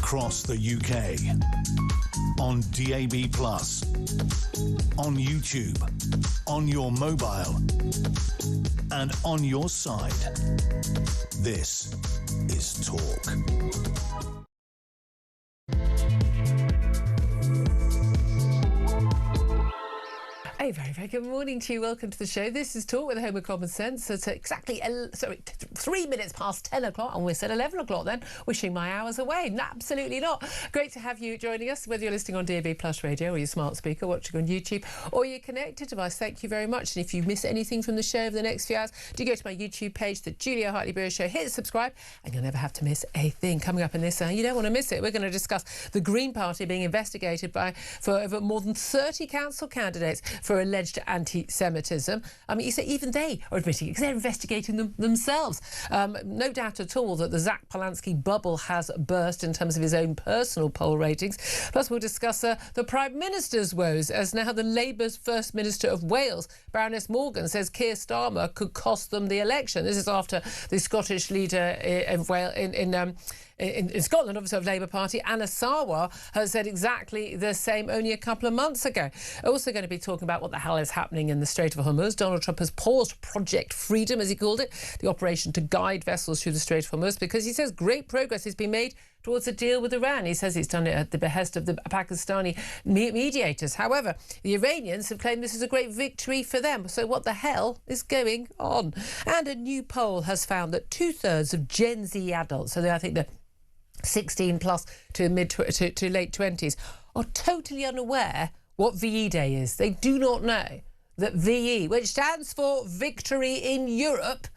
across the UK, on DAB+, on YouTube, on your mobile, and on your side. This is Talk. A very, very good morning to you. Welcome to the show. This is Talk with the Home of Common Sense. It's exactly 3 minutes past 10 o'clock, and we're at 11 o'clock then, wishing my hours away. No, absolutely not. Great to have you joining us, whether you're listening on DAB+ radio or your smart speaker, watching on YouTube, or your connected device. Thank you very much. And if you miss anything from the show over the next few hours, do go to my YouTube page, the Julia Hartley-Brewer Show. Hit subscribe, and you'll never have to miss a thing. Coming up in this hour, you don't want to miss it. We're going to discuss the Green Party being investigated for over more than 30 council candidates for alleged anti-Semitism. I mean, you say even they are admitting it because they're investigating them themselves. No doubt at all that the Zach Polanski bubble has burst in terms of his own personal poll ratings. Plus, we'll discuss the Prime Minister's woes as now the Labour's First Minister of Wales, Baroness Morgan, says Keir Starmer could cost them the election. This is after the Scottish leader in Scotland, obviously of Labour Party, Anna Sarwar, has said exactly the same only a couple of months ago. Also going to be talking about what the hell is happening in the Strait of Hormuz. Donald Trump has paused Project Freedom, as he called it, the operation to guide vessels through the Strait of Hormuz, because he says great progress has been made towards a deal with Iran. He says he's done it at the behest of the Pakistani mediators. However, the Iranians have claimed this is a great victory for them. So what the hell is going on? And a new poll has found that 2/3 of Gen Z adults, so I think the 16 plus to late 20s, are totally unaware what VE Day is. They do not know that VE, which stands for Victory in Europe,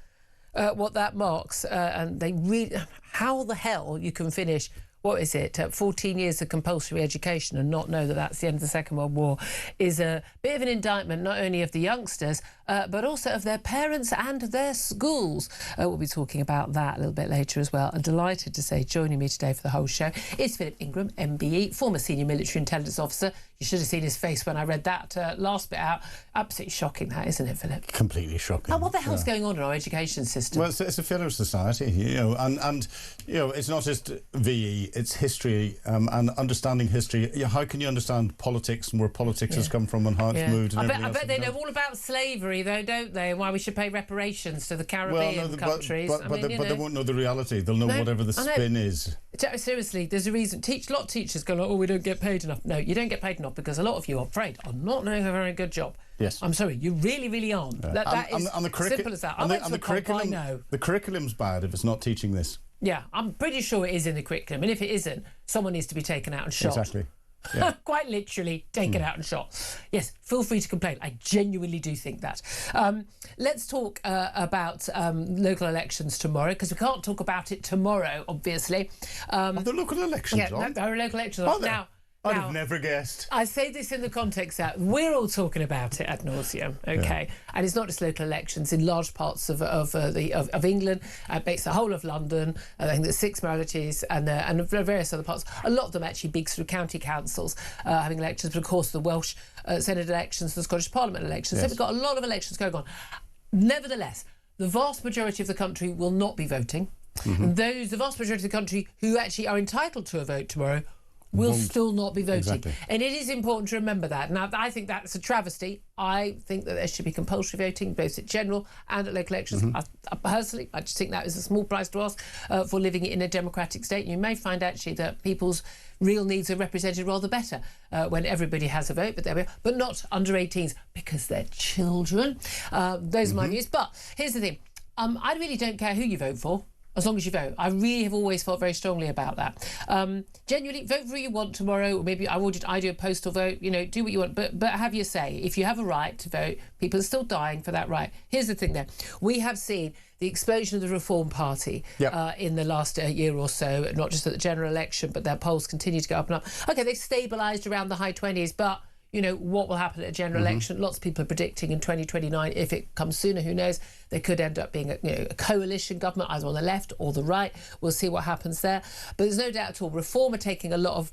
what that marks. And they really, how the hell you can finish, what is it, 14 years of compulsory education and not know that that's the end of the Second World War is a bit of an indictment not only of the youngsters but also of their parents and their schools. We'll be talking about that a little bit later as well. I'm delighted to say joining me today for the whole show is Philip Ingram, MBE, former senior military intelligence officer. You should have seen his face when I read that last bit out. Absolutely shocking, that, isn't it, Philip? Completely shocking. What the hell's going on in our education system? Well, it's a failure of society, and it's not just VE, it's history and understanding history. How can you understand politics and where politics has come from and how it's moved? And I bet they know all about slavery, though, don't they? And why we should pay reparations to the Caribbean countries. But they won't know the reality. They'll know whatever the spin is. Seriously, there's a reason. A lot of teachers go, oh, we don't get paid enough. No, you don't get paid enough because a lot of you, I'm afraid, are not doing a very good job. Yes. I'm sorry, you really, really aren't. Yeah. That is simple as that. The curriculum's bad if it's not teaching this. Yeah, I'm pretty sure it is in the curriculum. And if it isn't, someone needs to be taken out and shot. Exactly. Yeah. Quite literally taken out and shot. Yes, feel free to complain. I genuinely do think that. Let's talk about local elections tomorrow, because we can't talk about it tomorrow, obviously. Are there local elections on? There are local elections on. Now, I'd have never guessed. I say this in the context that we're all talking about it ad nauseum, okay? Yeah. And it's not just local elections in large parts of England. It's the whole of London. I think there's 6 moralities and various other parts. A lot of them actually big sort of county councils having elections, but of course the Welsh Senate elections, the Scottish Parliament elections. Yes. So we've got a lot of elections going on. Nevertheless, the vast majority of the country will not be voting. Mm-hmm. The vast majority of the country who actually are entitled to a vote tomorrow will still not be voting. Exactly. And it is important to remember that. Now, I think that's a travesty. I think that there should be compulsory voting, both at general and at local elections. Personally, I just think that is a small price to ask for living in a democratic state. You may find actually that people's real needs are represented rather better when everybody has a vote, but not under 18s because they're children. Those are my views. But here's the thing. I really don't care who you vote for, as long as you vote. I really have always felt very strongly about that. Genuinely, vote for who you want tomorrow, or maybe I do a postal vote, do what you want, but have your say. If you have a right to vote, people are still dying for that right. Here's the thing, though. We have seen the explosion of the Reform Party in the last year or so, not just at the general election, but their polls continue to go up and up. OK, they stabilised around the high 20s, but you know, what will happen at a general election. Lots of people are predicting in 2029, if it comes sooner, who knows, there could end up being a coalition government, either on the left or the right. We'll see what happens there. But there's no doubt at all, Reform are taking a lot of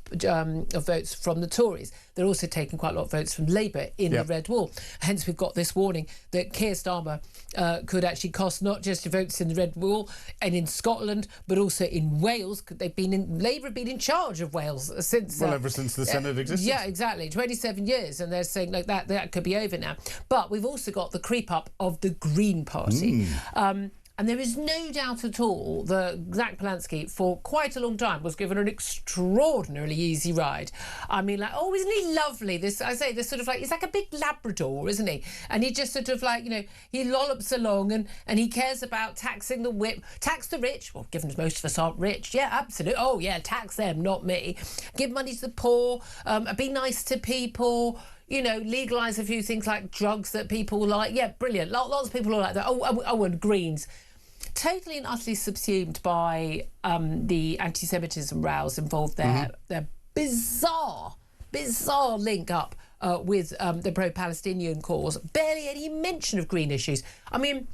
votes from the Tories. They're also taking quite a lot of votes from Labour in the Red Wall. Hence, we've got this warning that Keir Starmer could actually cost not just votes in the Red Wall and in Scotland, but also in Wales. Labour have been in charge of Wales since... ever since the Senate existed. Yeah, exactly. 27 years. And they're saying, like, that could be over now. But we've also got the creep up of the Green Party. And there is no doubt at all that Zach Polansky, for quite a long time, was given an extraordinarily easy ride. I mean, like, oh, isn't he lovely? This sort of like, he's like a big Labrador, isn't he? And he just sort of like, you know, he lollops along and he cares about taxing the whip, tax the rich. Well, given most of us aren't rich. Yeah, absolutely. Oh, yeah, tax them, not me. Give money to the poor, be nice to people. You know, legalise a few things like drugs that people like. Yeah, brilliant. Lots of people are like that. Oh, and Greens. Totally and utterly subsumed by the anti-Semitism rows involved there. Their bizarre link up with the pro-Palestinian cause. Barely any mention of green issues. I mean,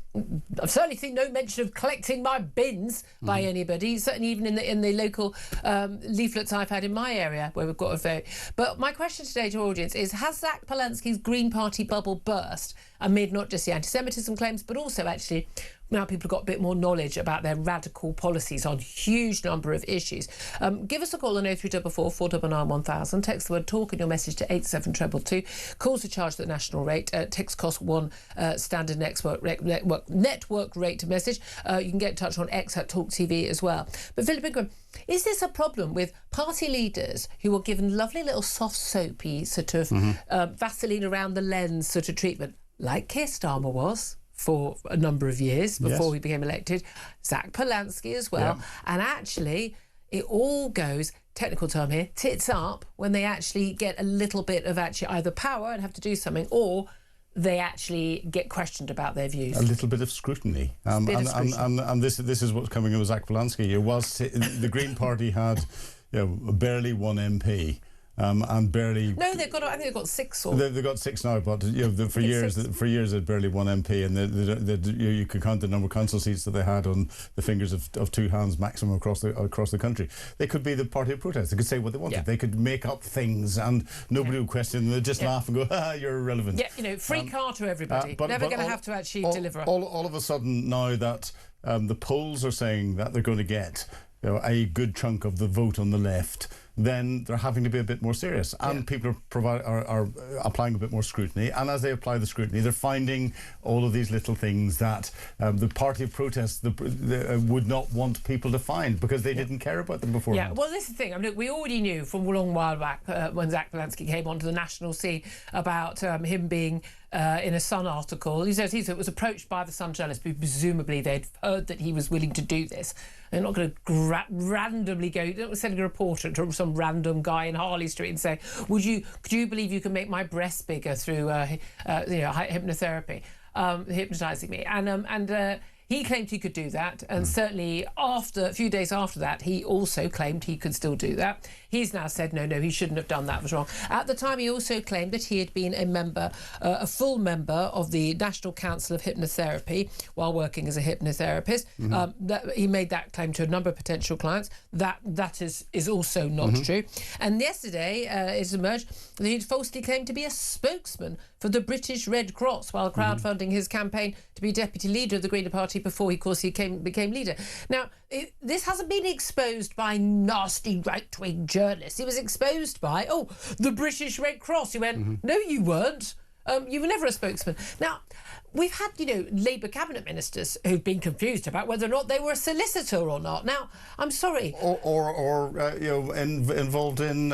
I've certainly seen no mention of collecting my bins by anybody, certainly even in the local leaflets I've had in my area where we've got a vote. But my question today to our audience is, has Zach Polansky's Green Party bubble burst amid not just the anti-Semitism claims, but also actually now people have got a bit more knowledge about their radical policies on a huge number of issues? Give us a call on 0344 499 1000. Text the word talk in your message to 87222. Calls are charged at the national rate. Text cost one standard network rate message. You can get in touch on X at Talk TV as well. But Philip Ingram, is this a problem with party leaders who are given lovely little soft soapy sort of Vaseline around the lens sort of treatment, like Keir Starmer was for a number of years before he became elected, Zach Polansky as well, and actually it all goes, technical term here, tits up when they actually get a little bit of actually either power and have to do something, or they actually get questioned about their views. A little bit of scrutiny. And this is what's coming with Zach Polansky. Whilst the Green Party had barely one MP, and barely... No, I think they've got six. They've got six now, but for years they'd barely one MP, and you could count the number of council seats that they had on the fingers of two hands maximum across the country. They could be the party of protest. They could say what they wanted. They could make up things, and nobody would question them. They'd just laugh and go, you're irrelevant. Yeah, free car to everybody. Never going to have to actually deliver. All of a sudden now that the polls are saying that they're going to get a good chunk of the vote on the left, then they're having to be a bit more serious, and people are applying a bit more scrutiny. And as they apply the scrutiny, they're finding all of these little things that the party of protest would not want people to find because they didn't care about them before. Yeah, well, this is the thing. I mean, we already knew from a long while back when Zach Polansky came onto the national scene about him being in a Sun article. He says he was approached by the Sun journalist, but presumably they'd heard that he was willing to do this. They're not going to randomly go sending a reporter to some random guy in Harley Street and say, could you believe you can make my breasts bigger through hypnotherapy, hypnotising me? And he claimed he could do that, and certainly a few days after that, he also claimed he could still do that. He's now said, no, he shouldn't have done that, was wrong. At the time, he also claimed that he had been a full member of the National Council of Hypnotherapy while working as a hypnotherapist. He made that claim to a number of potential clients. That is also not true. And yesterday, it emerged that he'd falsely claimed to be a spokesman for the British Red Cross while crowdfunding his campaign to be deputy leader of the Green Party before, of course, he became leader. Now, this hasn't been exposed by nasty right-wing journalists. It was exposed by, the British Red Cross. You went, no, you weren't. You were never a spokesman. Now, we've had, Labour cabinet ministers who've been confused about whether or not they were a solicitor or not. Now, I'm sorry. Or involved in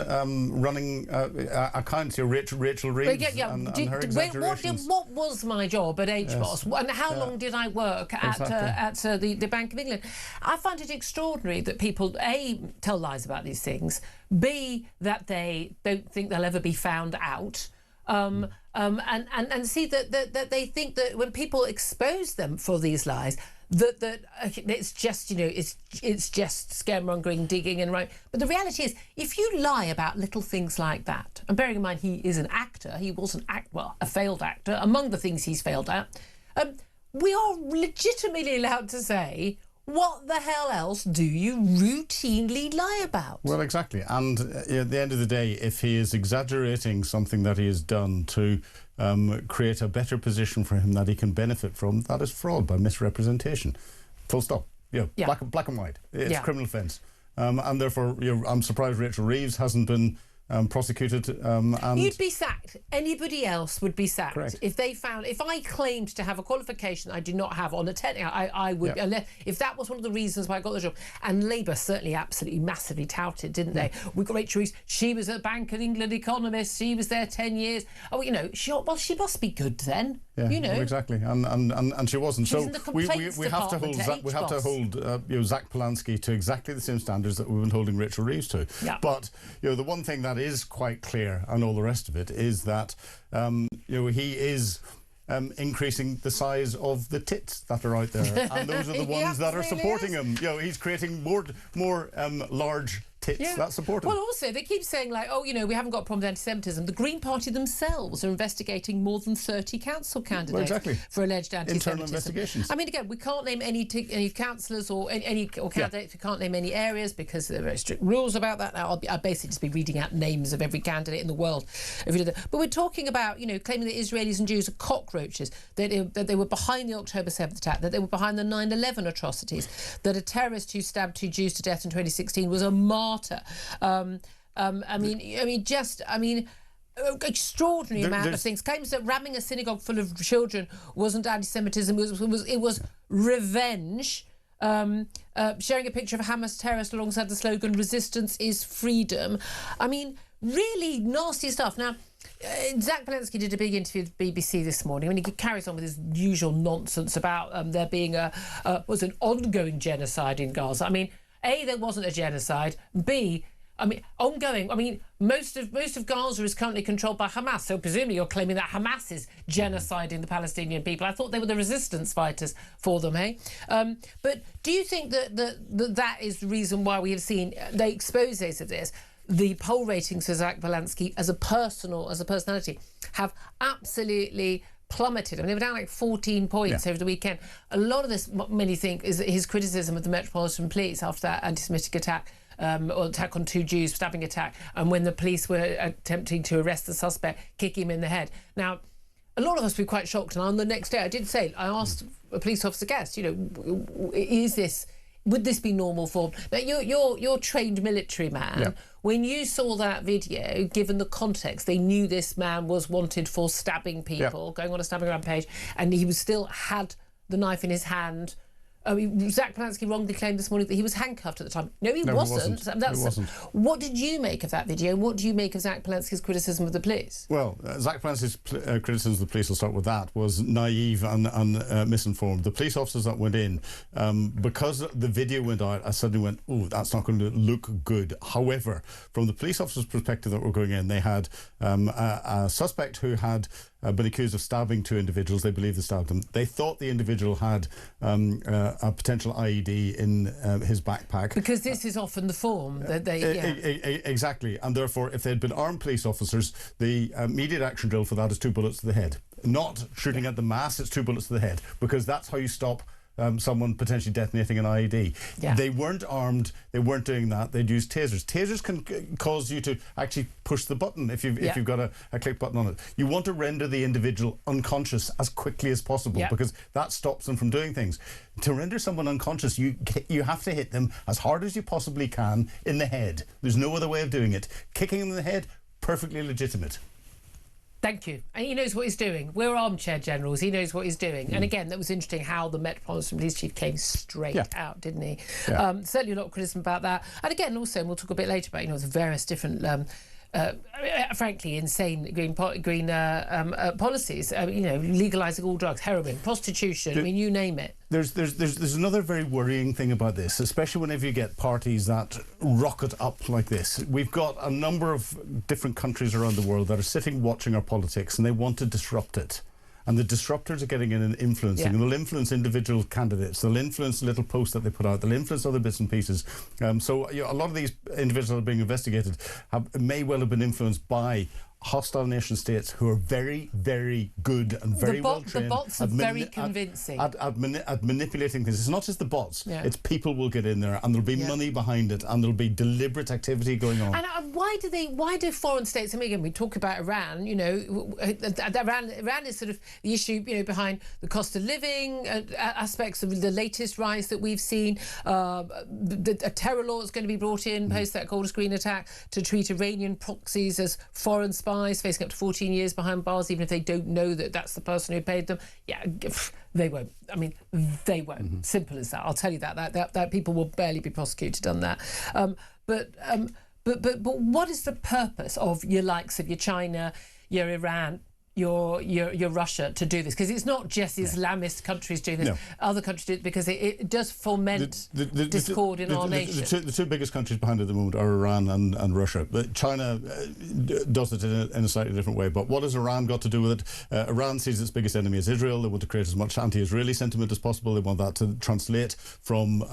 running accounts. Rachel Reeves and her exaggerations. What was my job at HBOS? Yes. And how long did I work at the Bank of England? I find it extraordinary that people, A, tell lies about these things, B, that they don't think they'll ever be found out, and see that they think that when people expose them for these lies, that it's just, it's just scaremongering, digging and right. But the reality is, if you lie about little things like that, and bearing in mind he is an actor, he was a failed actor, among the things he's failed at, we are legitimately allowed to say, what the hell else do you routinely lie about? Well, exactly. And at the end of the day, if he is exaggerating something that he has done to create a better position for him that he can benefit from, that is fraud by misrepresentation. Full stop. Black and white. It's a criminal offence. And therefore, I'm surprised Rachel Reeves hasn't been prosecuted. And you'd be sacked. Anybody else would be sacked. Correct. If I claimed to have a qualification I do not have on a technical, I would. Unless, if that was one of the reasons why I got the job. And Labour certainly absolutely massively touted, didn't they? We got Rachel Reeves. She was a Bank of England economist. She was there 10 years. Oh, she must be good then. Well, exactly, and she wasn't. She's so in the we complaints have to hold Zach Polanski to exactly the same standards that we've been holding Rachel Reeves to. Yeah. But the one thing that is quite clear, and all the rest of it, is that he is increasing the size of the tits that are out there, and those are the ones that are supporting him. He's creating more large tits that support him. Well, also they keep saying we haven't got a problem with anti-Semitism. The Green Party themselves are investigating more than 30 council candidates for alleged anti-Semitism. Internal investigations. I mean, again, we can't name any councillors or candidates. We can't name any areas because there are very strict rules about that. Now, I'll basically just be reading out names of every candidate in the world if we do that. But we're talking about claiming that Israelis and Jews are cockroaches, that they were behind the October 7th attack, that they were behind the 9/11 atrocities, that a terrorist who stabbed 2 Jews to death in 2016 was a martyr. Extraordinary amount of things. Claims that ramming a synagogue full of children wasn't anti-Semitism. It was revenge. Sharing a picture of a Hamas terrorist alongside the slogan "Resistance is freedom." I mean, really nasty stuff. Now, Zach Polanski did a big interview with BBC this morning, and he carries on with his usual nonsense about there being an ongoing genocide in Gaza. I mean, A, there wasn't a genocide. B, ongoing. I mean, most of Gaza is currently controlled by Hamas, so presumably you're claiming that Hamas is genociding the Palestinian people. I thought they were the resistance fighters for them, hey? But do you think that is the reason why we have seen the exposés of this? The poll ratings for Zach Polanski as a personality have absolutely plummeted. I mean, they were down 14 points over the weekend. A lot of this, many think, is his criticism of the Metropolitan Police after that anti-Semitic attack, or attack on 2 Jews, stabbing attack, and when the police were attempting to arrest the suspect, kick him in the head. Now, a lot of us were quite shocked, and on the next day, I asked a police officer guest, would this be normal form? Now, you're a trained military man. Yeah. When you saw that video, given the context, they knew this man was wanted for stabbing people, going on a stabbing rampage, and he still had the knife in his hand. Zach Polanski wrongly claimed this morning that he was handcuffed at the time. No, he wasn't. He wasn't. What did you make of that video? What do you make of Zach Polanski's criticism of the police? Well, Zach Polanski's criticism of the police, I'll start with that, was naive and misinformed. The police officers that went in, because the video went out, I suddenly went, oh, that's not going to look good. However, from the police officers' perspective that were going in, they had a suspect who had been accused of stabbing 2 individuals. They believe they stabbed them. They thought the individual had a potential IED in his backpack. Because this is often the form that they... Exactly. And therefore, if they'd been armed police officers, the immediate action drill for that is 2 bullets to the head. Not shooting at the mass, it's 2 bullets to the head. Because that's how you stop someone potentially detonating an IED. Yeah. They weren't armed, they weren't doing that, they'd use tasers. Tasers can cause you to actually push the button if you've got a click button on it. You want to render the individual unconscious as quickly as possible because that stops them from doing things. To render someone unconscious, you have to hit them as hard as you possibly can in the head. There's no other way of doing it. Kicking them in the head, perfectly legitimate. Thank you. And he knows what he's doing. We're armchair generals. He knows what he's doing. And again, that was interesting how the Metropolitan Police Chief came straight out, didn't he? Yeah. Certainly a lot of criticism about that. And again, also, and we'll talk a bit later about, the various different, frankly, insane green policies. Legalising all drugs, heroin, prostitution, you name it. There's another very worrying thing about this, especially whenever you get parties that rocket up like this. We've got a number of different countries around the world that are sitting watching our politics and they want to disrupt it. and the disruptors are getting in and influencing. And they'll influence individual candidates. They'll influence little posts that they put out. They'll influence other bits and pieces. So a lot of these individuals that are being investigated may well have been influenced by hostile nation states who are very, very good and very well trained. The bots are very convincing at manipulating things. It's not just the bots. Yeah. It's people will get in there, and there'll be money behind it, and there'll be deliberate activity going on. And why do foreign states? I mean, again, we talk about Iran. You know, Iran is sort of the issue. You know, behind the cost of living aspects of the latest rise that we've seen. A terror law is going to be brought in post that Gold Screen attack to treat Iranian proxies as foreign spies facing up to 14 years behind bars, even if they don't know that that's the person who paid them. Yeah, they won't. I mean, they won't. Simple as that. I'll tell you that people will barely be prosecuted on that. But what is the purpose of your likes of your China, your Iran, your Russia to do this? Because it's not just Islamist countries doing this. No. Other countries do it because it does foment discord in our nation. The two biggest countries behind it at the moment are Iran and Russia. But China does it in a slightly different way. But what has Iran got to do with it? Iran sees its biggest enemy as Israel. They want to create as much anti-Israeli sentiment as possible. They want that to translate from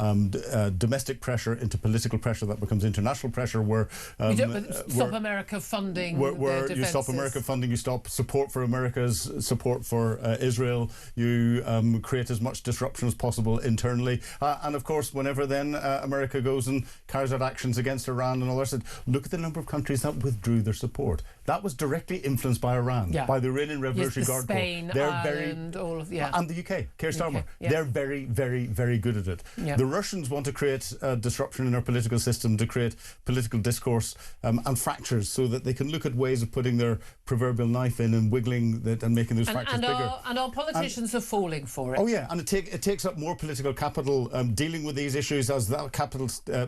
domestic pressure into political pressure that becomes international pressure, where stop America funding where you stop America funding, you stop support for America's support for Israel, you create as much disruption as possible internally, and of course whenever then America goes and carries out actions against Iran and all that, look at the number of countries that withdrew their support. That was directly influenced by Iran, by the Iranian Revolutionary Guard Corps. Spain, Ireland, all of and the UK, Keir Starmer. They're very, very, very good at it. The Russians want to create disruption in our political system, to create political discourse and fractures, so that they can look at ways of putting their proverbial knife in and wiggling that and making those fractures bigger. And our politicians are falling for it. Oh yeah, and it takes up more political capital dealing with these issues. As that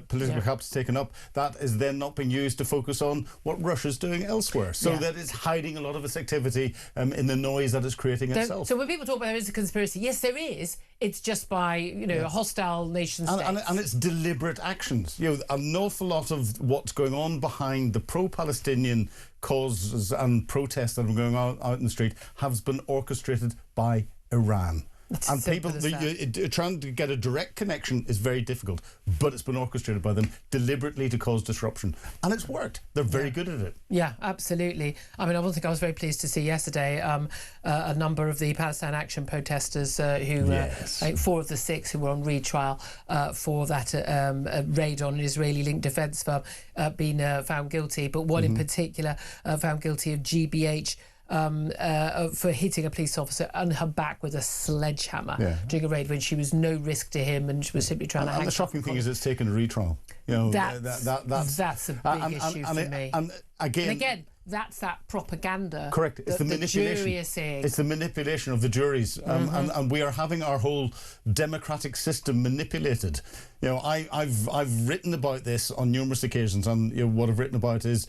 political capital is taken up, that is then not being used to focus on what Russia's doing elsewhere. So that it's hiding a lot of its activity in the noise that it's creating itself. So when people talk about there is a conspiracy, yes, there is. It's just by a hostile nation state. And it's deliberate actions. An awful lot of what's going on behind the pro-Palestinian causes and protests that are going on out in the street has been orchestrated by Iran. And people trying to get a direct connection is very difficult, but it's been orchestrated by them deliberately to cause disruption, and it's worked. They're very good at it. Yeah, absolutely. I mean, I will think I was very pleased to see yesterday a number of the Palestine Action protesters who, I think 4 of the 6 who were on retrial for that raid on an Israeli-linked defence firm being found guilty, but one in particular found guilty of GBH. For hitting a police officer on her back with a sledgehammer during a raid when she was no risk to him and she was simply trying to hang. And the shocking thing is it's taken a retrial. That's a big issue for me. And again, that's that propaganda. Correct. It's the manipulation. The jury is saying. It's the manipulation of the juries, and we are having our whole democratic system manipulated. I've written about this on numerous occasions, and what I've written about is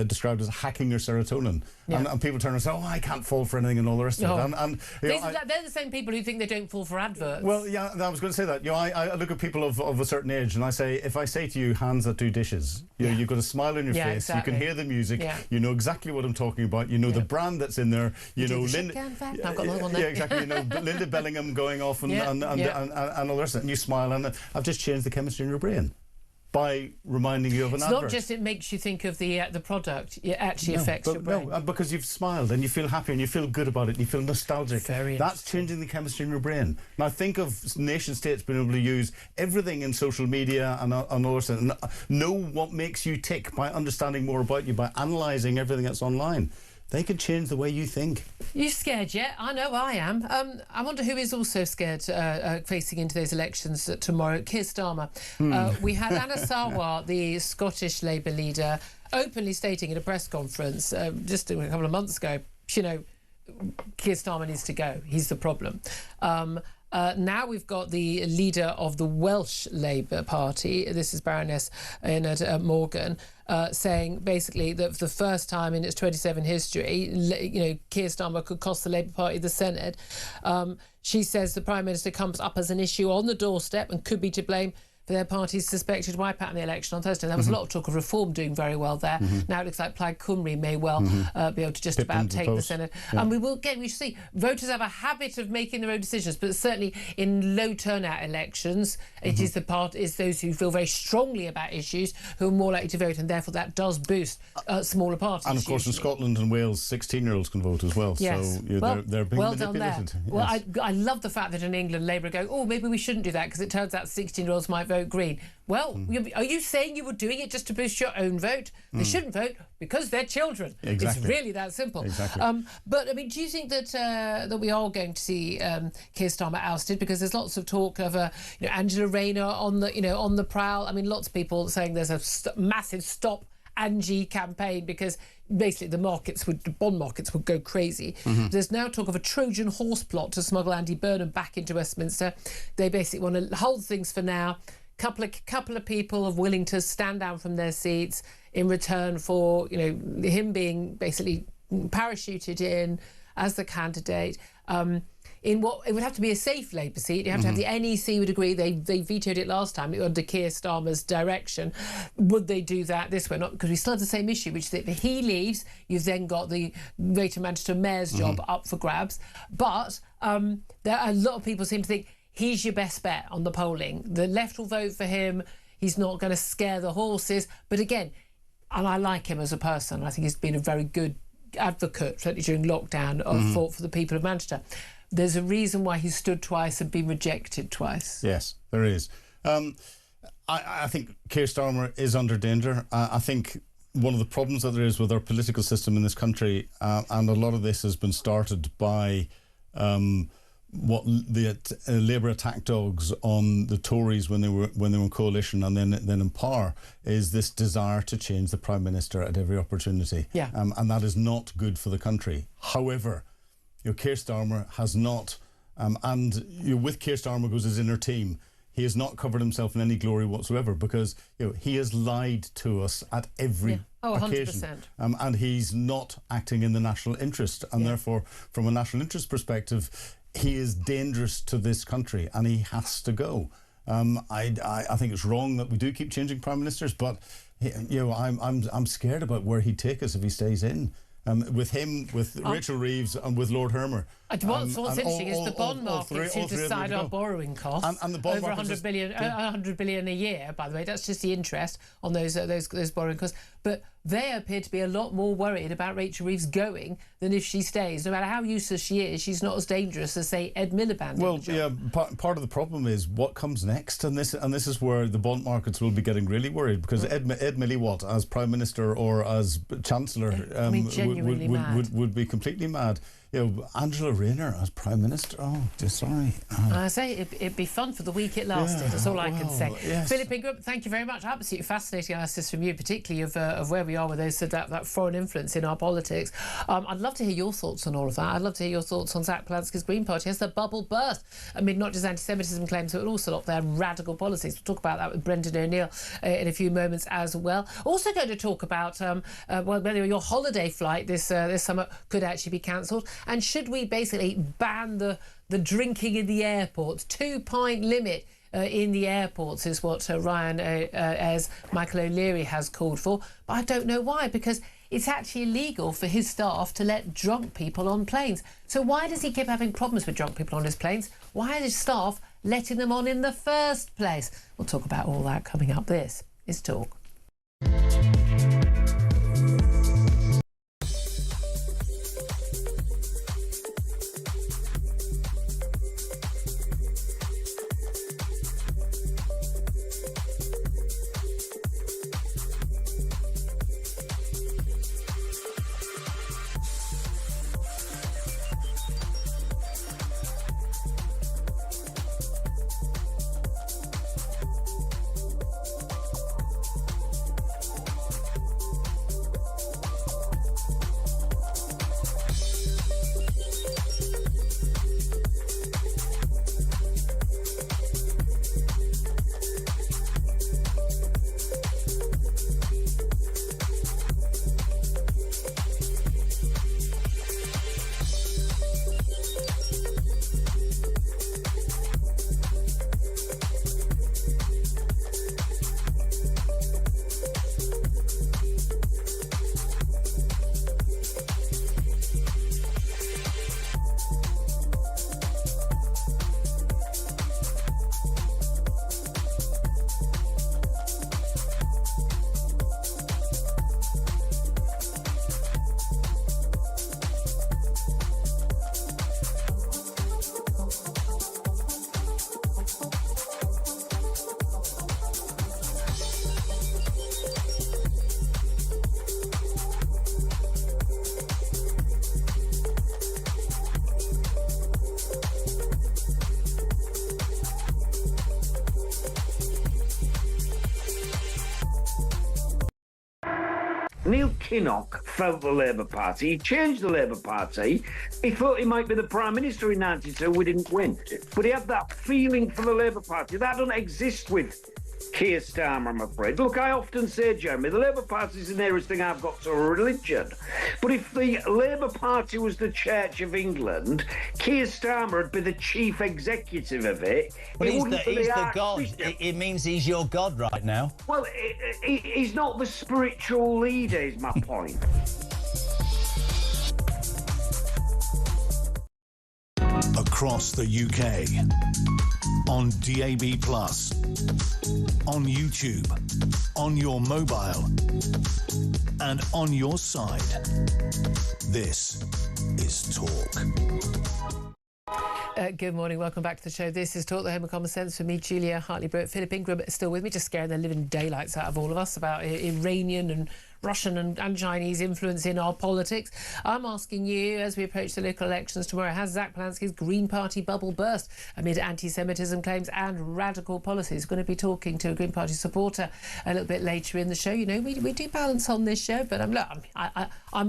described as hacking your serotonin. And people turn and say, "Oh, I can't fall for anything," and all the rest of it. They're the same people who think they don't fall for adverts. Well, yeah, I was going to say that. I look at people of a certain age, and I say, if I say to you, "Hands that do dishes," you've got a smile on your face. Exactly. You can hear the music. Yeah. You know exactly what I'm talking about. You know the brand that's in there. Linda. I've got another one there. Yeah, exactly. Linda Bellingham going off and all the rest of it, and you smile, and I've just changed the chemistry in your brain by reminding you of an advert. It's not just it makes you think of the product, it actually affects your brain. No, because you've smiled and you feel happy and you feel good about it and you feel nostalgic. That's changing the chemistry in your brain. Now think of nation states being able to use everything in social media and all this, and know what makes you tick by understanding more about you, by analysing everything that's online. They could change the way you think. You scared yet? I know I am. I wonder who is also scared facing into those elections tomorrow. Keir Starmer. We had Anna Sarwar, the Scottish Labour leader, openly stating at a press conference just a couple of months ago, Keir Starmer needs to go. He's the problem. Now we've got the leader of the Welsh Labour Party, this is Baroness Yned Morgan, saying basically that for the first time in its 27 history, Keir Starmer could cost the Labour Party the Senate. She says the Prime Minister comes up as an issue on the doorstep and could be to blame for their party's suspected wipeout in the election on Thursday. There was a lot of talk of Reform doing very well there. Now it looks like Plaid Cymru may well be able to just about take the Senate. Yeah. And we should see, voters have a habit of making their own decisions, but certainly in low turnout elections, it is those who feel very strongly about issues who are more likely to vote, and therefore that does boost smaller parties. And of course, usually. in Scotland and Wales, 16-year-olds can vote as well. Yes. So they're being well done manipulated. there. Yes. Well, I love the fact that in England, Labour go, oh, maybe we shouldn't do that because it turns out 16-year-olds might vote Green. Well, are you saying you were doing it just to boost your own vote? They shouldn't vote because they're children. Exactly. It's really that simple. Exactly. But I mean, do you think that that we are going to see Keir Starmer ousted? Because there's lots of talk of Angela Rayner on the prowl. I mean, lots of people saying there's a massive Stop Angie campaign because basically the bond markets would go crazy. There's now talk of a Trojan horse plot to smuggle Andy Burnham back into Westminster. They basically want to hold things for now. Couple of people are willing to stand down from their seats in return for him being basically parachuted in as the candidate. In what it would have to be a safe Labour seat. You have to have the NEC would agree. They vetoed it last time under Keir Starmer's direction. Would they do that this way? Not because we still have the same issue, which is that if he leaves, you've then got the Greater Manchester Mayor's job up for grabs. But there are a lot of people seem to think he's your best bet on the polling. The left will vote for him. He's not going to scare the horses. But again, and I like him as a person. I think he's been a very good advocate, certainly during lockdown, fought for the people of Manchester. There's a reason why he stood twice and been rejected twice. Yes, there is. I think Keir Starmer is under danger. I think one of the problems that there is with our political system in this country, and a lot of this has been started by what the Labour attack dogs on the Tories when they were in coalition and then in power, is this desire to change the Prime Minister at every opportunity. Yeah. And that is not good for the country. However, Keir Starmer has not, with Keir Starmer goes his inner team. He has not covered himself in any glory whatsoever because he has lied to us at every occasion. 100%. And he's not acting in the national interest. And therefore, from a national interest perspective, he is dangerous to this country and he has to go. I think it's wrong that we do keep changing prime ministers, but I'm scared about where he'd take us if he stays in. With him, with Rachel Reeves and with Lord Hermer. What's interesting is the bond markets who decide our borrowing costs. And the bond over 100 billion a year, by the way. That's just the interest on those borrowing costs. But they appear to be a lot more worried about Rachel Reeves going than if she stays. No matter how useless she is, she's not as dangerous as, say, Ed Miliband. Well, yeah, part of the problem is what comes next, and this is where the bond markets will be getting really worried because Ed Miliband as Prime Minister or as Chancellor would be completely mad. Angela Rayner as Prime Minister. Oh, sorry. I say it'd be fun for the week it lasted. That's all I can say. Yes. Philip Ingram, thank you very much. Absolutely fascinating analysis from you, particularly of where we are with that foreign influence in our politics. I'd love to hear your thoughts on all of that. I'd love to hear your thoughts on Zach Polanski's Green Party. Has the bubble burst amid not just anti-Semitism claims, but also a lot of their radical policies? We'll talk about that with Brendan O'Neill in a few moments as well. Also going to talk about whether your holiday flight this summer could actually be cancelled, and should we basically ban the drinking in the airports? 2-pint limit in the airports is what Ryanair's Michael O'Leary has called for. But I don't know why, because it's actually illegal for his staff to let drunk people on planes. So why does he keep having problems with drunk people on his planes? Why are his staff letting them on in the first place? We'll talk about all that coming up. This is Talk. Neil Kinnock felt the Labour Party. He changed the Labour Party. He thought he might be the Prime Minister in 92. We didn't win. But he had that feeling for the Labour Party. That doesn't exist with Keir Starmer, I'm afraid. Look, I often say, Jeremy, the Labour Party is the nearest thing I've got to a religion. But if the Labour Party was the Church of England, Keir Starmer would be the chief executive of it. Well, he's the God. It means he's your God right now. Well, he's not the spiritual leader, is my point. Across the UK, on DAB+, on YouTube, on your mobile, and on your side. This is Talk. Good morning, welcome back to the show. This is Talk, the Home of Common Sense, for me, Julia Hartley-Brewer. Philip Ingram is still with me, just scaring the living daylights out of all of us about Iranian and Russian and Chinese influence in our politics. I'm asking you, as we approach the local elections tomorrow, has Zach Polanski's Green Party bubble burst amid anti-Semitism claims and radical policies? Going to be talking to a Green Party supporter a little bit later in the show. You know, we do balance on this show, but I'm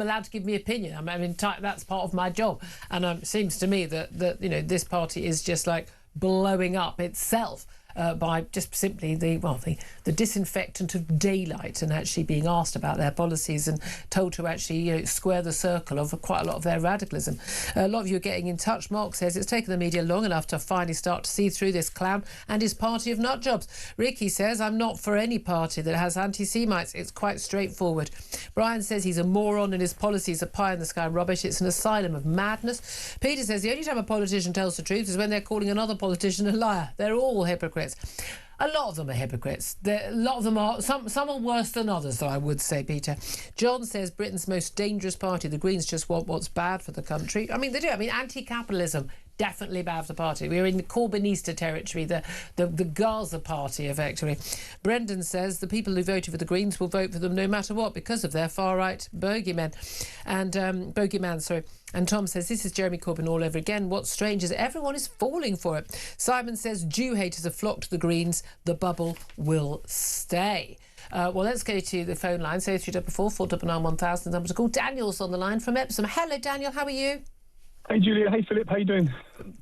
allowed to give my opinion. I mean, that's part of my job. And it seems to me that you know, this party is just like blowing up itself. By just simply the disinfectant of daylight, and actually being asked about their policies and told to actually square the circle of quite a lot of their radicalism. A lot of you are getting in touch. Mark says it's taken the media long enough to finally start to see through this clown and his party of nutjobs. Ricky says, I'm not for any party that has anti-Semites. It's quite straightforward. Brian says he's a moron and his policies are pie-in-the-sky rubbish. It's an asylum of madness. Peter says the only time a politician tells the truth is when they're calling another politician a liar. They're all hypocrites. A lot of them are hypocrites. A lot of them are. Some are worse than others, though, I would say, Peter. John says Britain's most dangerous party. The Greens just want what's bad for the country. I mean, they do. I mean, anti-capitalism, definitely bad for the party. We're in the Corbynista territory, the Gaza party, effectively. Brendan says the people who voted for the Greens will vote for them no matter what because of their far-right bogeyman. And And Tom says, this is Jeremy Corbyn all over again. What's strange is everyone is falling for it. Simon says, Jew haters have flocked to the Greens. The bubble will stay. Well, let's go to the phone line. So 344 499 1000. Number to call. Daniel's on the line from Epsom. Hello, Daniel. How are you? Hey, Julia. Hey, Philip. How you doing?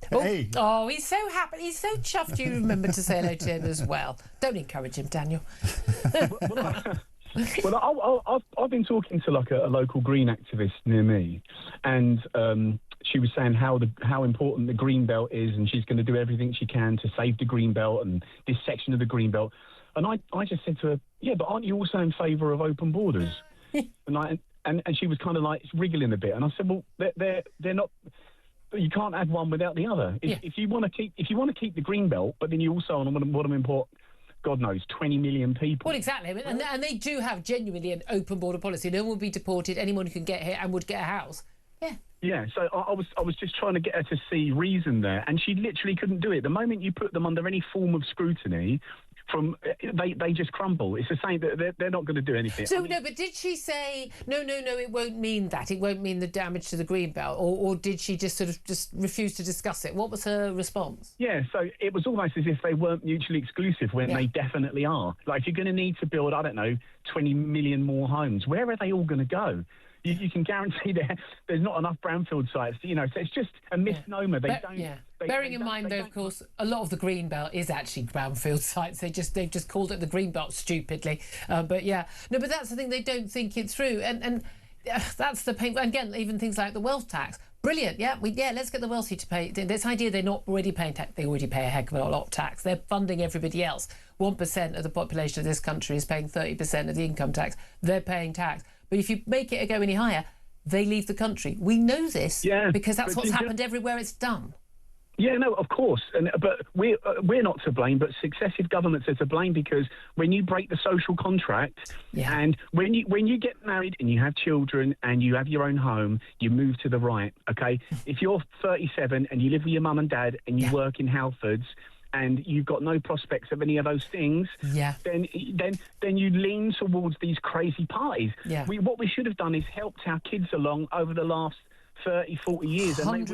Hey. Oh, he's so happy. He's so chuffed you remembered to say hello to him as well. Don't encourage him, Daniel. Well, I've been talking to like a local green activist near me, and she was saying how important the green belt is, and she's going to do everything she can to save the green belt and this section of the green belt. And I just said to her, yeah, but aren't you also in favour of open borders? and she was kind of like wriggling a bit, and I said, well, they're not. You can't have one without the other. If you want to keep the green belt, but then you also want to import, God knows, 20 million people. Well, exactly. And they do have genuinely an open border policy. No one will be deported. Anyone who can get here and would get a house. Yeah. Yeah, so I was just trying to get her to see reason there, and she literally couldn't do it. The moment you put them under any form of scrutiny, they just crumble. It's the same that they're not going to do anything. So no, but did she say no? It won't mean that. It won't mean the damage to the green belt, or did she just sort of just refuse to discuss it? What was her response? Yeah, so it was almost as if they weren't mutually exclusive when they definitely are. Like, you're going to need to build, I don't know, 20 million more homes. Where are they all going to go? You can guarantee there's not enough brownfield sites, so it's just a misnomer. Bearing in mind, though, of course, a lot of the green belt is actually brownfield sites. They've just called it the green belt stupidly. But that's the thing, they don't think it through, and that's the pain. Again, even things like the wealth tax. Brilliant, let's get the wealthy to pay. This idea they're not already paying tax. They already pay a heck of a lot of tax. They're funding everybody else. 1% of the population of this country is paying 30% of the income tax. They're paying tax. But if you make it go any higher, they leave the country. We know this because that's what's happened everywhere it's done. Yeah, no, of course, but we're not to blame, but successive governments are to blame, because when you break the social contract, and when you get married and you have children and you have your own home, you move to the right. Okay, if you're 37 and you live with your mum and dad and you work in Halfords, and you've got no prospects of any of those things, then you lean towards these crazy parties. What we should have done is helped our kids along over the last 30, 40 years, and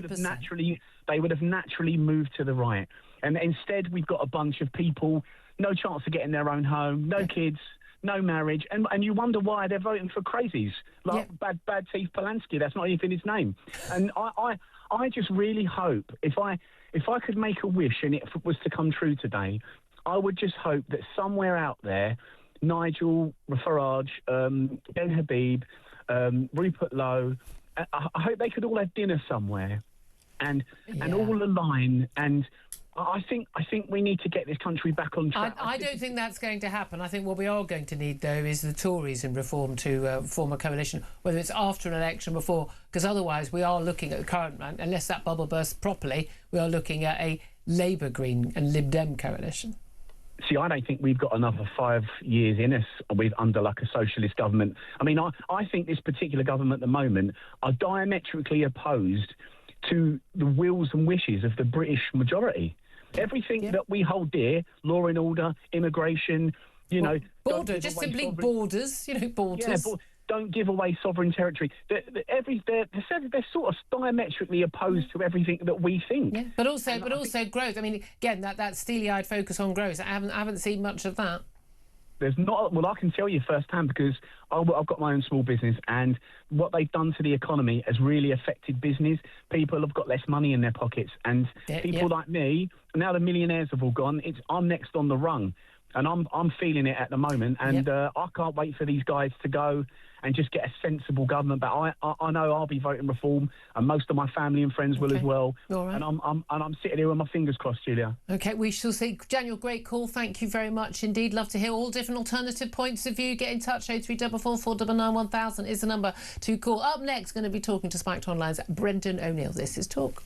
they would have naturally moved to the right. And instead, we've got a bunch of people, no chance of getting their own home, no kids, no marriage, and you wonder why they're voting for crazies like Bad Teeth Polanski. That's not even his name. And I just really hope, if I could make a wish and it was to come true today, I would just hope that somewhere out there, Nigel Farage, Ben Habib, Rupert Lowe, I hope they could all have dinner somewhere and all align. And I think we need to get this country back on track. I don't think that's going to happen. I think what we are going to need, though, is the Tories in reform to form a coalition, whether it's after an election, before, because otherwise we are looking at the current, unless that bubble bursts properly, we are looking at a Labour, Green and Lib Dem coalition. See, I don't think we've got another 5 years in us under like a socialist government. I mean, I think this particular government at the moment are diametrically opposed to the wills and wishes of the British majority. Everything that we hold dear, law and order, immigration, border, just simply borders, borders. Yeah, don't give away sovereign territory. They're sort of diametrically opposed to everything that we think. Yeah, but also growth. I mean, again, that steely-eyed focus on growth. I haven't seen much of that. There's not. Well, I can tell you firsthand because I've got my own small business, and what they've done to the economy has really affected business. People have got less money in their pockets, and people like me, now the millionaires have all gone. I'm next on the rung, and I'm feeling it at the moment. And I can't wait for these guys to go and just get a sensible government. But I know I'll be voting reform, and most of my family and friends will as well. All right. And I'm sitting here with my fingers crossed, Julia. Okay, we shall see. Daniel, great call. Thank you very much indeed. Love to hear all different alternative points of view. Get in touch. 0344 499 1000 is the number to call. Up next, going to be talking to Spiked Online's Brendan O'Neill. This is Talk.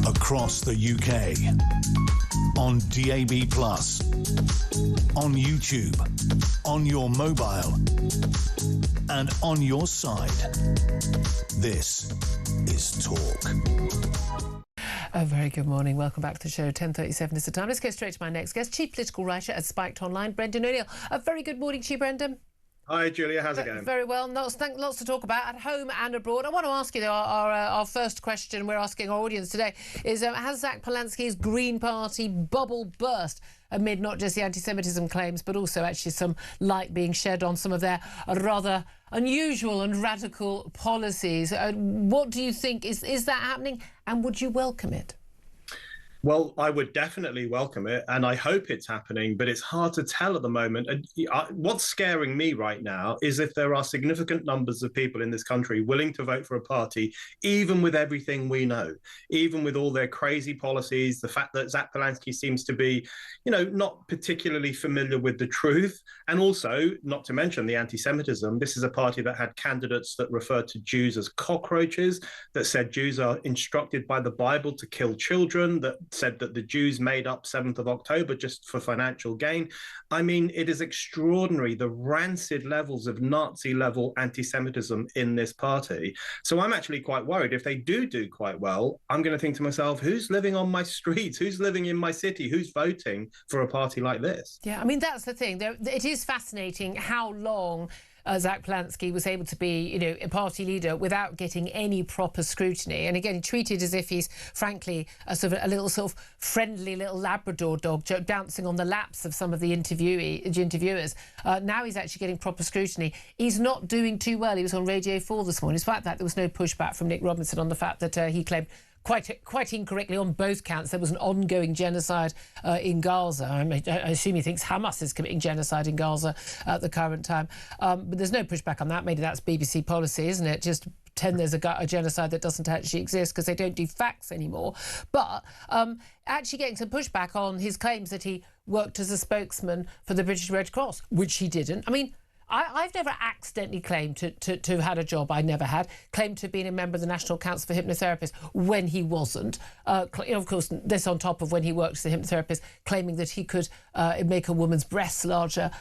Across the UK, on DAB+, on YouTube, on your mobile, and on your side. This is Talk. A very good morning. Welcome back to the show. 10:37 is the time. Let's get straight to my next guest, chief political writer at Spiked Online, Brendan O'Neill. A very good morning to you, Brendan. Hi, Julia. How's it going? Very well. Lots to talk about at home and abroad. I want to ask you, though, our first question we're asking our audience today is, has Zach Polanski's Green Party bubble burst amid not just the anti-Semitism claims, but also actually some light being shed on some of their rather unusual and radical policies? What do you think? Is that happening, and would you welcome it? Well, I would definitely welcome it, and I hope it's happening, but it's hard to tell at the moment. And what's scaring me right now is if there are significant numbers of people in this country willing to vote for a party, even with everything we know, even with all their crazy policies, the fact that Zach Polanski seems to be, not particularly familiar with the truth, and also, not to mention the anti-Semitism. This is a party that had candidates that referred to Jews as cockroaches, that said Jews are instructed by the Bible to kill children, that said that the Jews made up 7th of October just for financial gain. I mean, it is extraordinary, the rancid levels of Nazi-level anti-Semitism in this party. So I'm actually quite worried. If they do quite well, I'm going to think to myself, who's living on my streets? Who's living in my city? Who's voting for a party like this? Yeah, I mean, that's the thing. It is fascinating how long Zach Polanski was able to be, a party leader without getting any proper scrutiny. And again, he treated as if he's, frankly, a little sort of friendly little Labrador dog bouncing on the laps of some of the interviewers. Now he's actually getting proper scrutiny. He's not doing too well. He was on Radio 4 this morning. Despite that, there was no pushback from Nick Robinson on the fact that he claimed quite incorrectly on both counts there was an ongoing genocide in Gaza. I assume he thinks Hamas is committing genocide in Gaza at the current time. But there's no pushback on that. Maybe that's BBC policy, isn't it? Just pretend there's a genocide that doesn't actually exist because they don't do facts anymore. But actually getting some pushback on his claims that he worked as a spokesman for the British Red Cross, which he didn't. I mean, I've never accidentally claimed to have had a job I never had, claimed to have been a member of the National Council for Hypnotherapists when he wasn't. Of course, this on top of when he worked as a hypnotherapist, claiming that he could make a woman's breasts larger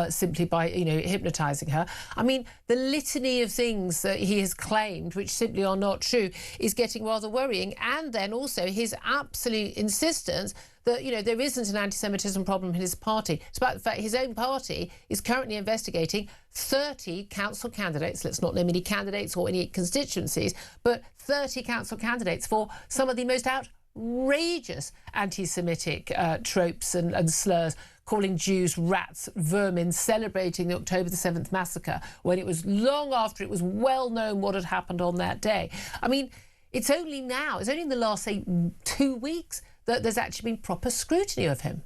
simply by, hypnotising her. I mean, the litany of things that he has claimed, which simply are not true, is getting rather worrying. And then also his absolute insistence that, there isn't an anti-Semitism problem in his party, despite the fact his own party is currently investigating 30 council candidates, let's not name any candidates or any constituencies, but 30 council candidates for some of the most outrageous anti-Semitic tropes and slurs, calling Jews rats, vermin, celebrating the October the 7th massacre, when it was long after it was well known what had happened on that day. I mean, it's only in the last, say, 2 weeks that there's actually been proper scrutiny of him.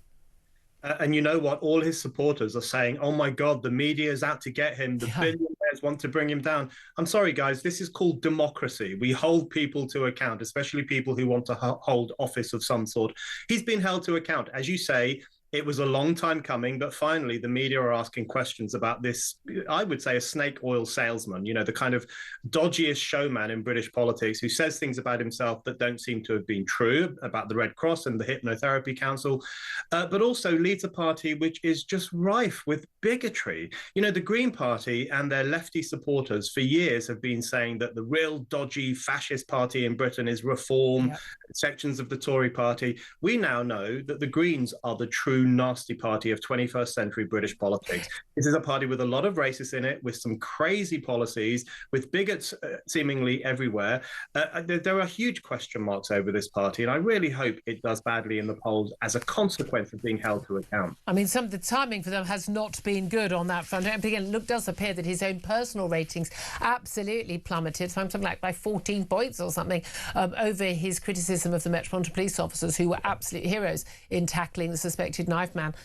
And you know what? All his supporters are saying, oh, my God, the media is out to get him. The billionaires want to bring him down. I'm sorry, guys, this is called democracy. We hold people to account, especially people who want to hold office of some sort. He's been held to account. As you say, it was a long time coming, but finally the media are asking questions about this, I would say, a snake oil salesman, the kind of dodgiest showman in British politics who says things about himself that don't seem to have been true about the Red Cross and the Hypnotherapy Council, but also leads a party which is just rife with bigotry. The Green Party and their lefty supporters for years have been saying that the real dodgy fascist party in Britain is Reform, sections of the Tory party. We now know that the Greens are the true nasty party of 21st century British politics. This is a party with a lot of racists in it, with some crazy policies, with bigots seemingly everywhere. There are huge question marks over this party, and I really hope it does badly in the polls as a consequence of being held to account. I mean, some of the timing for them has not been good on that front. And again, it does appear that his own personal ratings absolutely plummeted, something like by 14 points or something, over his criticism of the Metropolitan Police officers, who were absolute heroes in tackling the suspected knife man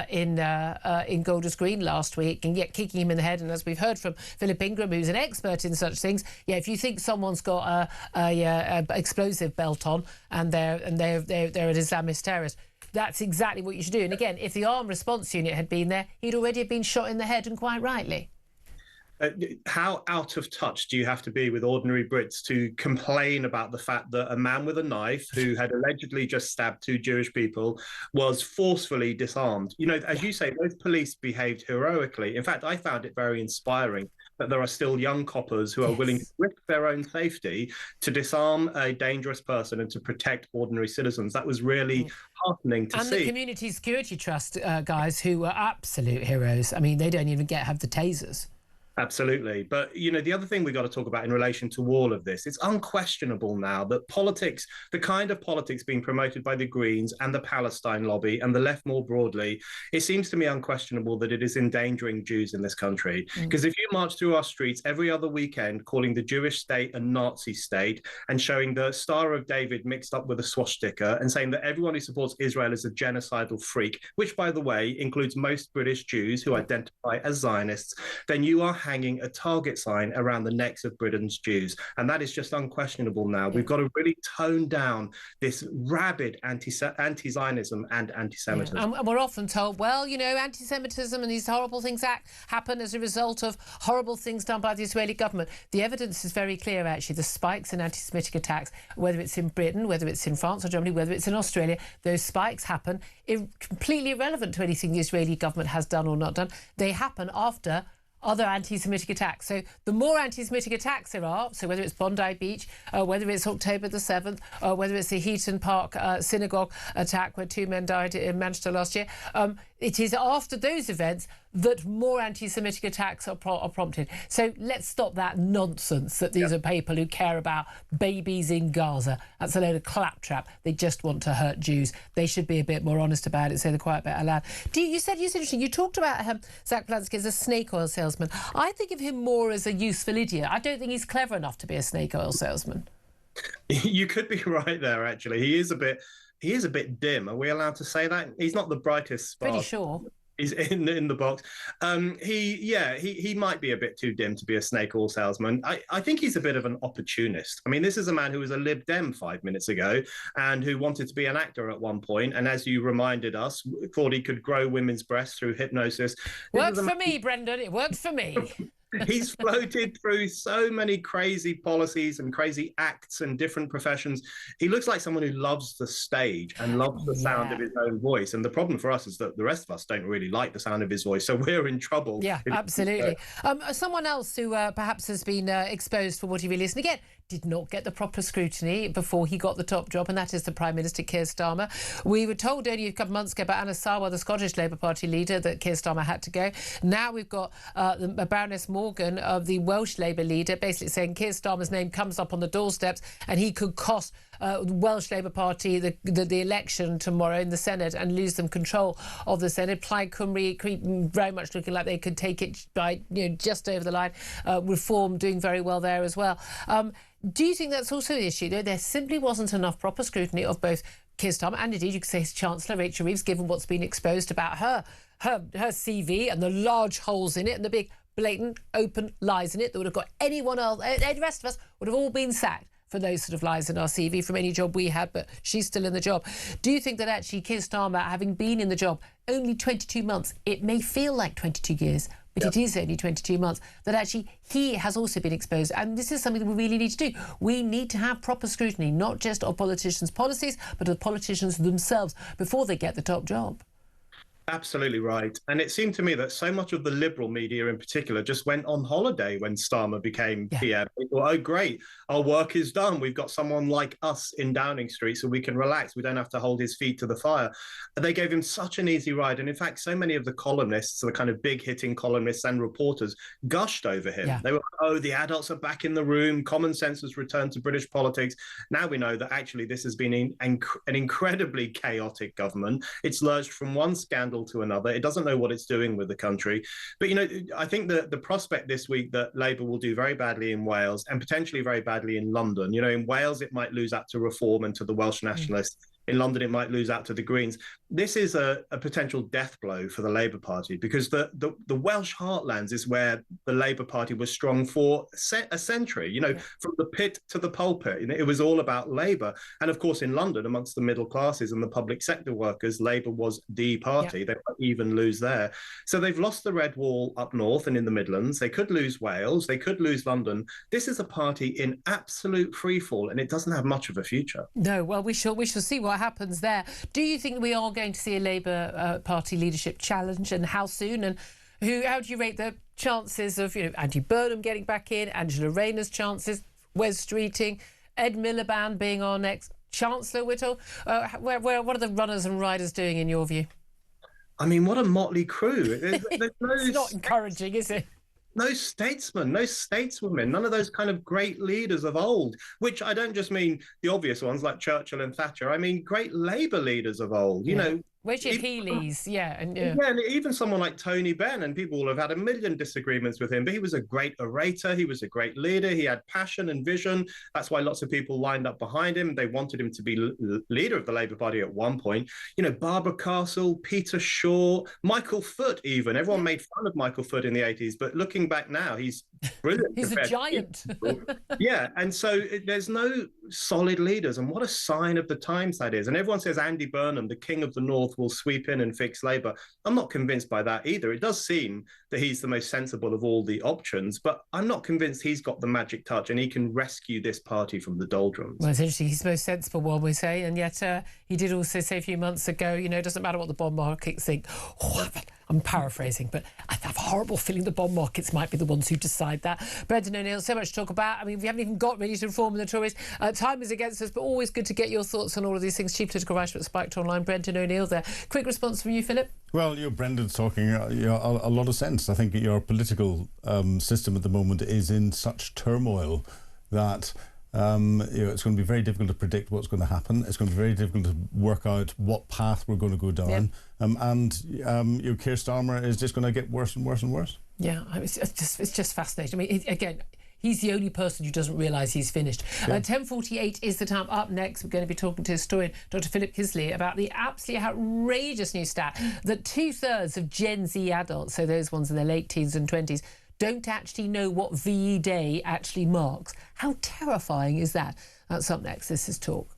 in Golders Green last week, and yet kicking him in the head. And as we've heard from Philip Ingram, who's an expert in such things, if you think someone's got a explosive belt on and they're an Islamist terrorist, that's exactly what you should do. And again, if the armed response unit had been there, he'd already been shot in the head, and quite rightly. How out of touch do you have to be with ordinary Brits to complain about the fact that a man with a knife who had allegedly just stabbed 2 Jewish people was forcefully disarmed? As you say, those police behaved heroically. In fact, I found it very inspiring. that there are still young coppers who are willing to risk their own safety to disarm a dangerous person and to protect ordinary citizens. That was really heartening to see. And the Community Security Trust guys who were absolute heroes. I mean, they don't even have the tasers. Absolutely. But, you know, the other thing we got to talk about in relation to all of this, it's unquestionable now that politics, the kind of politics being promoted by the Greens and the Palestine lobby and the left more broadly, it seems to me unquestionable that it is endangering Jews in this country. Because if you march through our streets every other weekend calling the Jewish state a Nazi state and showing the Star of David mixed up with a swastika and saying that everyone who supports Israel is a genocidal freak, which, by the way, includes most British Jews who identify as Zionists, then you are hanging a target sign around the necks of Britain's Jews. And that is just unquestionable now. We've got to really tone down this rabid anti-Zionism and anti-Semitism. Yeah. And we're often told, well, you know, anti-Semitism and these horrible things happen as a result of horrible things done by the Israeli government. The evidence is very clear, actually. The spikes in anti-Semitic attacks, whether it's in Britain, whether it's in France or Germany, whether it's in Australia, those spikes happen completely irrelevant to anything the Israeli government has done or not done. They happen after other anti-Semitic attacks. So the more anti-Semitic attacks there are, so whether it's Bondi Beach, whether it's October the 7th, whether it's the Heaton Park synagogue attack where 2 men died in Manchester last year, it is after those events that more anti-Semitic attacks are prompted. So let's stop that nonsense that these are people who care about babies in Gaza. That's a load of claptrap. They just want to hurt Jews. They should be a bit more honest about it, say the quiet bit aloud. You said, it's interesting, you talked about Zach Polanski as a snake oil salesman. I think of him more as a useful idiot. I don't think he's clever enough to be a snake oil salesman. You could be right there, actually. He is a bit dim. Are we allowed to say that? He's not the brightest spark. Pretty sure. He's in the box. He might be a bit too dim to be a snake oil salesman. I think he's a bit of an opportunist. I mean, this is a man who was a Lib Dem 5 minutes ago and who wanted to be an actor at one point, and as you reminded us, thought he could grow women's breasts through hypnosis. Worked for me, Brendan. It worked for me. He's floated through so many crazy policies and crazy acts and different professions. He looks like someone who loves the stage and loves the sound of his own voice. And the problem for us is that the rest of us don't really like the sound of his voice. So we're in trouble. Yeah, absolutely. Someone else who perhaps has been exposed for what he really is, and again, did not get the proper scrutiny before he got the top job, and that is the Prime Minister, Keir Starmer. We were told only a couple of months ago by Anna Sarwar, the Scottish Labour Party leader, that Keir Starmer had to go. Now we've got Baroness Morgan, the Welsh Labour leader, basically saying Keir Starmer's name comes up on the doorsteps and he could cost the Welsh Labour Party the election tomorrow in the Senate and lose them control of the Senate. Plaid Cymru very much looking like they could take it by just over the line. Reform doing very well there as well. Do you think that's also the issue? There simply wasn't enough proper scrutiny of both Keir Starmer and indeed you could say his Chancellor, Rachel Reeves, given what's been exposed about her CV and the large holes in it and the big blatant open lies in it that would have got anyone else, the rest of us would have all been sacked for those sort of lies in our CV from any job we had, but she's still in the job. Do you think that actually Keir Starmer, having been in the job only 22 months, it may feel like 22 years, but it is only 22 months, that actually he has also been exposed. And this is something that we really need to do. We need to have proper scrutiny, not just of politicians' policies, but of politicians themselves before they get the top job. Absolutely right. And it seemed to me that so much of the liberal media in particular just went on holiday when Starmer became PM. They thought, oh, great, our work is done. We've got someone like us in Downing Street so we can relax. We don't have to hold his feet to the fire. And they gave him such an easy ride. And in fact, so many of the columnists, the kind of big hitting columnists and reporters, gushed over him. They were, oh, the adults are back in the room. Common sense has returned to British politics. Now we know that actually this has been an incredibly chaotic government. It's lurched from one scandal to another. It doesn't know what it's doing with the country. But, I think that the prospect this week that Labour will do very badly in Wales and potentially very badly in London. In Wales, it might lose out to Reform and to the Welsh Nationalists. In London, it might lose out to the Greens. This is a potential death blow for the Labour Party because the Welsh heartlands is where the Labour Party was strong for a century, from the pit to the pulpit. It was all about Labour. And of course, in London, amongst the middle classes and the public sector workers, Labour was the party. They might even lose there. So they've lost the Red Wall up north and in the Midlands. They could lose Wales. They could lose London. This is a party in absolute freefall, and it doesn't have much of a future. No, well, we shall see what happens there. Do you think we are going to see a Labour Party leadership challenge, and how soon? And how do you rate the chances of, Andy Burnham getting back in, Angela Rayner's chances, Wes Streeting, Ed Miliband being our next Chancellor Whittle. What are the runners and riders doing in your view? I mean, what a motley crew. It's not encouraging, is it? No statesmen, no stateswomen, none of those kind of great leaders of old, which I don't just mean the obvious ones like Churchill and Thatcher. I mean great Labour leaders of old, you know. Where's your Healy's? And even someone like Tony Benn, and people will have had a million disagreements with him, but he was a great orator, he was a great leader, he had passion and vision. That's why lots of people lined up behind him. They wanted him to be leader of the Labour Party at one point. You know, Barbara Castle, Peter Shaw, Michael Foot even. Everyone made fun of Michael Foot in the 80s, but looking back now, he's brilliant. He's a giant. Yeah, and so there's no solid leaders, and what a sign of the times that is. And everyone says Andy Burnham, the king of the North, will sweep in and fix Labour. I'm not convinced by that either. It does seem that he's the most sensible of all the options, but I'm not convinced he's got the magic touch and he can rescue this party from the doldrums. Well, it's interesting. He's the most sensible one, we say, and yet he did also say a few months ago, it doesn't matter what the bond markets think. I'm paraphrasing, but I have a horrible feeling the bond markets might be the ones who decide that. Brendan O'Neill, so much to talk about. I mean, we haven't even got ready to reform the Tories. Time is against us, but always good to get your thoughts on all of these things. Chief Political Writer at Spiked Online, Brendan O'Neill there. Quick response from you, Philip? Well, Brendan's talking a lot of sense. I think your political system at the moment is in such turmoil that it's going to be very difficult to predict what's going to happen. It's going to be very difficult to work out what path we're going to go down. Yep. Keir Starmer is just going to get worse and worse and worse. Yeah, it's just fascinating. I mean, again, he's the only person who doesn't realise he's finished. 10:48 is the time. Up next, we're going to be talking to historian Dr. Philip Kisley about the absolutely outrageous new stat that 2/3 of Gen Z adults, so those ones in their late teens and 20s, don't actually know what VE Day actually marks. How terrifying is that? That's up next. This is Talk.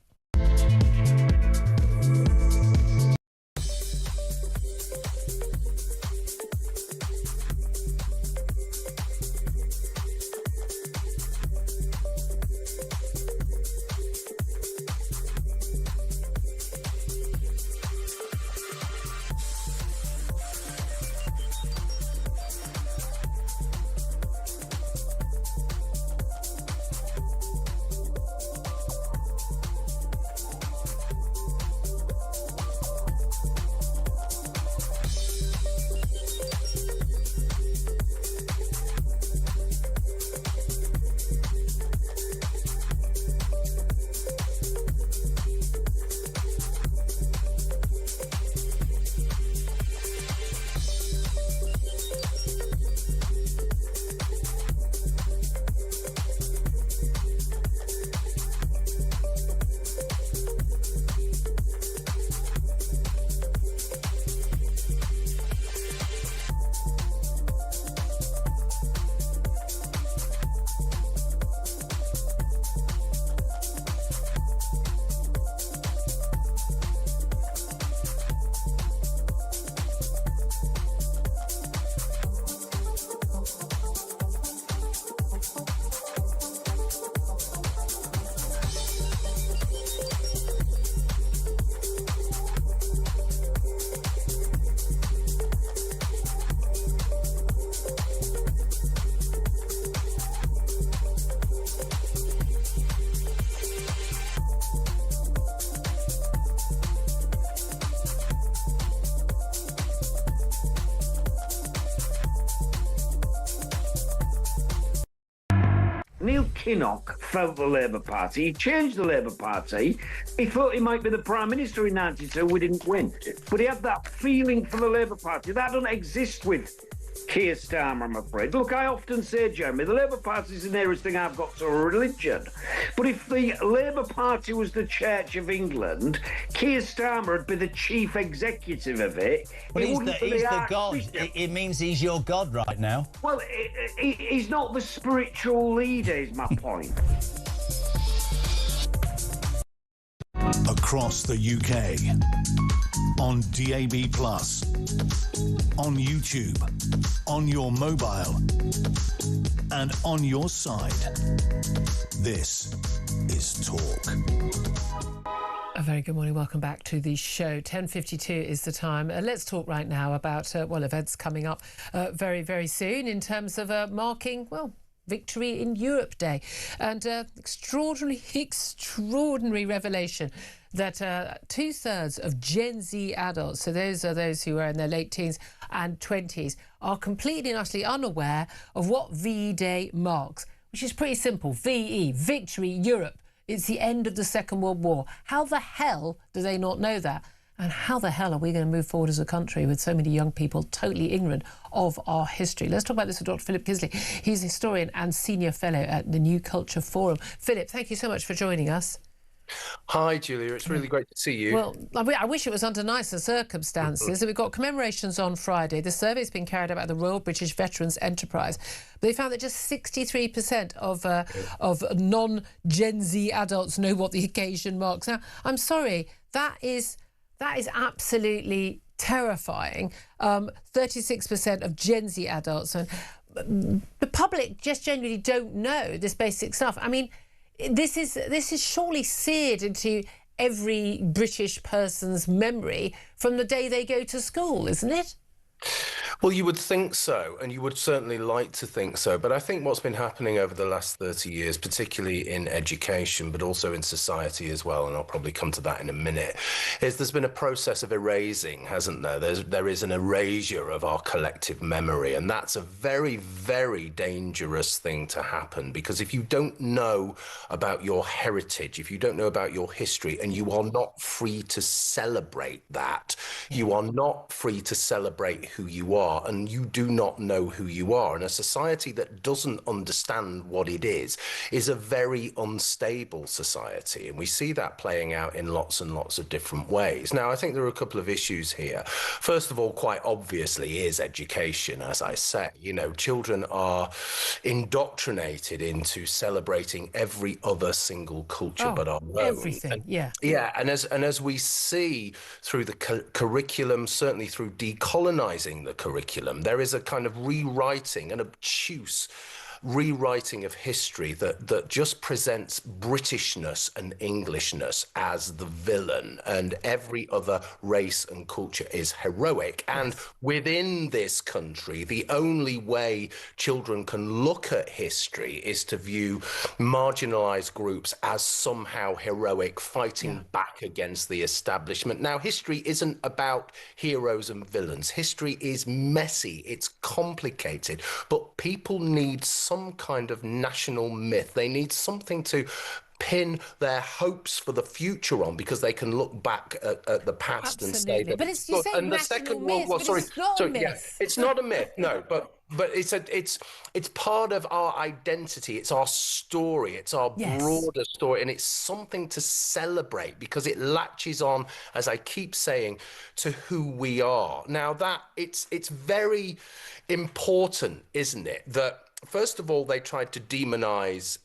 Neil Kinnock felt the Labour Party. He changed the Labour Party. He thought he might be the Prime Minister in 92. We didn't win. But he had that feeling for the Labour Party. That doesn't exist with Keir Starmer, I'm afraid. Look, I often say, Jeremy, the Labour Party is the nearest thing I've got to a religion. But if the Labour Party was the Church of England, Keir Starmer would be the chief executive of it. Well, he's the God. It means he's your God right now. Well, he's not the spiritual leader, is my point. Across the UK, on DAB+, on YouTube, on your mobile, and on your side. This is Talk. A very good morning. Welcome back to the show. 10:52 is the time. Let's talk right now about, events coming up very, very soon in terms of marking, Victory in Europe Day. And extraordinary revelation that 2/3 of Gen Z adults, so those are those who are in their late teens and 20s, are completely and utterly unaware of what VE Day marks, which is pretty simple. VE, Victory Europe. It's the end of the Second World War. How the hell do they not know that? And how the hell are we going to move forward as a country with so many young people totally ignorant of our history? Let's talk about this with Dr. Philip Kisley. He's a historian and senior fellow at the New Culture Forum. Philip, thank you so much for joining us. Hi, Julia. It's really great to see you. Well, I wish it was under nicer circumstances. We've got commemorations on Friday. The survey's been carried out by the Royal British Veterans Enterprise. They found that just 63% of non-Gen Z adults know what the occasion marks. Now, I'm sorry, that is absolutely terrifying. 36% of Gen Z adults, and the public just generally don't know this basic stuff. I mean, this is surely seared into every British person's memory from the day they go to school, isn't it? Well, you would think so, and you would certainly like to think so. But I think what's been happening over the last 30 years, particularly in education, but also in society as well, and I'll probably come to that in a minute, is there's been a process of erasing, hasn't there? There is an erasure of our collective memory, and that's a very, very dangerous thing to happen, because if you don't know about your heritage, if you don't know about your history, and you are not free to celebrate that, you are not free to celebrate who you are, and you do not know who you are. And a society that doesn't understand what it is a very unstable society. And we see that playing out in lots and lots of different ways. Now, I think there are a couple of issues here. First of all, quite obviously, is education, as I say. You know, children are indoctrinated into celebrating every other single culture but our own. Everything, Yeah, and as we see through the curriculum, certainly through decolonizing the curriculum, there is a kind of rewriting, an obtuse rewriting of history that just presents Britishness and Englishness as the villain, and every other race and culture is heroic. And within this country, the only way children can look at history is to view marginalized groups as somehow heroic, fighting back against the establishment. Now, history isn't about heroes and villains. History is messy, it's complicated, but people need some kind of national myth. They need something to pin their hopes for the future on, because they can look back at the past and say that. But it's, you say and the Second World War. Sorry, it's not a myth. No, but it's part of our identity. It's our story. It's our broader story, and it's something to celebrate because it latches on, as I keep saying, to who we are. Now, that it's very important, isn't it, that first of all, they tried to demonize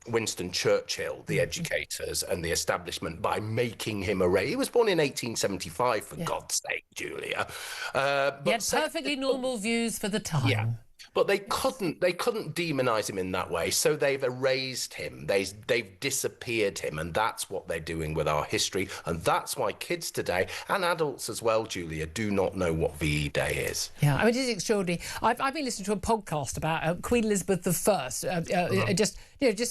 Winston Churchill, the educators and the establishment, by making him a He was born in 1875, for God's sake, Julia. He had perfectly normal views for the time. Yeah. But they couldn't demonize him in that way, so they've erased him. They've disappeared him, and that's what they're doing with our history. And that's why kids today, and adults as well, Julia, do not know what VE Day is. Yeah, I mean, it is extraordinary. I've been listening to a podcast about Queen Elizabeth I, just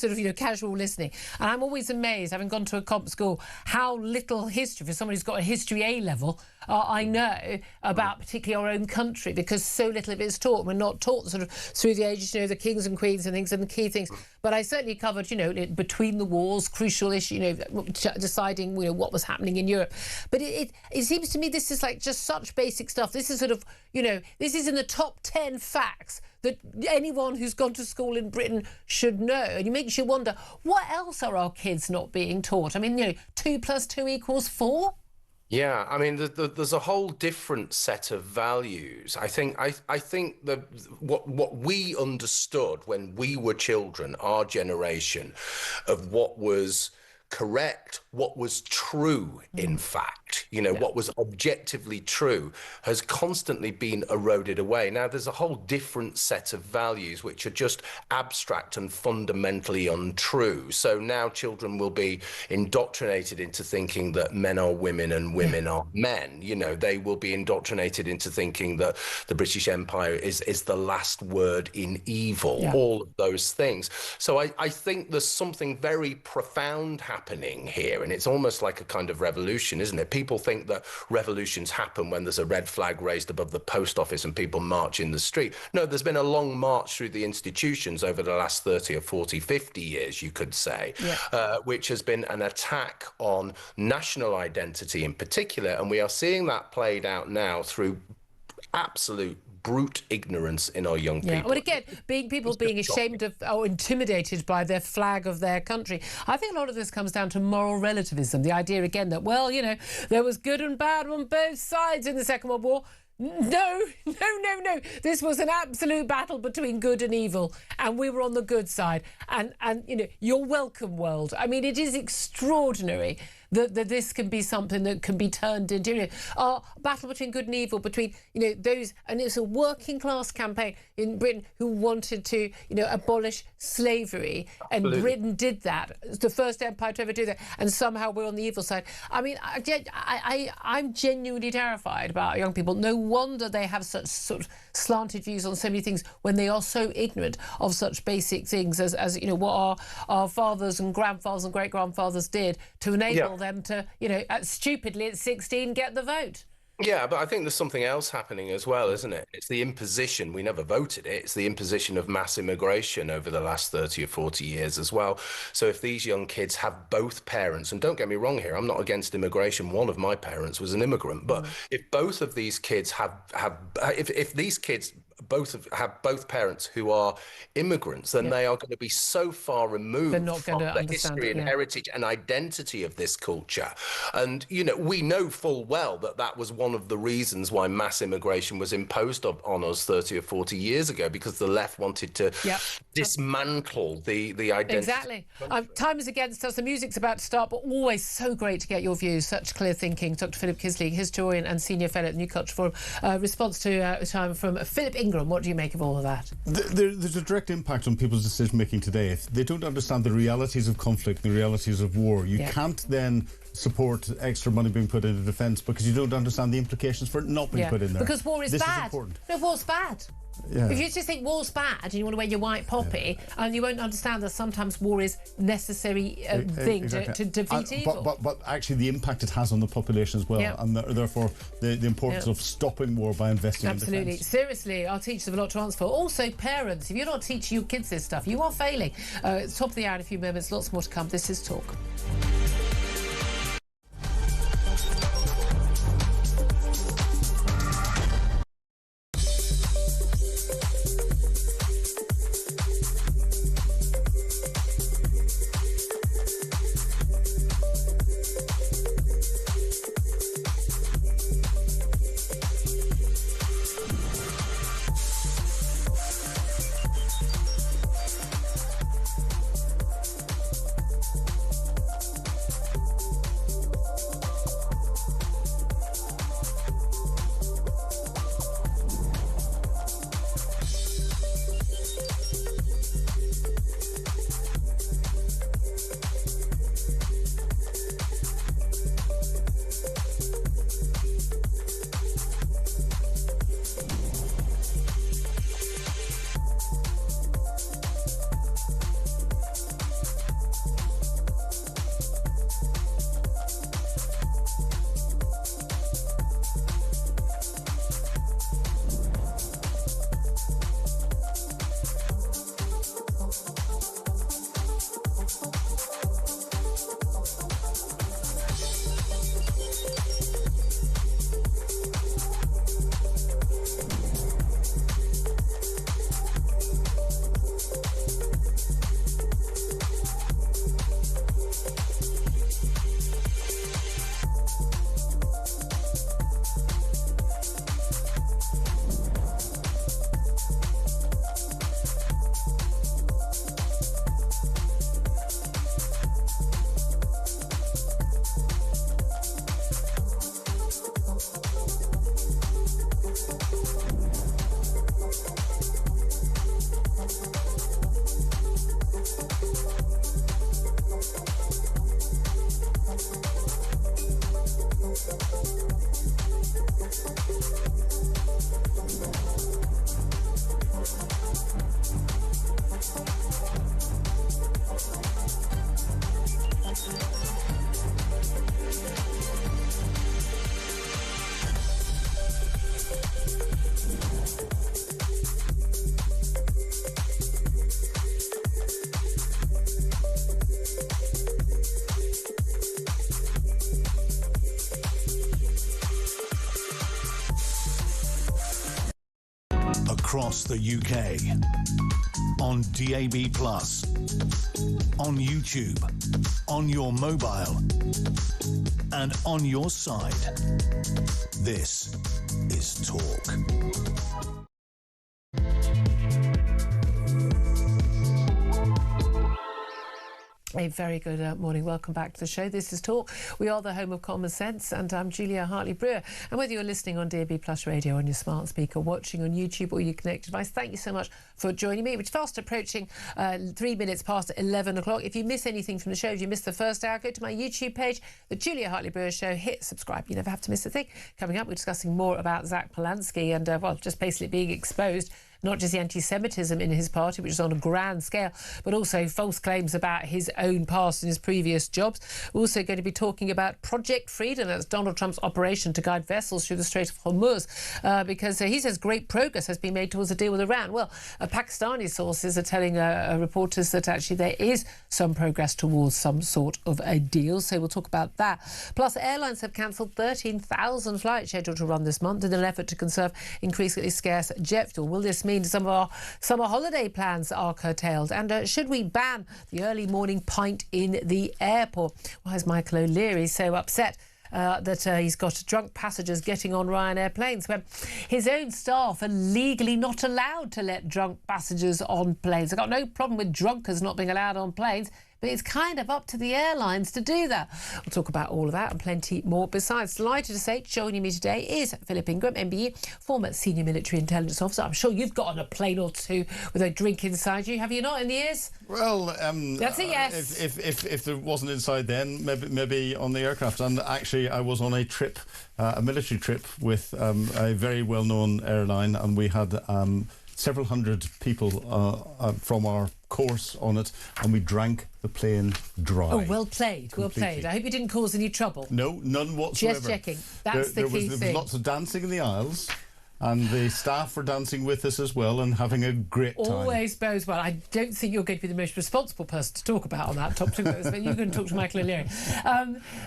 sort of, casual listening. And I'm always amazed, having gone to a comp school, how little history, for somebody who's got a history A level, I know about particularly our own country, because so little of it is taught. We're not taught sort of through the ages, the kings and queens and things and the key things. But I certainly covered, between the wars, crucial issue, deciding, what was happening in Europe. But it seems to me this is like just such basic stuff. This is sort of, this is in the top 10 facts that anyone who's gone to school in Britain should know. And it makes you wonder, what else are our kids not being taught? I mean, 2 + 2 = 4? Yeah, I mean, there's a whole different set of values. I think that what we understood when we were children, our generation, of what was correct, what was true, in fact, fact, what was objectively true has constantly been eroded away. Now, there's a whole different set of values which are just abstract and fundamentally untrue. So now children will be indoctrinated into thinking that men are women and women are men. They will be indoctrinated into thinking that the British Empire is the last word in evil, all of those things. So I think there's something very profound happening here, and it's almost like a kind of revolution, isn't it? People think that revolutions happen when there's a red flag raised above the post office and people march in the street. No, there's been a long march through the institutions over the last 30 or 40, 50 years, you could say, which has been an attack on national identity in particular. And we are seeing that played out now through absolute brute ignorance in our young people. Well, again, people being ashamed of or intimidated by their flag of their country. I think a lot of this comes down to moral relativism. The idea, again, that, there was good and bad on both sides in the Second World War. No. This was an absolute battle between good and evil, and we were on the good side. And you're welcome, world. I mean, it is extraordinary that this can be something that can be turned into a battle between good and evil, between those, and it's a working class campaign in Britain who wanted to abolish slavery, and Britain did that. It's the first empire to ever do that, and somehow we're on the evil side. I mean, I'm genuinely terrified about young people. No wonder they have such sort of slanted views on so many things when they are so ignorant of such basic things as what our fathers and grandfathers and great grandfathers did to enable them to stupidly at 16 get the vote. Yeah, but I think there's something else happening as well, isn't it? It's the imposition. We never voted it. It's the imposition of mass immigration over the last 30 or 40 years as well. So if these young kids have both parents, and don't get me wrong here, I'm not against immigration. One of my parents was an immigrant. But if both of these kids if these kids have both parents who are immigrants, then they are going to be so far removed from the history and heritage and identity of this culture. And, we know full well that was one of the reasons why mass immigration was imposed on us 30 or 40 years ago, because the left wanted to dismantle the identity. Exactly. Time is against us. The music's about to start, but always so great to get your views. Such clear thinking. Dr. Philip Kisley, historian and senior fellow at the New Culture Forum. Response to time from Philip Ingram. What do you make of all of that? There's a direct impact on people's decision-making today. If they don't understand the realities of conflict, the realities of war, you can't then support extra money being put into defence because you don't understand the implications for it not being put in there. Because war is bad. No, war's bad. Yeah. If you just think war's bad and you want to wear your white poppy, and you won't understand that sometimes war is necessary thing to defeat evil. But actually the impact it has on the population as well, and therefore the importance of stopping war by investing in defence. Absolutely. Seriously, our teachers have a lot to answer for. Also, parents, if you're not teaching your kids this stuff, you are failing. It's top of the hour in a few moments. Lots more to come. This is Talk. Across the UK. On DAB+. On YouTube. On your mobile. And on your side. This is Talk. A very good morning. Welcome back to the show. This is Talk. We are the home of common sense, and I'm Julia Hartley-Brewer. And whether you're listening on DAB Plus Radio on your smart speaker, watching on YouTube or your connected device, thank you so much for joining me. We're fast approaching 3 minutes past 11 o'clock. If you miss anything from the show, if you missed the first hour, go to my YouTube page, The Julia Hartley-Brewer Show. Hit subscribe. You never have to miss a thing. Coming up, we're discussing more about Zach Polanski and, well, just basically being exposed. Not just the anti-Semitism in his party, which is on a grand scale, but also false claims about his own past and his previous jobs. We're also going to be talking about Project Freedom. That's Donald Trump's operation to guide vessels through the Strait of Hormuz, because he says great progress has been made towards a deal with Iran. Well, Pakistani sources are telling reporters that actually there is some progress towards some sort of a deal. So we'll talk about that. Plus, airlines have cancelled 13,000 flights scheduled to run this month in an effort to conserve increasingly scarce jet fuel. Will this mean some of our summer holiday plans are curtailed? And should we ban the early morning pint in the airport? Why is Michael O'Leary so upset that he's got drunk passengers getting on Ryanair planes when his own staff are legally not allowed to let drunk passengers on planes? I've got no problem with drunkards not being allowed on planes, but it's kind of up to the airlines to do that. We'll talk about all of that and plenty more. Besides, delighted to say, joining me today is Philip Ingram, MBE, former senior military intelligence officer. I'm sure you've got on a plane or two with a drink inside you, have you not, in the ears? Well, that's a yes. If there wasn't inside then, maybe on the aircraft. And actually, I was on a trip, a military trip with a very well-known airline, and we had several hundred people from our course on it, and we drank the plane dry. Oh, well played, completely. Well played. I hope you didn't cause any trouble. No, none whatsoever. Just checking. That's the key thing. There was lots of dancing in the aisles, and the staff were dancing with us as well and having a great time. Always bodes well. I don't think you're going to be the most responsible person to talk about on that topic, but you can talk to Michael O'Leary.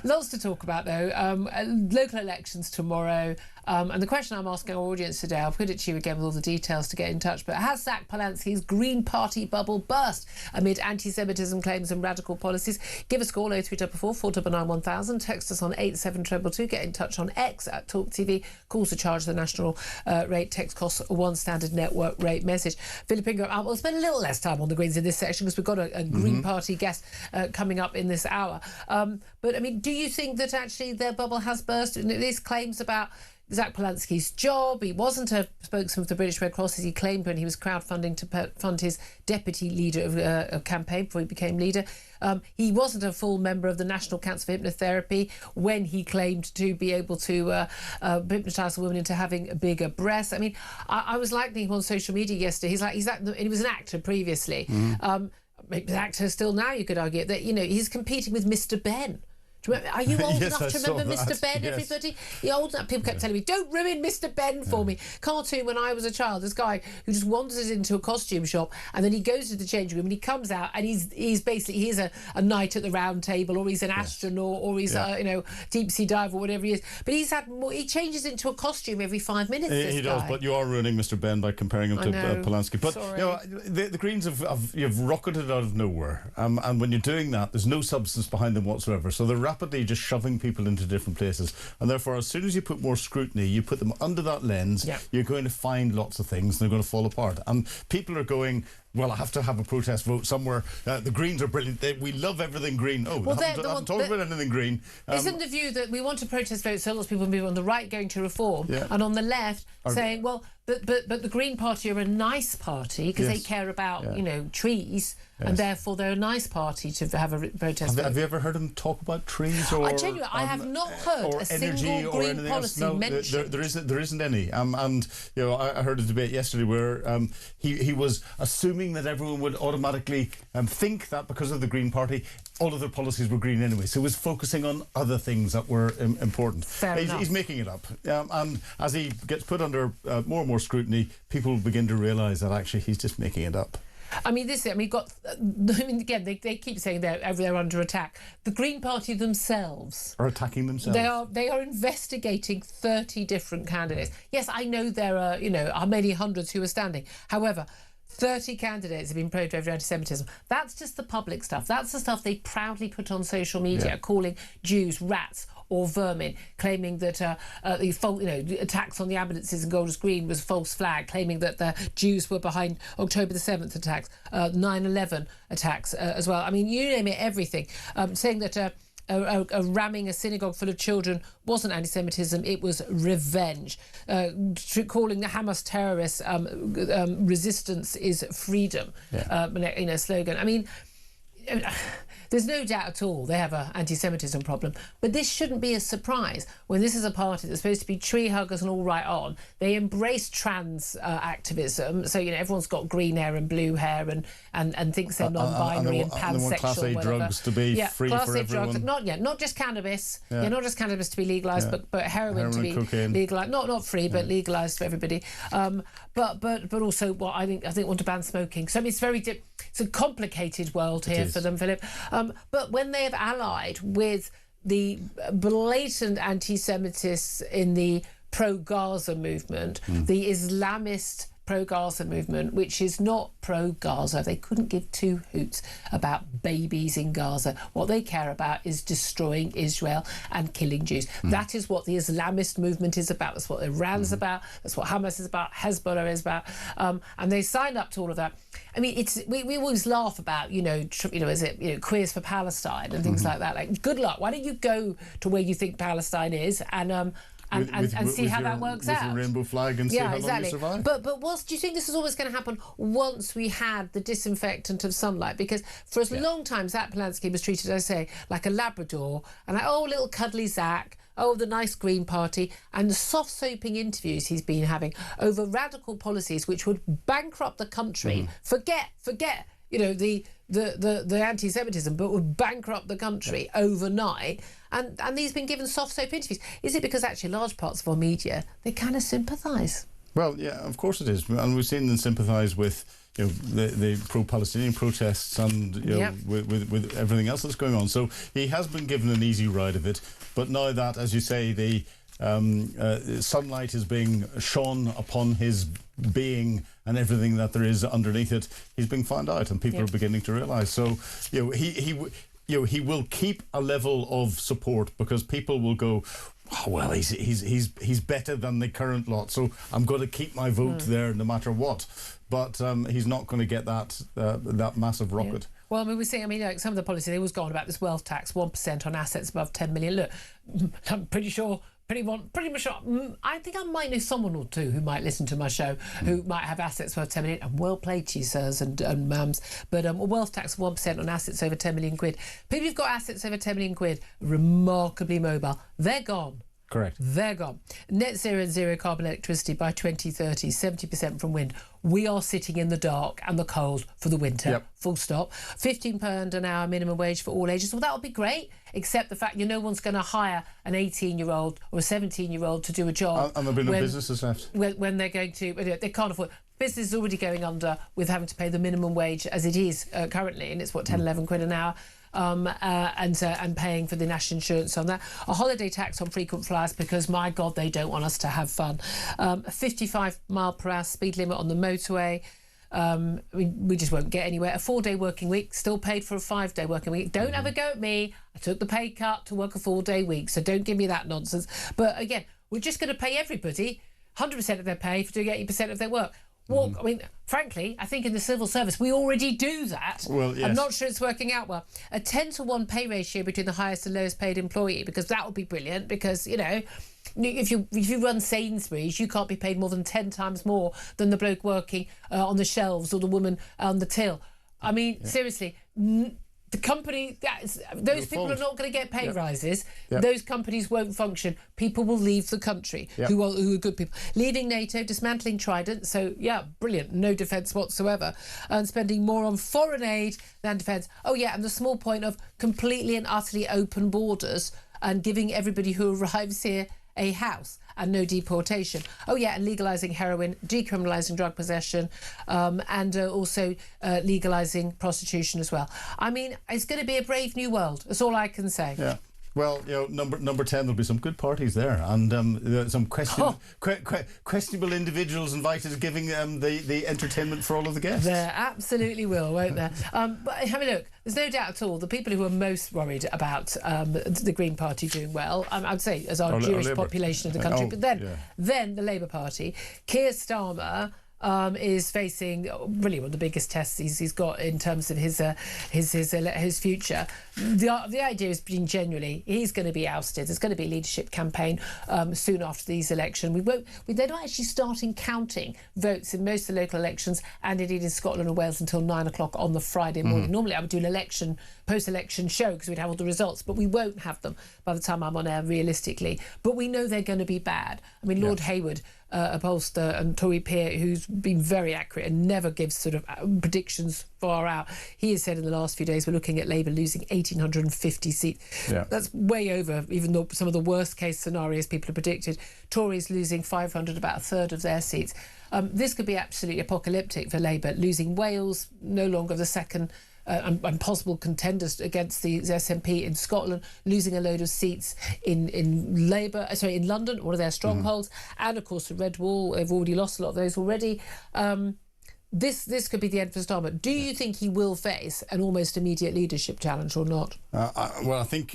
Lots to talk about, though. Local elections tomorrow. And the question I'm asking our audience today, I'll put it to you again with all the details to get in touch, but has Zach Polanski's Green Party bubble burst amid anti-Semitism claims and radical policies? Give us a call, 0344 499 1000. Text us on 87222. Get in touch on X at Talk TV. Calls to charge the national rate. Text costs one standard network rate message. Philip Ingram, we'll spend a little less time on the Greens in this section because we've got a Green Party guest coming up in this hour. But, I mean, do you think that actually their bubble has burst? And these claims about Zach Polanski's job. He wasn't a spokesman for the British Red Cross, as he claimed when he was crowdfunding to fund his deputy leader of campaign before he became leader. He wasn't a full member of the National Council for Hypnotherapy when he claimed to be able to hypnotise a woman into having bigger breasts. I mean, I was liking him on social media yesterday. He was an actor previously. Maybe an actor still now, you could argue, that, you know, he's competing with Mr. Ben. Are you old yes, enough to remember Mr. Ben, yes. Everybody? You're old enough. People kept telling me, don't ruin Mr. Ben for me. Cartoon when I was a child, this guy who just wanders into a costume shop and then he goes to the changing room and he comes out and he's basically, he's a knight at the round table, or he's an astronaut, or he's a deep sea diver, or whatever he is. But he changes into a costume every 5 minutes. He does, but you are ruining Mr. Ben by comparing him to Polanski. But sorry. you know, the Greens you've rocketed out of nowhere, and when you're doing that, there's no substance behind them whatsoever. So they're rapidly just shoving people into different places, and therefore, as soon as you put more scrutiny, you put them under that lens, you're going to find lots of things, and they're going to fall apart. And people are going, well, I have to have a protest vote somewhere. The Greens are brilliant. We love everything green. Oh, well, I haven't talked about anything green. Isn't the view that we want a protest vote so lots of people move on the right going to reform, and on the left saying, well, but the Green Party are a nice party because they care about, you know, trees, and therefore they're a nice party to have a protest vote. Have you ever heard them talk about trees or? I tell you, I have not heard a single green policy mentioned. There isn't any. And you know, I heard a debate yesterday where he was assuming that everyone would automatically think that because of the Green Party, all of their policies were green anyway. So he was focusing on other things that were important. He's making it up. And as he gets put under more and more scrutiny, people begin to realise that actually he's just making it up. I mean, again, they keep saying they're under attack. The Green Party themselves are attacking themselves. They are investigating 30 different candidates. Yes, I know there are many hundreds who are standing. However, 30 candidates have been probed over anti-Semitism. That's just the public stuff. That's the stuff they proudly put on social media, calling Jews rats or vermin, claiming that the attacks on the ambulances in Golders Green was a false flag, claiming that the Jews were behind October the 7th attacks, 9/11 attacks as well. I mean, you name it, everything. Saying that ramming a synagogue full of children wasn't anti-Semitism, it was revenge. Calling the Hamas terrorists resistance is freedom, slogan. I mean, there's no doubt at all they have an anti-Semitism problem, but this shouldn't be a surprise when this is a party that's supposed to be tree huggers and all right on. They embrace trans activism, so everyone's got green hair and blue hair and thinks they're non-binary and pansexual. And they want Class A drugs to be free Class for A everyone. Drugs, not just cannabis. Not just cannabis to be legalised, but heroin to be legalised. Not free, but legalised for everybody. But also what I think want to ban smoking. So I mean, it's a complicated world here for them, Philip. But when they have allied with the blatant anti-Semitists in the pro-Gaza movement, the Islamist pro-Gaza movement, which is not pro-Gaza. They couldn't give two hoots about babies in Gaza. What they care about is destroying Israel and killing Jews. That is what the Islamist movement is about. That's what Iran's about. That's what Hamas is about. Hezbollah is about. And they signed up to all of that. I mean, we always laugh about, queers for Palestine and things like that. Like, good luck. Why don't you go to where you think Palestine is and see how that works out. With a rainbow flag and see how long you survive. But do you think this is always going to happen once we had the disinfectant of sunlight? Because for as long time, Zach Polanski was treated, as I say, like a Labrador, and little cuddly Zach, the nice Green Party, and the soft soaping interviews he's been having over radical policies which would bankrupt the country. Forget the anti-Semitism, but would bankrupt the country overnight. And he's been given soft soap interviews. Is it because actually large parts of our media, they kind of sympathise? Well, yeah, of course it is. And we've seen them sympathise with the pro-Palestinian protests and with everything else that's going on. So he has been given an easy ride of it. But now that, as you say, the sunlight is being shone upon his being and everything that there is underneath it, he's being found out, and people are beginning to realise. So he will keep a level of support because people will go, oh, well, he's better than the current lot, so I'm going to keep my vote there no matter what. But he's not going to get that massive rocket. Well, I mean, we're seeing, like some of the policy, they always go on about this wealth tax, 1% on assets above 10 million. Look, I'm pretty much sure. I think I might know someone or two who might listen to my show who might have assets worth 10 million. And well played to you, sirs and ma'ams. But a wealth tax of 1% on assets over 10 million quid. People who've got assets over 10 million quid, remarkably mobile, they're gone. Correct. They're gone. Net zero and zero carbon electricity by 2030, 70% from wind. We are sitting in the dark and the cold for the winter. Full stop. £15 an hour minimum wage for all ages. Well, that would be great, except the fact no one's going to hire an 18-year-old or a 17-year-old to do a job. And there'll be no businesses left. When they're going to... They can't afford... Business is already going under with having to pay the minimum wage as it is currently, and it's, 10, 11 quid an hour. And paying for the national insurance on that. A holiday tax on frequent flyers because, my God, they don't want us to have fun. A 55 mile per hour speed limit on the motorway. We just won't get anywhere. A 4-day working week, still paid for a 5-day working week. Don't have a go at me. I took the pay cut to work a 4-day week, so don't give me that nonsense. But again, we're just going to pay everybody 100% of their pay for doing 80% of their work. Well, I mean, frankly, I think in the civil service we already do that. Well, yes. I'm not sure it's working out well. A 10-to-1 pay ratio between the highest and lowest paid employee, because that would be brilliant. Because if you run Sainsbury's, you can't be paid more than 10 times more than the bloke working on the shelves or the woman on the till. I mean, seriously. The company, those people are not going to get pay rises. Those companies won't function. People will leave the country who are good people. Leaving NATO, dismantling Trident. So, brilliant. No defence whatsoever. And spending more on foreign aid than defence. Oh, yeah, and the small point of completely and utterly open borders and giving everybody who arrives here a house and no deportation. Oh yeah, and legalising heroin, decriminalising drug possession, and also legalising prostitution as well. I mean, it's going to be a brave new world. That's all I can say. Yeah. Well, number 10, there'll be some good parties there, and some questionable individuals invited, giving the entertainment for all of the guests. There absolutely will, won't there? But have a look. There's no doubt at all the people who are most worried about the Green Party doing well, I'd say, as our Jewish population of the country. But then the Labour Party, Keir Starmer. Is facing really one of the biggest tests he's got in terms of his future. The idea is, being genuinely, he's going to be ousted. There's going to be a leadership campaign soon after these elections. They're not actually starting counting votes in most of the local elections, and indeed in Scotland and Wales, until 9 o'clock on the Friday morning. Normally I would do an post-election show because we'd have all the results, but we won't have them by the time I'm on air, realistically. But we know they're going to be bad. I mean, Lord Hayward, a pollster and Tory peer who's been very accurate and never gives sort of predictions far out. He has said in the last few days we're looking at Labour losing 1,850 seats. Yeah. That's way over even though some of the worst case scenarios people have predicted. Tories losing 500, about a third of their seats. This could be absolutely apocalyptic for Labour, losing Wales, no longer the second and possible contenders against the SNP in Scotland, losing a load of seats in London, one of their strongholds, and of course the Red Wall. They've already lost a lot of those already. This could be the end for Starmer. Do you think he will face an almost immediate leadership challenge or not? Well, I think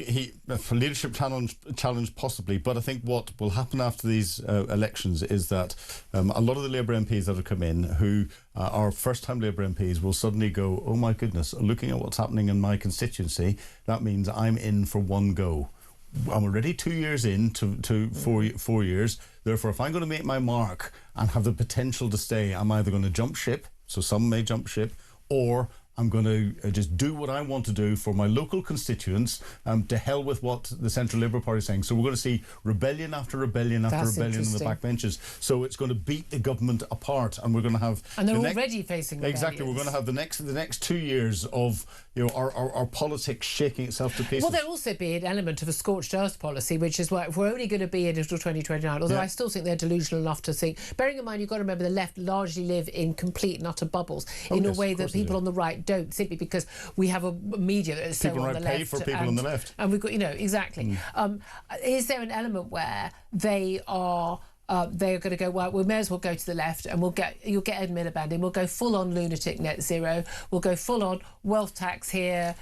for leadership challenge possibly, but I think what will happen after these elections is that a lot of the Labour MPs that have come in, who are first-time Labour MPs, will suddenly go, oh my goodness, looking at what's happening in my constituency, that means I'm in for one go. I'm already 2 years in to 4 years. Therefore, if I'm going to make my mark and have the potential to stay, I'm either going to jump ship, so some may jump ship, or I'm going to just do what I want to do for my local constituents, to hell with what the Central Labour Party is saying. So we're going to see rebellion after rebellion after rebellion on the backbenches. So it's going to beat the government apart, and we're going to have... And they're already facing rebellions. Exactly. We're going to have the next 2 years of our politics shaking itself to pieces. Well, there'll also be an element of a scorched earth policy, which is why if we're only going to be in until 2029, although I still think they're delusional enough to think... Bearing in mind, you've got to remember the left largely live in complete and utter bubbles in a way that people on the right don't, simply because we have a media that is so on the left. People pay for people on the left. And we've got, exactly. Is there an element where they're going to go, well, we may as well go to the left, and you'll get Ed Miliband in, we'll go full on lunatic net zero, we'll go full on wealth tax here,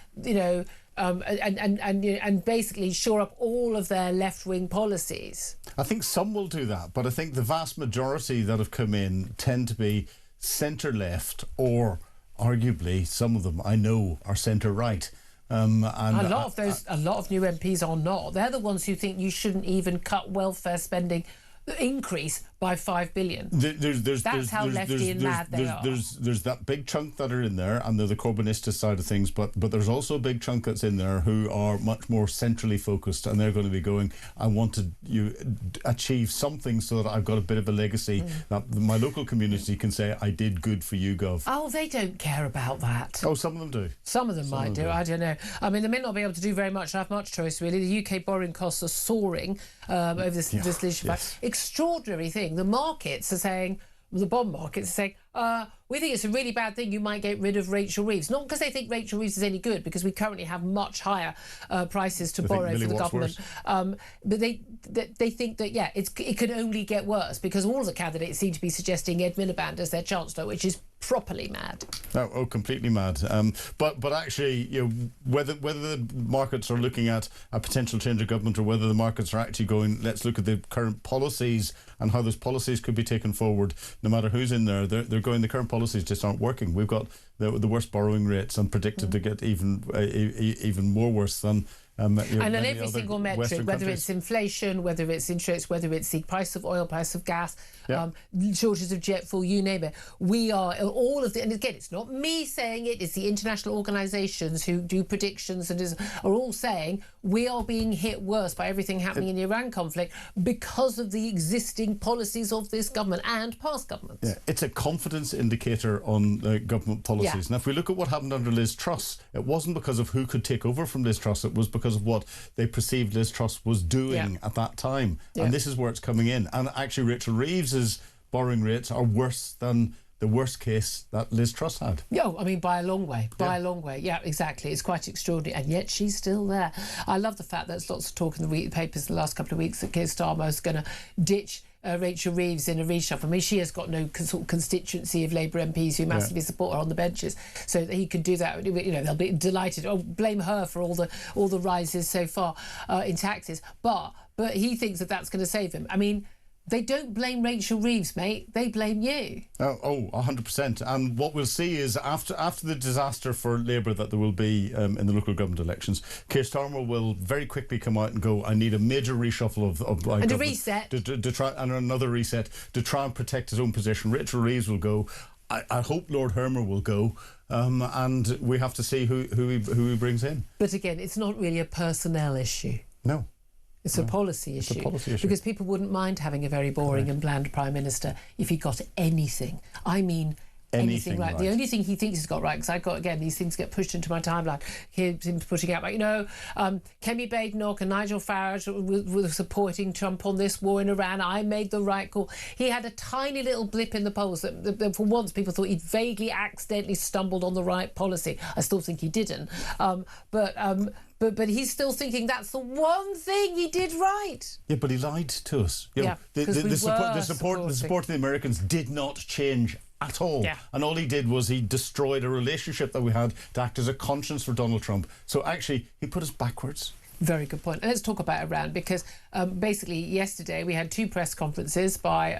and basically shore up all of their left-wing policies? I think some will do that, but I think the vast majority that have come in tend to be centre-left, or arguably some of them I know are centre-right. And a lot of new MPs are not. They're the ones who think you shouldn't even cut welfare spending increase by 5 billion. That's how lefty and mad they are. There's that big chunk that are in there, and they're the Corbynista side of things, but there's also a big chunk that's in there who are much more centrally focused, and they're going to be going, I want to achieve something so that I've got a bit of a legacy that my local community can say, I did good for you, Gov. Oh, they don't care about that. Oh, some of them do. Some of them might do. I don't know. I mean, they may not be able to do very much, have much choice, really. The UK borrowing costs are soaring over this leadership. Extraordinary thing. The markets are saying, the bond markets are saying, we think it's a really bad thing, you might get rid of Rachel Reeves. Not because they think Rachel Reeves is any good, because we currently have much higher prices to borrow for the government. But they think that, it could only get worse, because all of the candidates seem to be suggesting Ed Miliband as their chancellor, which is properly mad. Oh, completely mad. But actually, whether the markets are looking at a potential change of government, or whether the markets are actually going, let's look at the current policies and how those policies could be taken forward, no matter who's in there, they're going, the current policies just aren't working. We've got the worst borrowing rates, and predicted to get even more worse than... and on every single metric, whether it's inflation, whether it's interest, whether it's the price of oil, price of gas, shortages of jet fuel, you name it, we are all of the... And again, it's not me saying it, it's the international organisations who do predictions and are all saying we are being hit worse by everything happening in the Iran conflict because of the existing policies of this government and past governments. Yeah, it's a confidence indicator on government policies. And if we look at what happened under Liz Truss, it wasn't because of who could take over from Liz Truss, it was because because of what they perceived Liz Truss was doing at that time. And this is where it's coming in. And actually, Rachel Reeves's borrowing rates are worse than the worst case that Liz Truss had. Yeah, I mean, by a long way. By a long way. Yeah, exactly. It's quite extraordinary. And yet she's still there. I love the fact that there's lots of talk in the papers the last couple of weeks that Keir Starmer is going to ditch Rachel Reeves in a reshuffle. I mean, she has got no constituency of Labour MPs who massively support her on the benches, so that he could do that. You know, they'll be delighted. Oh, blame her for all the rises so far in taxes. But he thinks that that's going to save him. I mean, they don't blame Rachel Reeves, mate. They blame you. 100%. And what we'll see is after the disaster for Labour that there will be in the local government elections, Keir Starmer will very quickly come out and go, I need a major reshuffle of my and government a reset. to try, and another reset to try and protect his own position. Rachel Reeves will go. I hope Lord Hermer will go. And we have to see who he brings in. But again, it's not really a personnel issue. No. It's a policy issue. Because people wouldn't mind having a very boring and bland Prime Minister if he got anything. I mean, anything right. The only thing he thinks he's got right, because I got, again, these things get pushed into my timeline. Here's him putting out, like, you know, Kemi Badenoch and Nigel Farage were supporting Trump on this war in Iran. I made the right call. He had a tiny little blip in the polls that for once people thought he'd vaguely accidentally stumbled on the right policy. I still think he didn't. But he's still thinking that's the one thing he did right. Yeah, but he lied to us. You know, the support of the Americans did not change at all. Yeah. And all he did was he destroyed a relationship that we had to act as a conscience for Donald Trump. So actually, he put us backwards. Very good point. Let's talk about Iran, because basically yesterday we had two press conferences by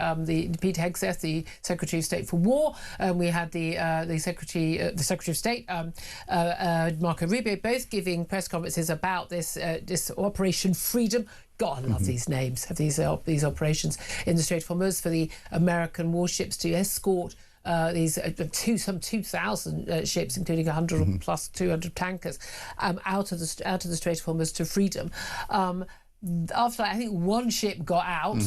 Pete Hegseth, the Secretary of State for War, and we had the Secretary of State Marco Rubio, both giving press conferences about this Operation Freedom. God, I love these names of these operations in the Strait of Hormuz for the American warships to escort these some 2,000 ships, including 100 plus 200 tankers, out of the Strait of Hormuz to freedom. After I think one ship got out,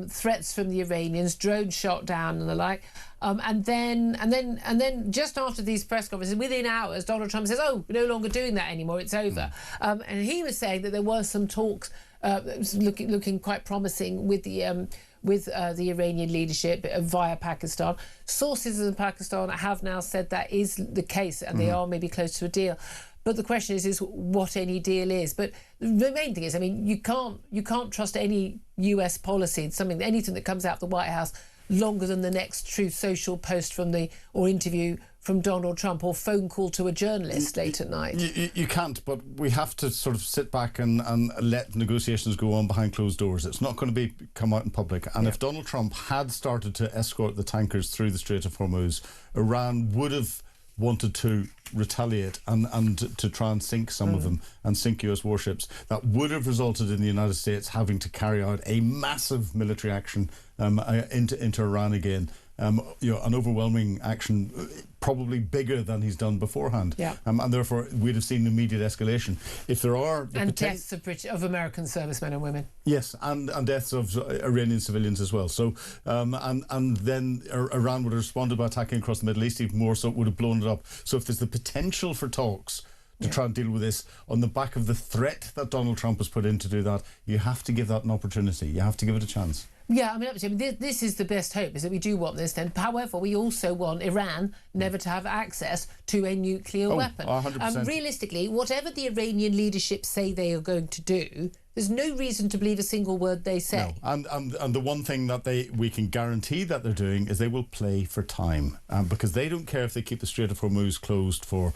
threats from the Iranians, drones shot down and the like, and then just after these press conferences, within hours, Donald Trump says, "Oh, we're no longer doing that anymore. It's over." And he was saying that there were some talks looking quite promising with the Iranian leadership via Pakistan. Sources in Pakistan have now said that is the case, and they are maybe close to a deal. But the question is what any deal is. But the main thing is, I mean, you can't trust any US policy, anything that comes out of the White House longer than the next Truth Social post or interview from Donald Trump or phone call to a journalist late at night. You can't, but we have to sort of sit back and let negotiations go on behind closed doors. It's not going to come out in public. And if Donald Trump had started to escort the tankers through the Strait of Hormuz, Iran would have wanted to retaliate and to try and sink some of them and sink US warships. That would have resulted in the United States having to carry out a massive military action into Iran again. An overwhelming action, probably bigger than he's done beforehand. Yeah. And therefore, we'd have seen immediate escalation. If there are... deaths of American servicemen and women. Yes, and deaths of Iranian civilians as well. So, and then Iran would have responded by attacking across the Middle East even more, so it would have blown it up. So if there's the potential for talks to try and deal with this on the back of the threat that Donald Trump has put in to do that, you have to give that an opportunity. You have to give it a chance. Yeah, I mean, this is the best hope, is that we do want this then. However, we also want Iran never to have access to a nuclear weapon. 100%. Realistically, whatever the Iranian leadership say they are going to do, there's no reason to believe a single word they say. No. And the one thing that we can guarantee that they're doing is they will play for time, because they don't care if they keep the Strait of Hormuz closed for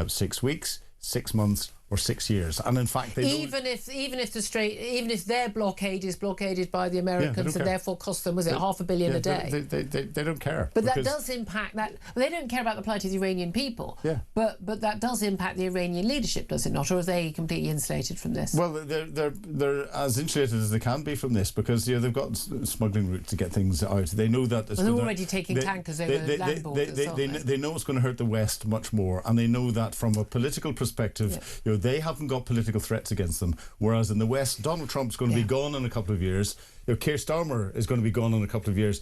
6 weeks, 6 months, or 6 years. And in fact, even if their blockade is blockaded by the Americans and therefore costs them, was it $500 million a day? They don't care. But that does impact that. Well, they don't care about the plight of the Iranian people. Yeah. But that does impact the Iranian leadership, does it not? Or are they completely insulated from this? Well, they're as insulated as they can be from this, because they've got smuggling routes to get things out. They know that they're already taking tankers over land borders. They know it's going to hurt the West much more, and they know that from a political perspective, they haven't got political threats against them. Whereas in the West, Donald Trump's going to be gone in a couple of years. Keir Starmer is going to be gone in a couple of years.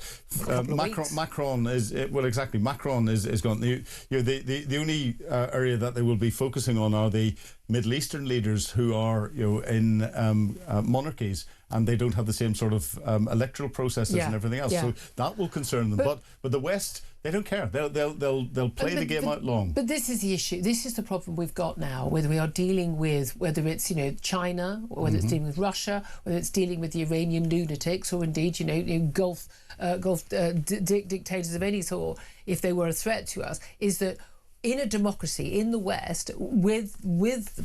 Macron is Macron is gone. The only area that they will be focusing on are the Middle Eastern leaders who are in monarchies, and they don't have the same sort of electoral processes and everything else. So that will concern them. But the West, they don't care. They'll play the game out long. But this is the issue. This is the problem we've got now. Whether we are dealing with, whether it's China, or whether it's dealing with Russia, whether it's dealing with the Iranian lunatics, or indeed Gulf dictators of any sort, if they were a threat to us, is that in a democracy in the West, with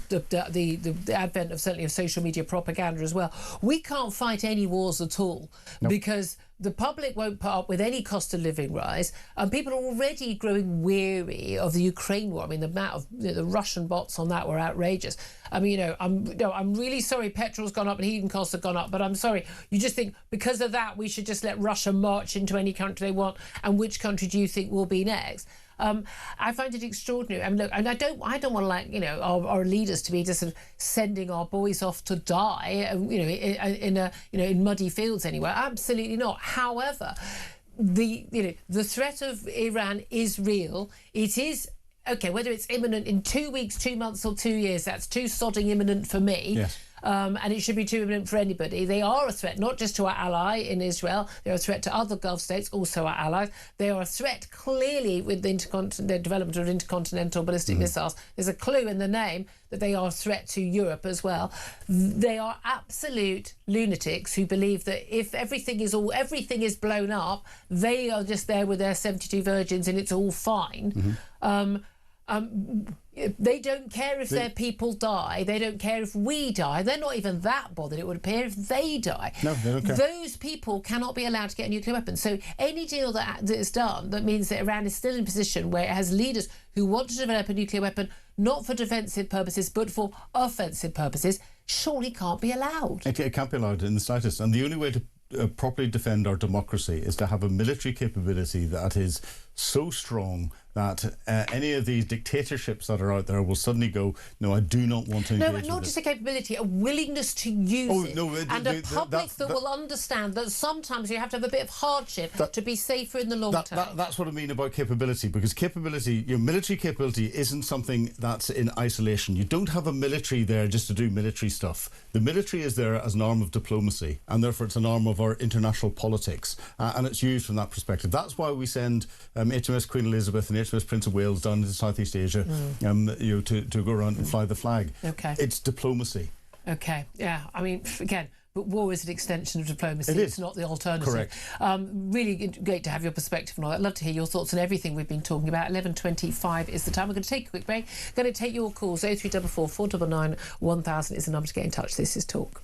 the advent of certainly of social media propaganda as well, we can't fight any wars at all because the public won't put up with any cost of living rise, and people are already growing weary of the Ukraine war. I mean, the amount of the Russian bots on that were outrageous. I mean, I'm really sorry petrol's gone up and heating costs have gone up, but I'm sorry, you just think because of that we should just let Russia march into any country they want, and which country do you think will be next? I find it extraordinary. I mean, look, and I don't want to our leaders to be just sort of sending our boys off to die, in muddy fields anywhere. Absolutely not. However, the threat of Iran is real. It is. Okay, whether it's imminent in 2 weeks, 2 months or 2 years, that's too sodding imminent for me. Yes. And it should be too imminent for anybody. They are a threat, not just to our ally in Israel. They're a threat to other Gulf states, also our allies. They are a threat, clearly, with the development of intercontinental ballistic missiles. There's a clue in the name that they are a threat to Europe as well. They are absolute lunatics who believe that if everything is blown up, they are just there with their 72 virgins and it's all fine. They don't care if their people die. They don't care if we die. They're not even that bothered, it would appear, if they die. No, they don't care. Those people cannot be allowed to get a nuclear weapon. So any deal that is done that means that Iran is still in a position where it has leaders who want to develop a nuclear weapon, not for defensive purposes, but for offensive purposes, surely can't be allowed. It can't be allowed in the slightest. And the only way to properly defend our democracy is to have a military capability that is so strong that any of these dictatorships that are out there will suddenly go, no, I do not want to engage. No, but not just a capability, a willingness to use it. No, and a public that will understand that sometimes you have to have a bit of hardship to be safer in the long term. That's what I mean about capability, because capability, military capability isn't something that's in isolation. You don't have a military there just to do military stuff. The military is there as an arm of diplomacy, and therefore it's an arm of our international politics, and it's used from that perspective. That's why we send HMS Queen Elizabeth and HMS Prince of Wales down into Southeast Asia to go around and fly the flag. Okay. It's diplomacy. Okay, yeah. I mean, again, but war is an extension of diplomacy. It's not the alternative. Correct. Really great to have your perspective on all that. I'd love to hear your thoughts on everything we've been talking about. 11:25 is the time. We're going to take a quick break. Going to take your calls. 0344 499 1000 is the number to get in touch. This is Talk.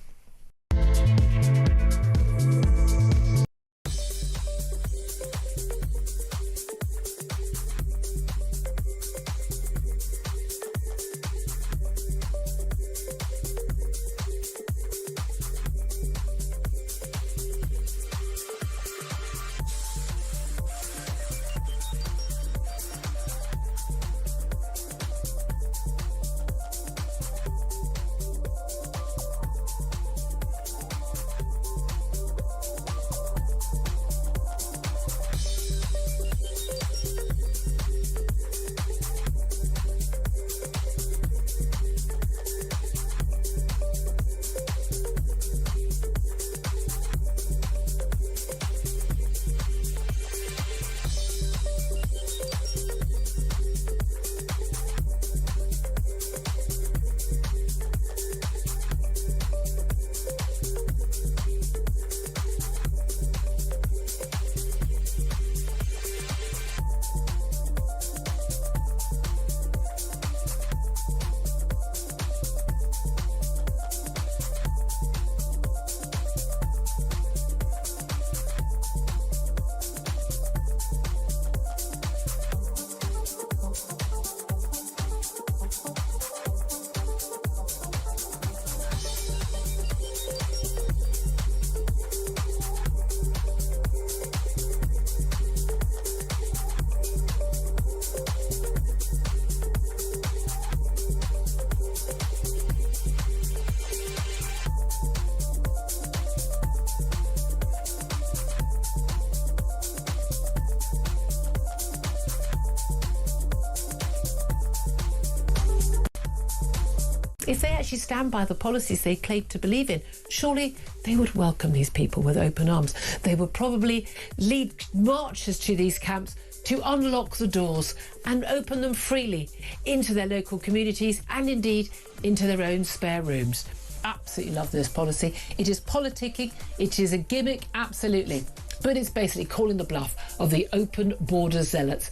if they actually stand by the policies they claim to believe in, surely they would welcome these people with open arms. They would probably lead marches to these camps to unlock the doors and open them freely into their local communities and indeed into their own spare rooms. Absolutely love this policy. It is politicking, it is a gimmick, absolutely. But it's basically calling the bluff of the open border zealots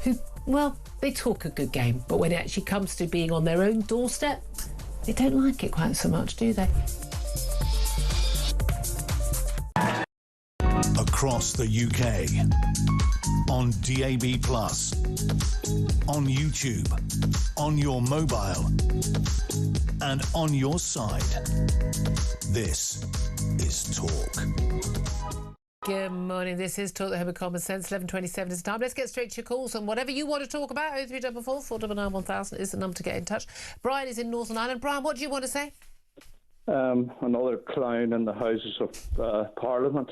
who, well, they talk a good game, but when it actually comes to being on their own doorstep, they don't like it quite so much, do they? Across the UK, on DAB+, on YouTube, on your mobile, and on your side. This is Talk. Good morning. This is Talk, the Home of Common Sense. 11:27 is the time. Let's get straight to your calls and whatever you want to talk about. 0344 499 1000 is the number to get in touch. Brian is in Northern Ireland. Brian, what do you want to say? Another clown in the Houses of Parliament.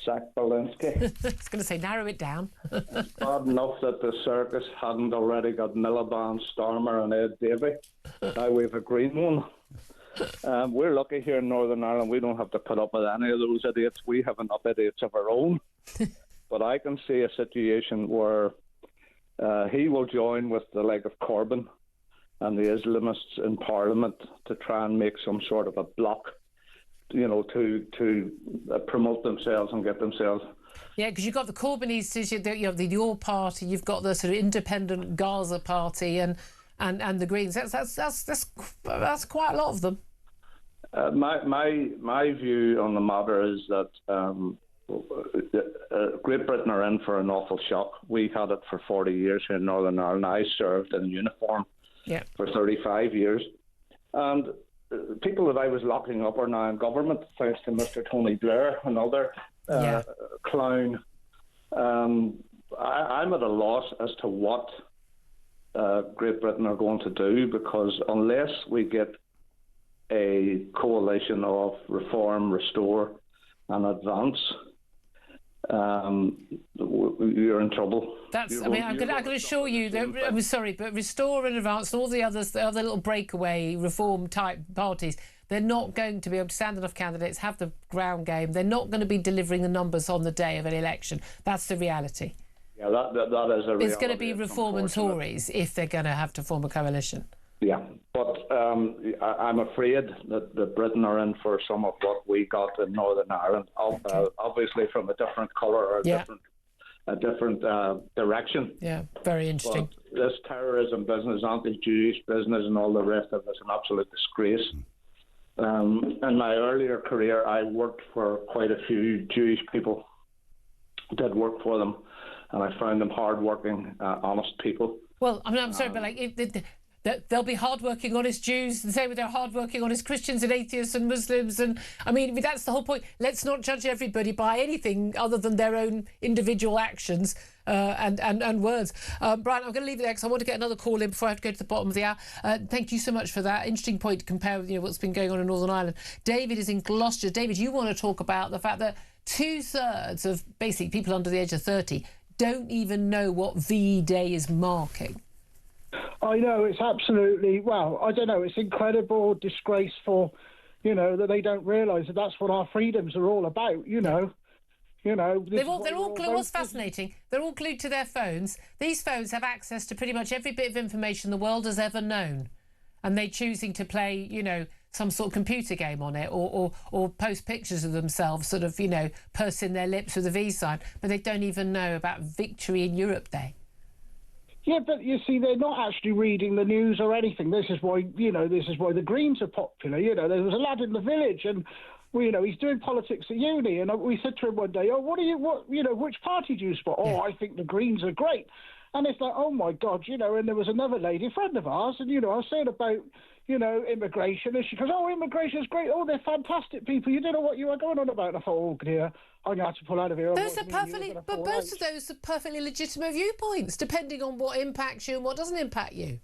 Zach Balinski. I was going to say, narrow it down. It's bad enough that the circus hadn't already got Miliband, Starmer and Ed Davey. Now we have a green one. We're lucky here in Northern Ireland. We don't have to put up with any of those idiots. We have enough idiots of our own. But I can see a situation where he will join with the like of Corbyn and the Islamists in Parliament to try and make some sort of a block, you know, to promote themselves and get themselves. Yeah, because you've got the Corbynists, you have your party, you've got the sort of independent Gaza party, and the Greens. That's quite a lot of them. My view on the matter is that Great Britain are in for an awful shock. We had it for 40 years here in Northern Ireland. I served in uniform for 35 years, and people that I was locking up are now in government, thanks to Mr. Tony Blair, another clown. I'm at a loss as to what Great Britain are going to do, because unless we get a coalition of reform, restore and advance, you're in trouble. I'm going to assure you that, I'm sorry, but Restore and Advance and all the others, the other little breakaway reform type parties, they're not going to be able to stand enough candidates, have the ground game. They're not going to be delivering the numbers on the day of an election. That's the reality. Yeah, that is a reality. It's going to be Reform and Tories if they're going to have to form a coalition. Yeah, but I'm afraid that Britain are in for some of what we got in Northern Ireland, obviously from a different colour or a different direction. Yeah, very interesting. But this terrorism business, anti-Jewish business and all the rest of it is an absolute disgrace. In my earlier career, I worked for quite a few Jewish people, did work for them, and I found them hard-working, honest people. Well, I mean, I'm sorry, but like they'll be hard-working, honest Jews, the same with their hard-working, honest Christians and atheists and Muslims. And I mean, that's the whole point. Let's not judge everybody by anything other than their own individual actions and words. Brian, I'm going to leave it there because I want to get another call in before I have to go to the bottom of the hour. Thank you so much for that. Interesting point to compare with what's been going on in Northern Ireland. David is in Gloucester. David, you want to talk about the fact that 2/3 of basically people under the age of 30 don't even know what VE Day is marking. I know, it's absolutely, well, I don't know, it's incredible, disgraceful, that they don't realise that that's what our freedoms are all about, they're all glued. What's fascinating, they're all glued to their phones. These phones have access to pretty much every bit of information the world has ever known, and they're choosing to play, some sort of computer game on it, or post pictures of themselves, sort of, pursing their lips with a V sign, but they don't even know about Victory in Europe Day. Yeah, but you see, they're not actually reading the news or anything. This is why, the Greens are popular. There was a lad in the village, and he's doing politics at uni, and we said to him one day, which party do you support? Oh, I think the Greens are great. And it's like, oh my God, and there was another lady, a friend of ours, and I was saying about, immigration, and she goes, oh, immigration's great, oh, they're fantastic people, you don't know what you are going on about. And I thought, oh dear, I'm going to have to pull out of here. Those are perfectly, but both of those are perfectly legitimate viewpoints, depending on what impacts you and what doesn't impact you.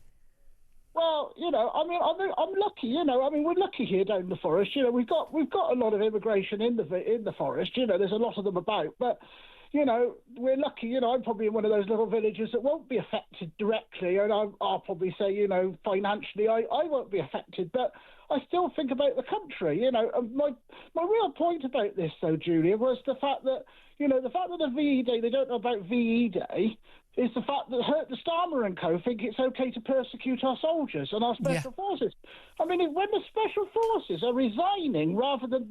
Well, I'm lucky, we're lucky here down in the forest, we've got a lot of immigration in the forest, there's a lot of them about, but you know, we're lucky. You know, I'm probably in one of those little villages that won't be affected directly, and I'll probably say, you know, financially, I won't be affected, but I still think about the country. You know, my real point about this, though, Julia, was the fact that, you know, the fact that the VE Day, they don't know about VE Day, is the fact that the Starmer and co think it's okay to persecute our soldiers and our special forces. I mean, when the special forces are resigning rather than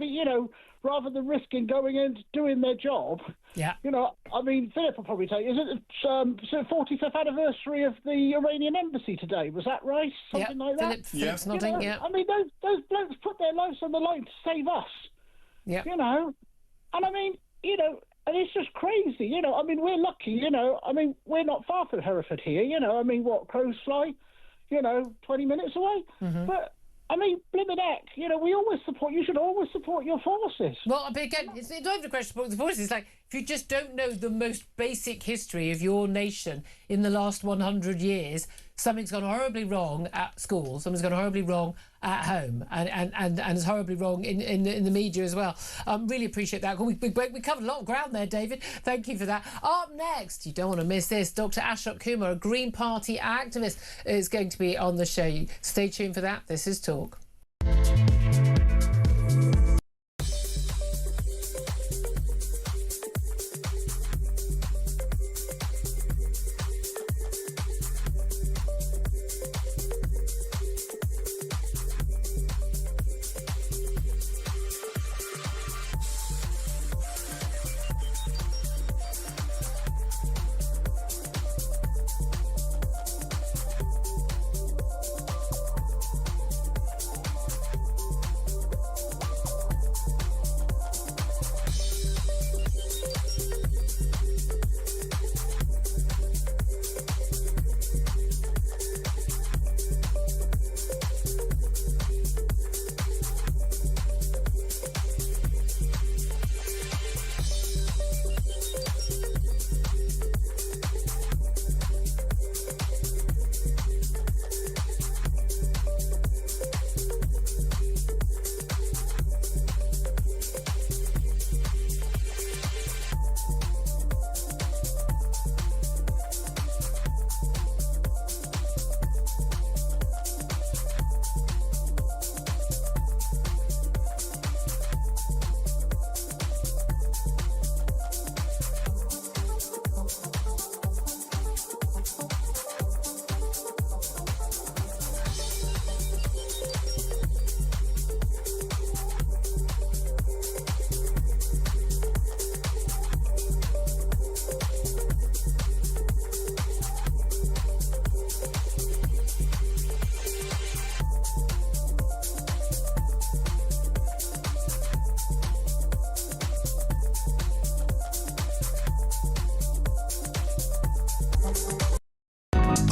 risking going in doing their job, you know, I mean, Philip will probably tell you, is it the 45th anniversary of the Iranian embassy today? Was that right? Something like that? Philip's nodding, I mean, those blokes put their lives on the line to save us. Yeah. You know, and I mean, you know, and it's just crazy, you know. I mean, we're lucky, you know. I mean, we're not far from Hereford here, you know. I mean, what, crows fly, you know, 20 minutes away. But, I mean, blimmin' heck, you know, you should always support your forces. Well, but again, it's not even a question of the forces. It's like, if you just don't know the most basic history of your nation in the last 100 years, something's gone horribly wrong at school, something's gone horribly wrong at home, and it's horribly wrong in the media as well. Really appreciate that. We covered a lot of ground there, David. Thank you for that. Up next, you don't want to miss this, Dr. Ashok Kumar, a Green Party activist, is going to be on the show. Stay tuned for that. This is Talk.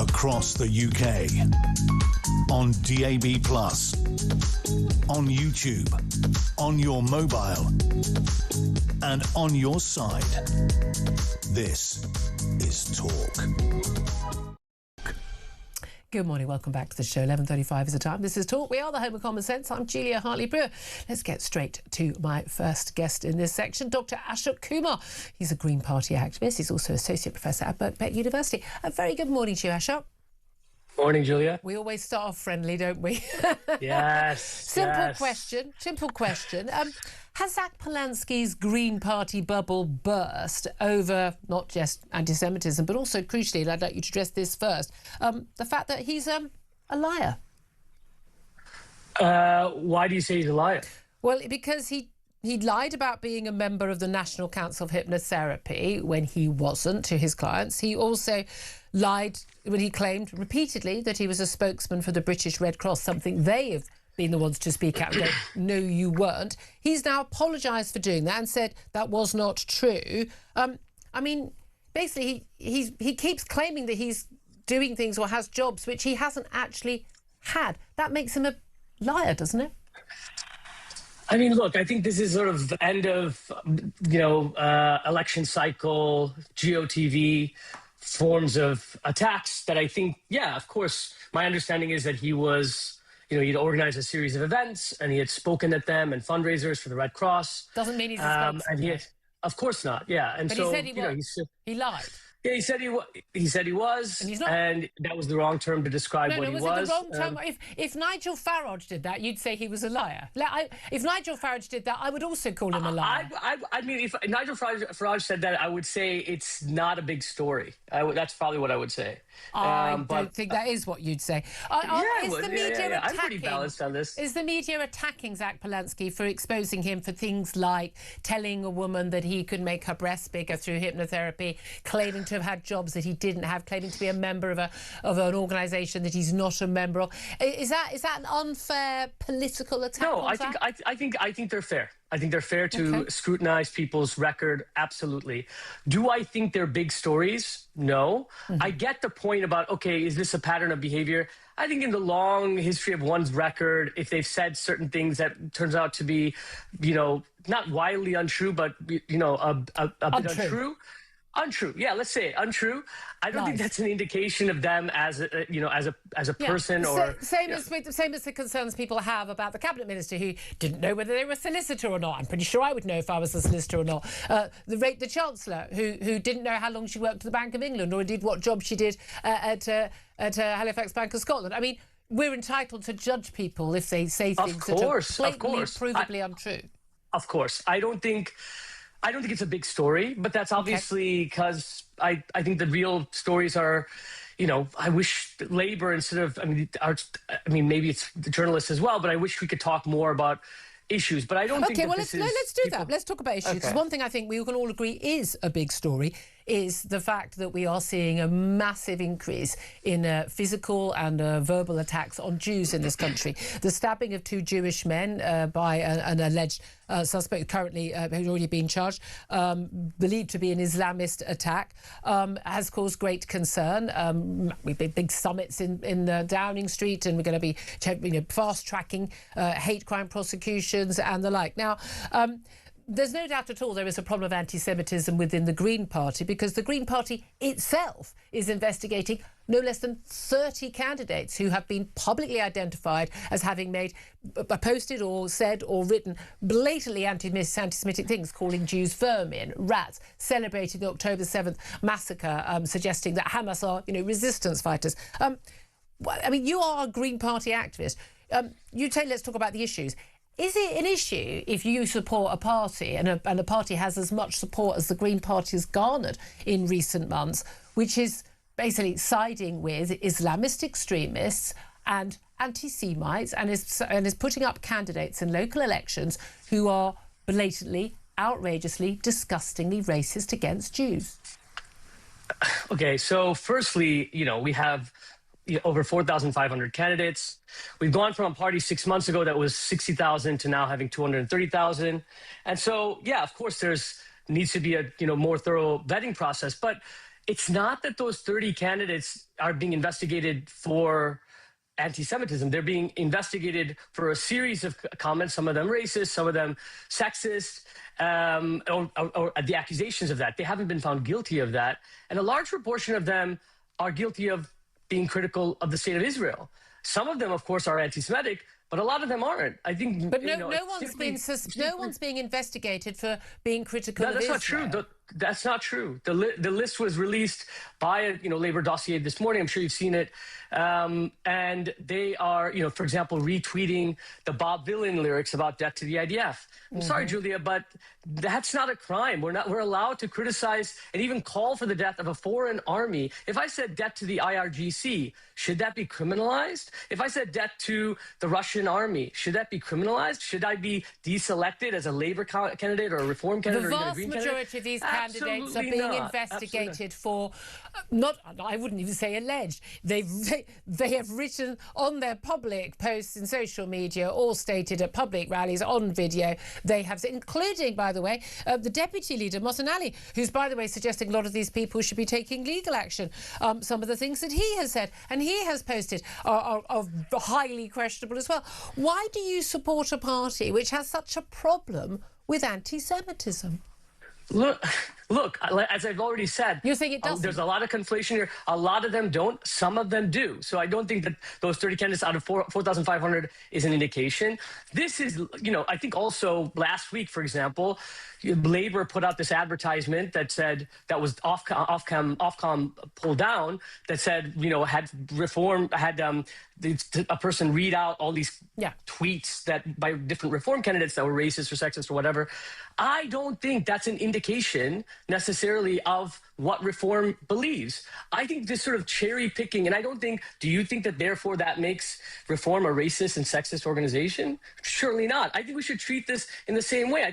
Across the UK, on DAB+, on YouTube, on your mobile, and on your side. This is Talk. Good morning, welcome back to the show. 11:35 is the time. This is Talk. We are the home of common sense. I'm Julia Hartley-Brewer. Let's get straight to my first guest in this section, Dr. Ashok Kumar. He's a Green Party activist. He's also Associate Professor at Birkbeck University. A very good morning to you, Ashok. Morning, Julia. We always start off friendly, don't we? Yes. Simple question. Has Zach Polanski's Green Party bubble burst over not just anti-Semitism, but also, crucially, and I'd like you to address this first, the fact that he's a liar? Why do you say he's a liar? Well, because he lied about being a member of the National Council of Hypnotherapy when he wasn't to his clients. He also lied when he claimed repeatedly that he was a spokesman for the British Red Cross, something they have been the ones to speak out and go, no, you weren't. He's now apologised for doing that and said that was not true. I mean, basically, he keeps claiming that he's doing things or has jobs which he hasn't actually had. That makes him a liar, doesn't it? I mean, look, I think this is sort of the end of, election cycle, GOTV forms of attacks that I think, yeah, of course, my understanding is that he was, he'd organized a series of events and he had spoken at them and fundraisers for the Red Cross. Doesn't mean he's a spokesman. Of course not. Yeah, and But so he said he lied. Yeah, he said he was, and he's not. And that was the wrong term to describe what he was. No, was it the wrong term? If Nigel Farage did that, you'd say he was a liar. If Nigel Farage did that, I would also call him a liar. I mean, if Nigel Farage said that, I would say it's not a big story. That's probably what I would say. I don't think that is what you'd say. Is the media attacking? I'm pretty balanced on this. Is the media attacking Zach Polanski for exposing him for things like telling a woman that he could make her breasts bigger through hypnotherapy, claiming to have had jobs that he didn't have, claiming to be a member of an organisation that he's not a member of? Is that an unfair political attack? No, I think they're fair. I think they're fair to scrutinize people's record. Absolutely. Do I think they're big stories? No. I get the point about, okay, is this a pattern of behavior? I think in the long history of one's record, if they've said certain things that turns out to be, not wildly untrue, but, a bit untrue. Untrue. Yeah, let's say it. Untrue. I don't think that's an indication of them as a person or same as the concerns people have about the cabinet minister who didn't know whether they were a solicitor or not. I'm pretty sure I would know if I was a solicitor or not. The chancellor who didn't know how long she worked at the Bank of England or indeed what job she did at Halifax Bank of Scotland. I mean, we're entitled to judge people if they say things that are blatantly, provably untrue. Of course, I don't think it's a big story, but that's obviously because I think the real stories are, I wish Labour maybe it's the journalists as well, but I wish we could talk more about issues. But I don't think let's do that. Let's talk about issues. Because one thing I think we can all agree is a big story is the fact that we are seeing a massive increase in physical and verbal attacks on Jews in this country. The stabbing of 2 Jewish men by an alleged suspect currently who's already been charged, believed to be an Islamist attack, has caused great concern. We've been big summits in Downing Street, and we're going to be fast-tracking hate crime prosecutions and the like. Now, there's no doubt at all there is a problem of anti-Semitism within the Green Party because the Green Party itself is investigating no less than 30 candidates who have been publicly identified as having posted or said or written blatantly anti-Semitic things, calling Jews vermin, rats, celebrating the October 7th massacre, suggesting that Hamas are, resistance fighters. You are a Green Party activist. Let's talk about the issues. Is it an issue if you support a party and a party has as much support as the Green Party has garnered in recent months, which is basically siding with Islamist extremists and anti-Semites and is putting up candidates in local elections who are blatantly, outrageously, disgustingly racist against Jews? Okay, so firstly, we have over 4,500 candidates. We've gone from a party 6 months ago that was 60,000 to now having 230,000. And so, yeah, of course, needs to be a more thorough vetting process. But it's not that those 30 candidates are being investigated for anti-Semitism. They're being investigated for a series of comments, some of them racist, some of them sexist, or the accusations of that. They haven't been found guilty of that. And a large proportion of them are guilty of being critical of the state of Israel. Some of them, of course, are anti-Semitic, but a lot of them aren't. I think. But no one's being investigated for being critical of Israel. That's not true. That's not true. The list was released by a Labour dossier this morning. I'm sure you've seen it. And they are, for example, retweeting the Bob Dylan lyrics about death to the IDF. I'm sorry, Julia, but that's not a crime. We're allowed to criticize and even call for the death of a foreign army. If I said death to the IRGC, should that be criminalized? If I said death to the Russian army, should that be criminalized? Should I be deselected as a Labour candidate or a Reform candidate or even a Green candidate? The vast majority of these candidates are being investigated for, I wouldn't even say alleged. They have written on their public posts in social media or stated at public rallies on video. They have, including, by the way, the deputy leader, Mohsen Ali, who's, by the way, suggesting a lot of these people should be taking legal action. Some of the things that he has said and he has posted are highly questionable as well. Why do you support a party which has such a problem with anti-Semitism? Look, Look, as I've already said, you think it doesn't? There's a lot of conflation here. A lot of them don't. Some of them do. So I don't think that those 30 candidates out of 4,500 is an indication. This is, I think also last week, for example, Labour put out this advertisement that said, that was Ofcom pulled down, that said, had a person read out all these tweets that by different reform candidates that were racist or sexist or whatever. I don't think that's an indication necessarily of what reform believes. I think this sort of cherry picking, and do you think that therefore that makes reform a racist and sexist organization? Surely not. I think we should treat this in the same way. I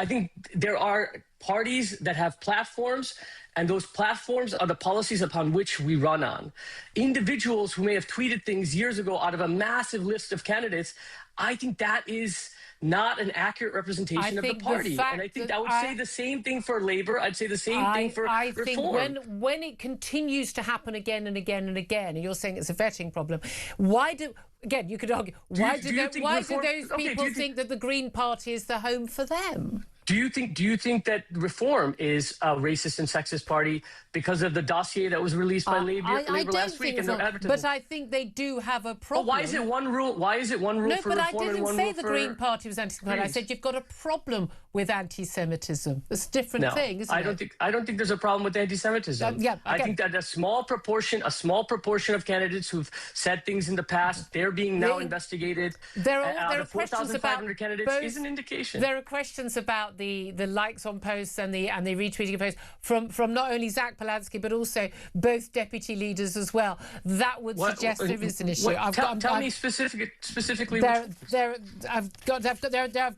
think there are parties that have platforms, and those platforms are the policies upon which we run on. Individuals who may have tweeted things years ago out of a massive list of candidates, I think that is not an accurate representation of the party. And I think I would say the same thing for Labour. I'd say the same thing for reform. I think when it continues to happen again and again and again, and you're saying it's a vetting problem, you could argue, why do those people think that the Green Party is the home for them? Do you think that Reform is a racist and sexist party because of the dossier that was released by Labour last week and their advertising? But I think they do have a problem. Why is it one rule? Why is it one rule for Reform and one rule for... No, but I didn't say the Green Party was anti-Semitic. I said you've got a problem with anti-Semitism. It's a different thing, isn't it? I don't think there's a problem with anti-Semitism. I think that a small proportion of candidates who've said things in the past, they're being now investigated. There are questions about candidates both, is an indication. There are questions about the likes on posts and the retweeting of posts from not only Zach Polansky but also both deputy leaders as well. That would suggest there is an issue. Tell me specifically. There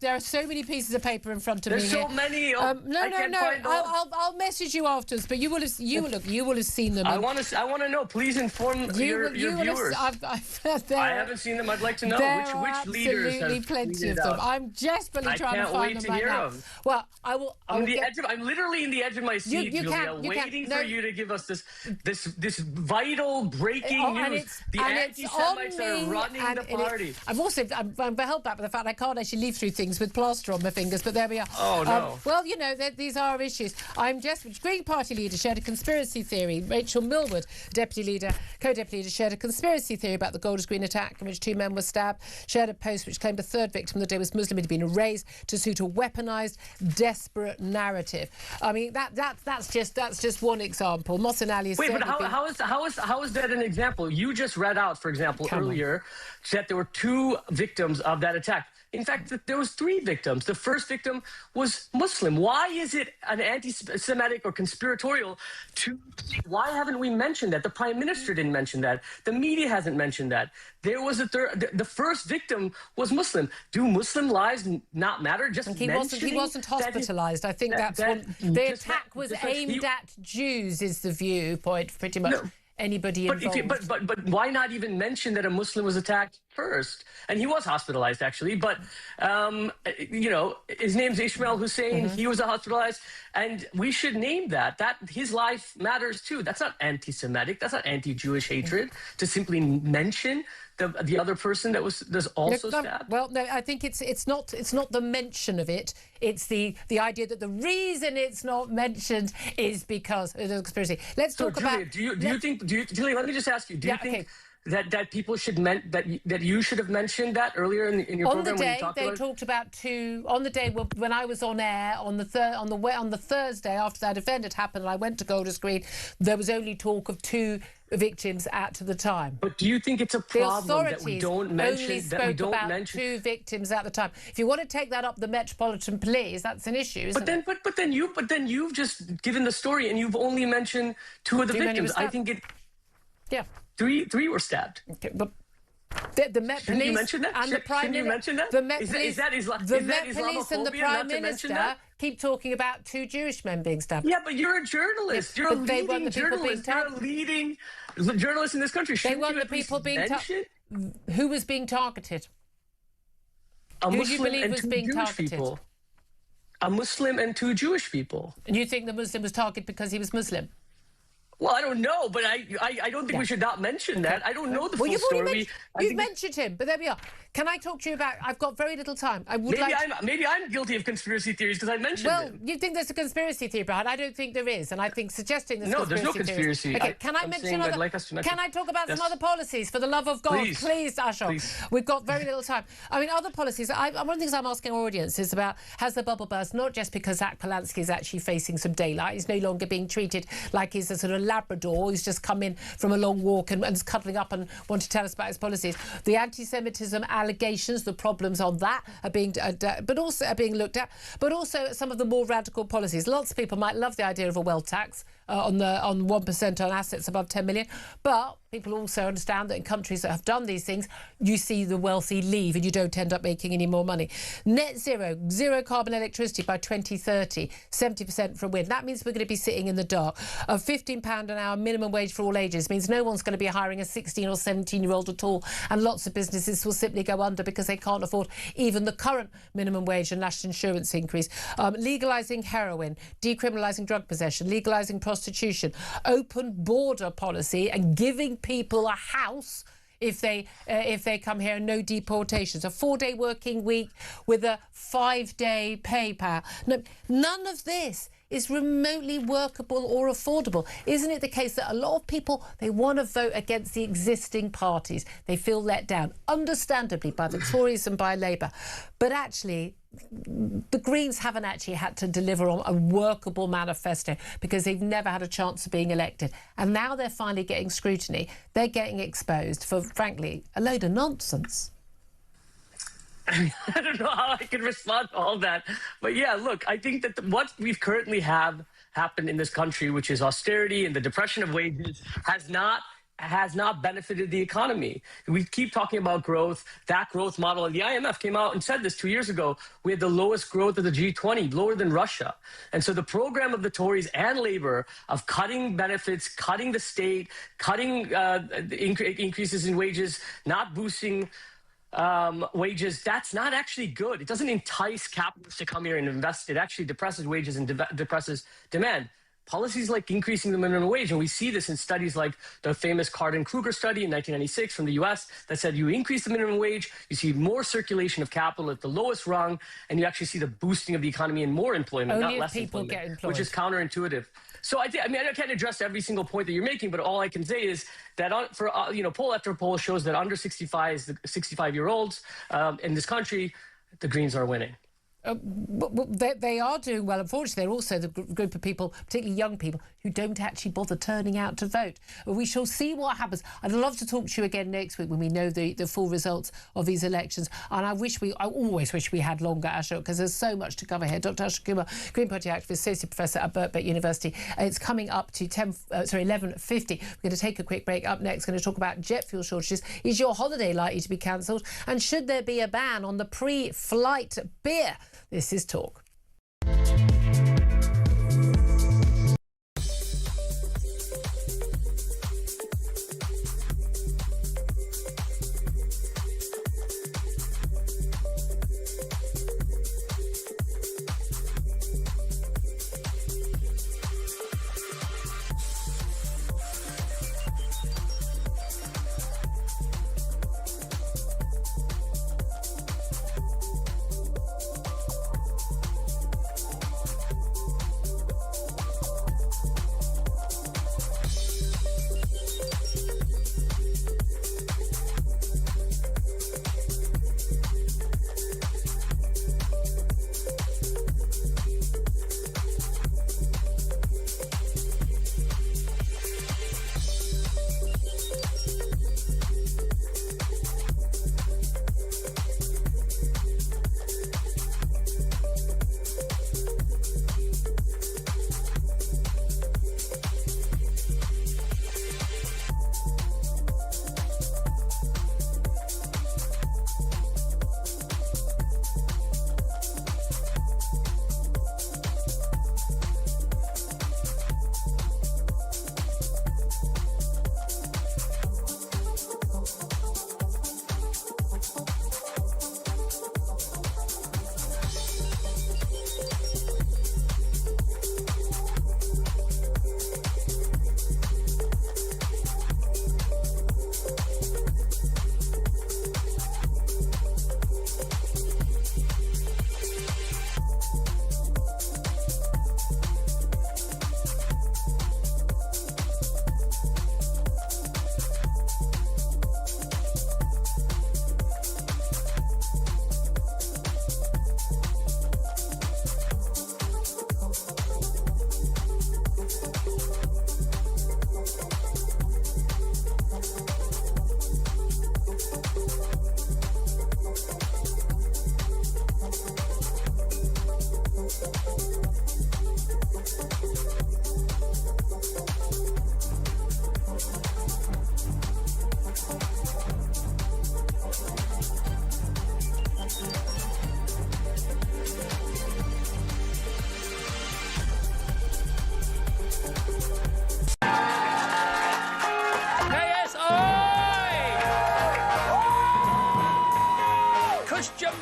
are so many pieces of paper in front of me. There's so many. I'll message you afterwards. But you will have seen them. I want to know. Please inform your viewers. I haven't seen them. I'd like to know which leaders have absolutely plenty of them. I'm desperately trying to find them right now. Well, I'm literally in the edge of my seat, Julia, waiting for you to give us this vital breaking news. The anti-Semites are running the party. I'm held back by the fact I can't actually leave through things with plaster on my fingers, but there we are. Oh no. Well, these are issues. Green Party leader shared a conspiracy theory. Rachel Millward, co-deputy leader, shared a conspiracy theory about the Golders Green attack in which 2 men were stabbed. Shared a post which claimed a third victim of the day was Muslim had been erased to suit a weaponised, desperate narrative. I mean, that's just one example. Mohsen Ali. Wait, but how is that an example? You just read out, for example, earlier that there were 2 victims of that attack. In fact, there was 3 victims. The first victim was Muslim. Why is it an anti-Semitic or conspiratorial? Why haven't we mentioned that? The Prime Minister didn't mention that. The media hasn't mentioned that. There was a third. The first victim was Muslim. Do Muslim lives not matter? He wasn't hospitalised. I think the attack was aimed at Jews. Is the viewpoint pretty much? No. Anybody involved. But why not even mention that a Muslim was attacked first? And he was hospitalized, actually. But, his name's Ismail Hussein. Mm-hmm. He was hospitalized. And we should name that his life matters, too. That's not anti-Semitic. That's not anti-Jewish hatred to simply mention the other person that was also stabbed. Well, no, I think it's not the mention of it. It's the idea that the reason it's not mentioned is because of the conspiracy. Let's talk about. Julia, let me just ask you. Do you think that people should that you should have mentioned that earlier in your program? On the day they talked about 2. On the day when I was on air on the Thursday after that event had happened, and I went to Golders Green, there was only talk of 2 victims at the time. But do you think it's a problem that we don't mention? Only spoke about 2 victims at the time. If you want to take that up the Metropolitan Police, that's an issue, isn't it? But then you've just given the story and you've only mentioned 2 of the victims. I think it. Yeah. 3 were stabbed. Okay, but the Met Police you mention that? and the Prime Minister. The Met Police and the Prime Minister keep talking about 2 Jewish men being stabbed. Yeah, but you're a journalist. You're a leading journalist. You're a leading journalist in this country. They weren't the people being targeted. Who was being targeted? A Who Muslim do you believe and was 2 being Jewish targeted? people. A Muslim and 2 Jewish people. And you think the Muslim was targeted because he was Muslim? Well, I don't know, but I don't think we should not mention that. I don't know the full story. You've mentioned him, but there we are. Can I talk to you about? I've got very little time. I would maybe I'm guilty of conspiracy theories because I mentioned him. You think there's a conspiracy theory behind? I don't think there is, and I think suggesting there's there's no conspiracy. Okay, can I mention other? Can I talk about some other policies? For the love of God, please, Ashok. We've got very little time. I mean, other policies. One of the things I'm asking our audience is about: has the bubble burst? Not just because Zach Polanski is actually facing some daylight. He's no longer being treated like he's a sort of Labrador who's just come in from a long walk and is cuddling up and want to tell us about his policies. The anti-Semitism allegations, the problems on that are being, but also are being looked at. But also some of the more radical policies. Lots of people might love the idea of a wealth tax on 1% on assets above 10 million, but people also understand that in countries that have done these things, you see the wealthy leave and you don't end up making any more money. Net zero carbon electricity by 2030, 70% from wind. That means we're going to be sitting in the dark. A £15 an hour minimum wage for all ages means no one's going to be hiring a 16 or 17-year-old at all, and lots of businesses will simply go under because they can't afford even the current minimum wage and national insurance increase. Legalising heroin, decriminalising drug possession, legalising prostitution, open border policy and giving people a house if they come here, and no deportations. A 4-day working week with a 5-day pay pal. No, none of this is remotely workable or affordable. Isn't it the case that a lot of people, they want to vote against the existing parties? They feel let down, understandably, by the Tories and by Labour. But actually, the Greens haven't actually had to deliver on a workable manifesto because they've never had a chance of being elected. And now they're finally getting scrutiny. They're getting exposed for, frankly, a load of nonsense. I don't know how I can respond to all that. But yeah, look, I think that what we've currently have happened in this country, which is austerity and the depression of wages, has not benefited the economy. We keep talking about growth, that growth model. And the IMF came out and said this 2 years ago. We had the lowest growth of the G20, lower than Russia. And so the program of the Tories and Labour of cutting benefits, cutting the state, cutting increases in wages, not boosting wages, that's not actually good. It doesn't entice capitalists to come here and invest. It actually depresses wages and depresses demand. Policies like increasing the minimum wage, and we see this in studies like the famous Cardin-Kruger study in 1996 from the US that said you increase the minimum wage, you see more circulation of capital at the lowest rung, and you actually see the boosting of the economy and more employment, not less employment, which is counterintuitive. So I can't address every single point that you're making, but all I can say is that poll after poll shows that under 65-year-olds in this country, the Greens are winning. They are doing well. Unfortunately, they're also the group of people, particularly young people, who don't actually bother turning out to vote. We shall see what happens. I'd love to talk to you again next week when we know the full results of these elections. And I always wish we had longer, Ashok, because there's so much to cover here. Dr. Ashok Kumar, Green Party activist, associate professor at Birkbeck University. It's coming up to 11:50. We're going to take a quick break. Up next, going to talk about jet fuel shortages. Is your holiday likely to be cancelled? And should there be a ban on the pre-flight beer? This is Talk.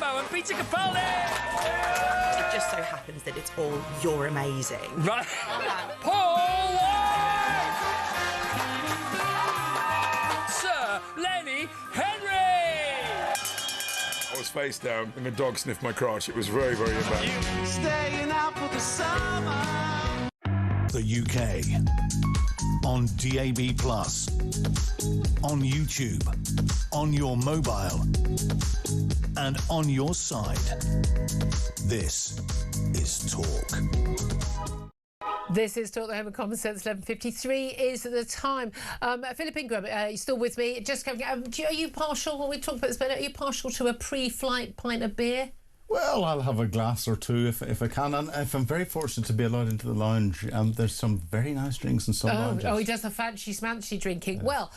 Colombo and Peter Capaldi. It just so happens that it's all "You're amazing." Right. Paul White! Sir Lenny Henry! I was face down and the dog sniffed my crotch. It was very, very embarrassing. Staying out for the summer. The UK. On DAB+, on YouTube, on your mobile, and on your side. This is Talk. This is Talk the Home of Common Sense. 11:53 is the time. Philip Ingram, you still with me? Just coming. Are you partial? When we talked about this, but are you partial to a pre-flight pint of beer? Well, I'll have a glass or two if I can, and if I'm very fortunate to be allowed into the lounge, there's some very nice drinks in some lounges. Oh, he does the fancy drinking. Yes. Well,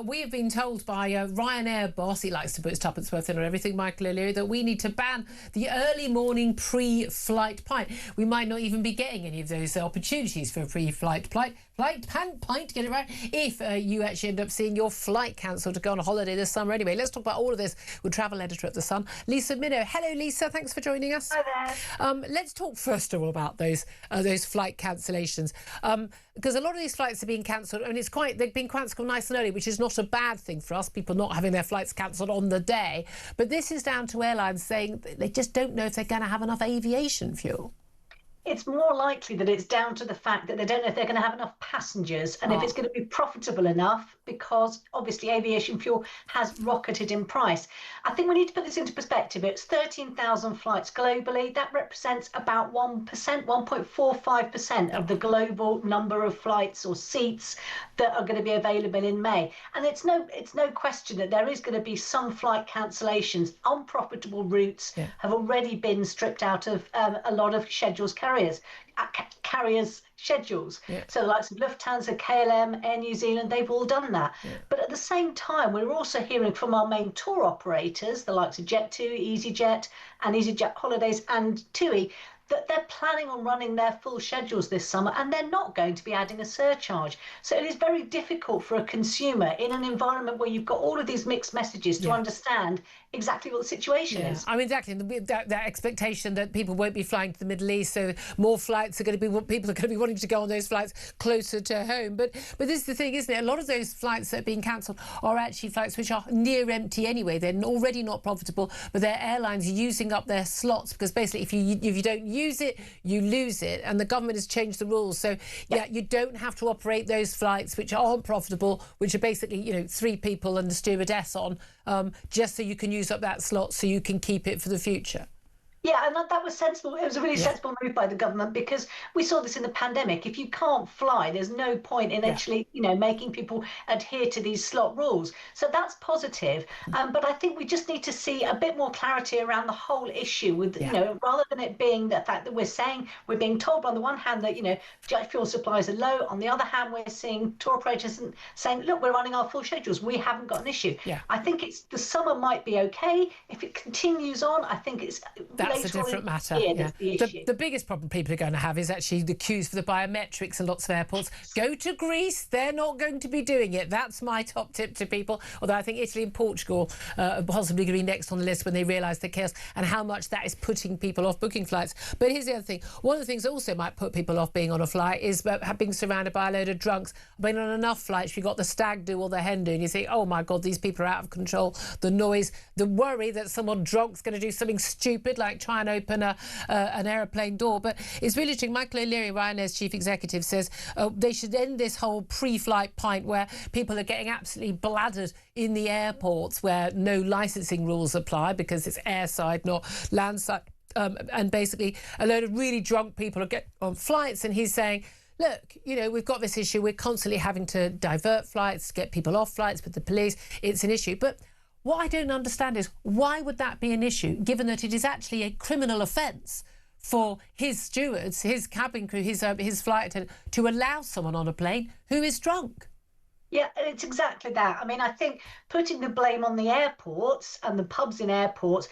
we have been told by Ryanair boss, he likes to put his tuppence worth in on everything, Michael O'Leary, that we need to ban the early morning pre-flight pint. We might not even be getting any of those opportunities for a pre-flight pint, get it right, if you actually end up seeing your flight cancelled to go on a holiday this summer. Anyway, let's talk about all of this with travel editor at The Sun, Lisa Minnow. Hello, Lisa. Thanks for joining us. Hi there. Let's talk first of all about those flight cancellations, because a lot of these flights are being cancelled, and they've been cancelled nice and early, which is not a bad thing for us, people not having their flights cancelled on the day. But this is down to airlines saying they just don't know if they're going to have enough aviation fuel. It's more likely that it's down to the fact that they don't know if they're going to have enough passengers and if it's going to be profitable enough, because obviously aviation fuel has rocketed in price. I think we need to put this into perspective. It's 13,000 flights globally. That represents about 1%, 1.45% of the global number of flights or seats that are going to be available in May. And it's no question that there is going to be some flight cancellations. Unprofitable routes have already been stripped out of a lot of carriers' schedules. So the likes of Lufthansa, KLM, Air New Zealand, they've all done that. But at the same time, we're also hearing from our main tour operators, the likes of Jet2, EasyJet and EasyJet Holidays and TUI, that they're planning on running their full schedules this summer and they're not going to be adding a surcharge. So it is very difficult for a consumer in an environment where you've got all of these mixed messages to understand exactly what the situation is. I mean, exactly. That expectation that people won't be flying to the Middle East, so more flights are going to be, people are going to be wanting to go on those flights closer to home. But this is the thing, isn't it? A lot of those flights that are being cancelled are actually flights which are near empty anyway. They're already not profitable, but their airlines using up their slots, because basically if you don't use it, you lose it. And the government has changed the rules. So, you don't have to operate those flights which aren't profitable, which are basically, 3 people and the stewardess on, just so you can use up that slot so you can keep it for the future. Yeah, and that was sensible. It was a really sensible move by the government, because we saw this in the pandemic. If you can't fly, there's no point in actually, making people adhere to these slot rules. So that's positive. But I think we just need to see a bit more clarity around the whole issue with, rather than it being the fact that we're being told on the one hand that, jet fuel supplies are low. On the other hand, we're seeing tour operators saying, look, we're running our full schedules. We haven't got an issue. I think the summer might be okay. If it continues on, I think that's a different matter. The biggest problem people are going to have is actually the queues for the biometrics in lots of airports. Go to Greece, they're not going to be doing it. That's my top tip to people. Although I think Italy and Portugal are possibly going to be next on the list when they realise the chaos and how much that is putting people off booking flights. But here's the other thing. One of the things that also might put people off being on a flight is being surrounded by a load of drunks. I've been on enough flights, you've got the stag do or the hen do, and you think, oh my God, these people are out of control. The noise, the worry that someone drunk's going to do something stupid like try and open an aeroplane door. But it's really interesting. Michael O'Leary, Ryanair's chief executive, says they should end this whole pre-flight pint where people are getting absolutely bladdered in the airports where no licensing rules apply because it's airside, not landside. And basically a load of really drunk people are getting on flights, and he's saying, look, we've got this issue. We're constantly having to divert flights, get people off flights with the police. It's an issue. But what I don't understand is why would that be an issue, given that it is actually a criminal offence for his stewards, his cabin crew, his flight attendant, to allow someone on a plane who is drunk? Yeah, it's exactly that. I mean, I think putting the blame on the airports and the pubs in airports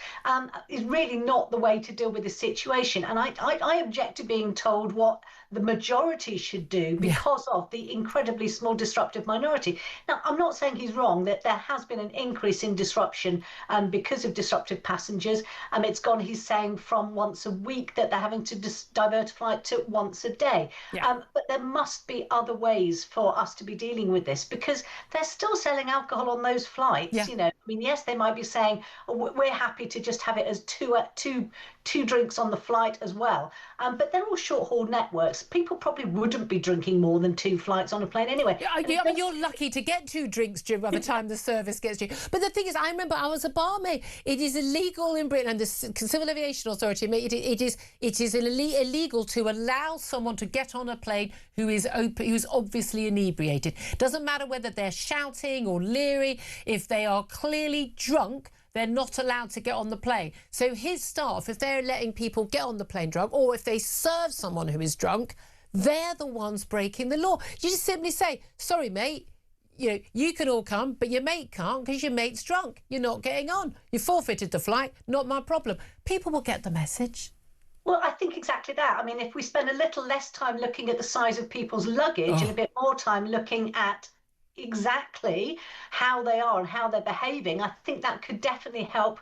is really not the way to deal with the situation. And I object to being told what the majority should do because of the incredibly small disruptive minority. Now, I'm not saying he's wrong that there has been an increase in disruption because of disruptive passengers. It's gone, he's saying, from once a week that they're having to divert a flight to once a day. But there must be other ways for us to be dealing with this, because they're still selling alcohol on those flights. You know, I mean, yes, they might be saying, oh, we're happy to just have it as two drinks on the flight as well. But they're all short-haul networks. People probably wouldn't be drinking more than 2 flights on a plane anyway. I mean, you're lucky to get 2 drinks by the time the service gets to you. But the thing is, I remember I was a barmaid. It is illegal in Britain, and the Civil Aviation Authority, it is illegal to allow someone to get on a plane who's obviously inebriated. Doesn't matter whether they're shouting or leery. If they are clearly drunk, they're not allowed to get on the plane. So his staff, if they're letting people get on the plane drunk, or if they serve someone who is drunk, they're the ones breaking the law. You just simply say, sorry, mate, you can all come, but your mate can't because your mate's drunk. You're not getting on. You forfeited the flight, not my problem. People will get the message. Well, I think exactly that. I mean, if we spend a little less time looking at the size of people's luggage and a bit more time looking at exactly how they are and how they're behaving, I think that could definitely help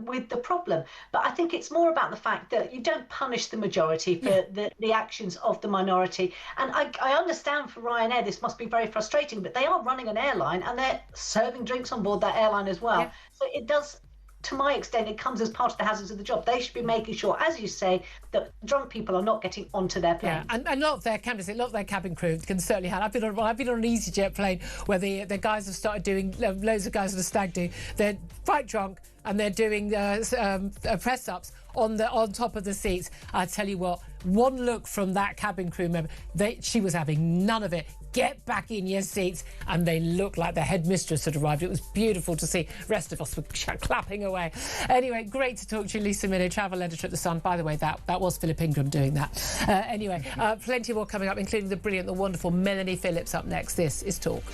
with the problem. But I think it's more about the fact that you don't punish the majority for the actions of the minority. And I understand for Ryanair this must be very frustrating, but they are running an airline and they're serving drinks on board that airline as well. So it does, to my extent, it comes as part of the hazards of the job. They should be making sure, as you say, that drunk people are not getting onto their plane. And a lot of their cabin crew can certainly have. I've been on an EasyJet plane where the guys have started doing, loads of guys on a stag do. They're quite drunk and they're doing press-ups on top of the seats. I tell you what, one look from that cabin crew member, she was having none of it. Get back in your seats. And they looked like the headmistress had arrived. It was beautiful to see. The rest of us were clapping away. Anyway, great to talk to you, Lisa Minnow, travel editor at The Sun. By the way, that was Philip Ingram doing that. Anyway, plenty more coming up, including the brilliant, the wonderful Melanie Phillips up next. This is Talk.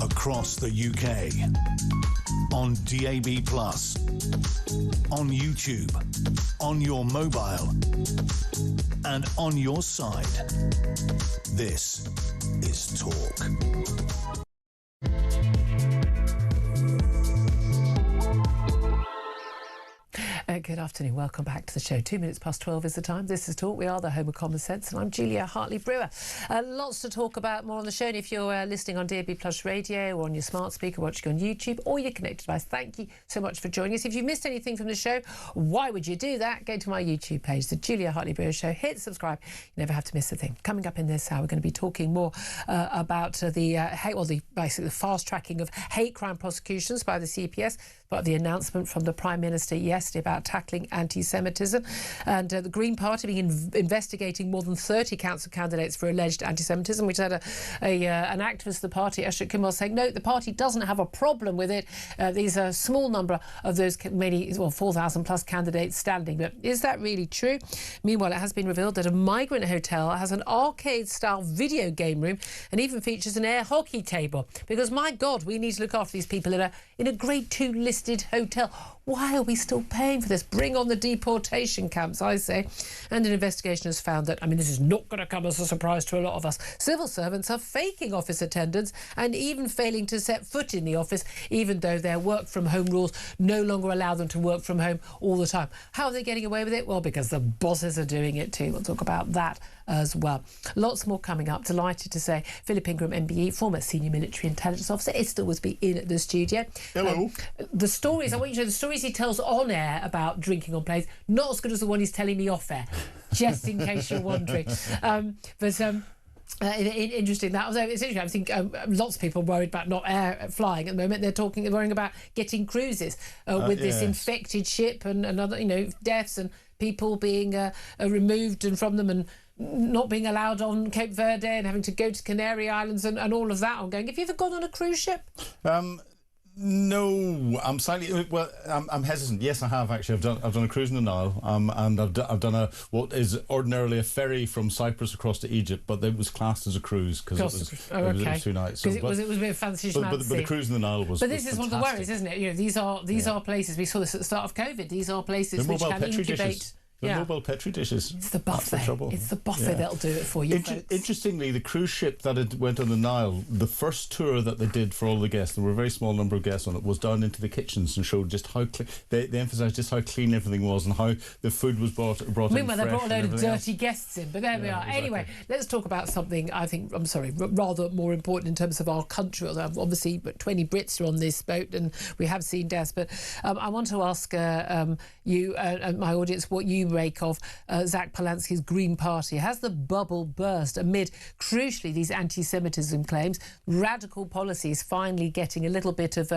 Across the UK, on DAB+, on YouTube, on your mobile, and on your side. This is Talk. Good afternoon. Welcome back to the show. 2 minutes past 12 is the time. This is Talk. We are the home of common sense, and I'm Julia Hartley-Brewer. Lots to talk about more on the show. And if you're listening on DAB Plus Radio or on your smart speaker, watching on YouTube or your connected device, thank you so much for joining us. If you missed anything from the show, why would you do that? Go to my YouTube page, the Julia Hartley-Brewer Show. Hit subscribe. You never have to miss a thing. Coming up in this hour, we're going to be talking more about basically the fast tracking of hate crime prosecutions by the CPS, but the announcement from the Prime Minister yesterday about tackling anti-Semitism, and the Green Party being investigating more than 30 council candidates for alleged anti-Semitism, which had an activist of the party, Ashok Kumar, saying no, the party doesn't have a problem with it. These are a small number of those 4,000 plus candidates standing. But is that really true? Meanwhile, it has been revealed that a migrant hotel has an arcade-style video game room and even features an air hockey table. Because, my God, we need to look after these people in a Grade 2 listed hotel. Why are we still paying for this? Bring on the deportation camps, I say. And an investigation has found that, this is not going to come as a surprise to a lot of us. Civil servants are faking office attendance and even failing to set foot in the office, even though their work-from-home rules no longer allow them to work from home all the time. How are they getting away with it? Well, because the bosses are doing it too. We'll talk about that as well. Lots more coming up. Delighted to say Philip Ingram, MBE, former senior military intelligence officer, is still with me in the studio. Hello. The stories, I want you to know, the stories he tells on air about drinking on planes, not as good as the one he's telling me off air, just in case you're wondering. Interesting. It's interesting. I think lots of people are worried about not air flying at the moment. They're worrying about getting cruises with this infected ship and other, deaths and people being removed and from them and not being allowed on Cape Verde and having to go to Canary Islands and all of that ongoing. Have you ever gone on a cruise ship? No, I'm slightly. Well, I'm hesitant. Yes, I have actually. I've done a cruise in the Nile, and I've done what is ordinarily a ferry from Cyprus across to Egypt, but it was classed as a cruise because it was 2 nights. Because it was a bit fancy schmancy. But the cruise in the Nile was. But this is fantastic. one of the worries, isn't it? These are places. We saw this at the start of COVID. These are places which can incubate. The mobile petri dishes. It's the buffet. It's the buffet that'll do it for you, folks. Interestingly, the cruise ship that went on the Nile, the first tour that they did for all the guests, there were a very small number of guests on it, was down into the kitchens and showed just how they emphasised just how clean everything was and how the food was brought in fresh. Meanwhile, they brought a load of dirty guests in, but there we are. Exactly. Anyway, let's talk about something I think, rather more important in terms of our country. Obviously, 20 Brits are on this boat and we have seen deaths, but I want to ask you and my audience what you make of Zach Polanski's Green Party. Has the bubble burst amid, crucially, these anti-Semitism claims, radical policies finally getting a little bit of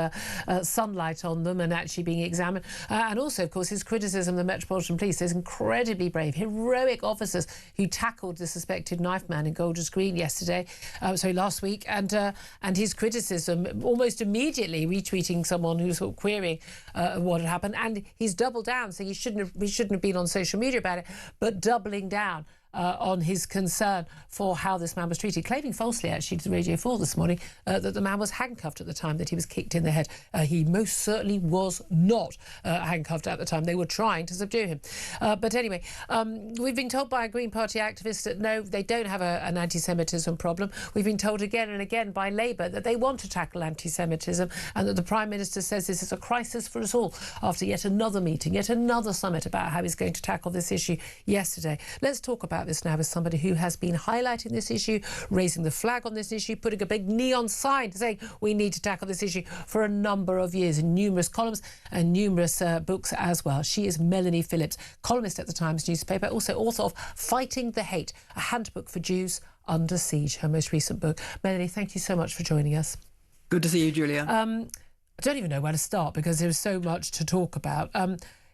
sunlight on them and actually being examined? And also, of course, his criticism of the Metropolitan Police. There's incredibly brave, heroic officers who tackled the suspected knife man in Golders Green last week, and his criticism almost immediately retweeting someone who's sort of querying what had happened, and he's doubled down, saying he shouldn't have been on social media about it, but doubling down on his concern for how this man was treated, claiming falsely, actually, to Radio 4 this morning that the man was handcuffed at the time that he was kicked in the head. He most certainly was not handcuffed at the time. They were trying to subdue him. But anyway, we've been told by a Green Party activist that no, they don't have an anti-Semitism problem. We've been told again and again by Labour that they want to tackle anti-Semitism and that the Prime Minister says this is a crisis for us all after yet another meeting, yet another summit about how he's going to tackle this issue yesterday. Let's talk about this now with somebody who has been highlighting this issue, raising the flag on this issue, putting a big neon sign saying we need to tackle this issue for a number of years in numerous columns and numerous books as well. She is Melanie Phillips, columnist at the Times newspaper, also author of Fighting the Hate, a handbook for Jews under siege, her most recent book. Melanie, thank you so much for joining us. Good to see you, Julia. I don't even know where to start because there's so much to talk about.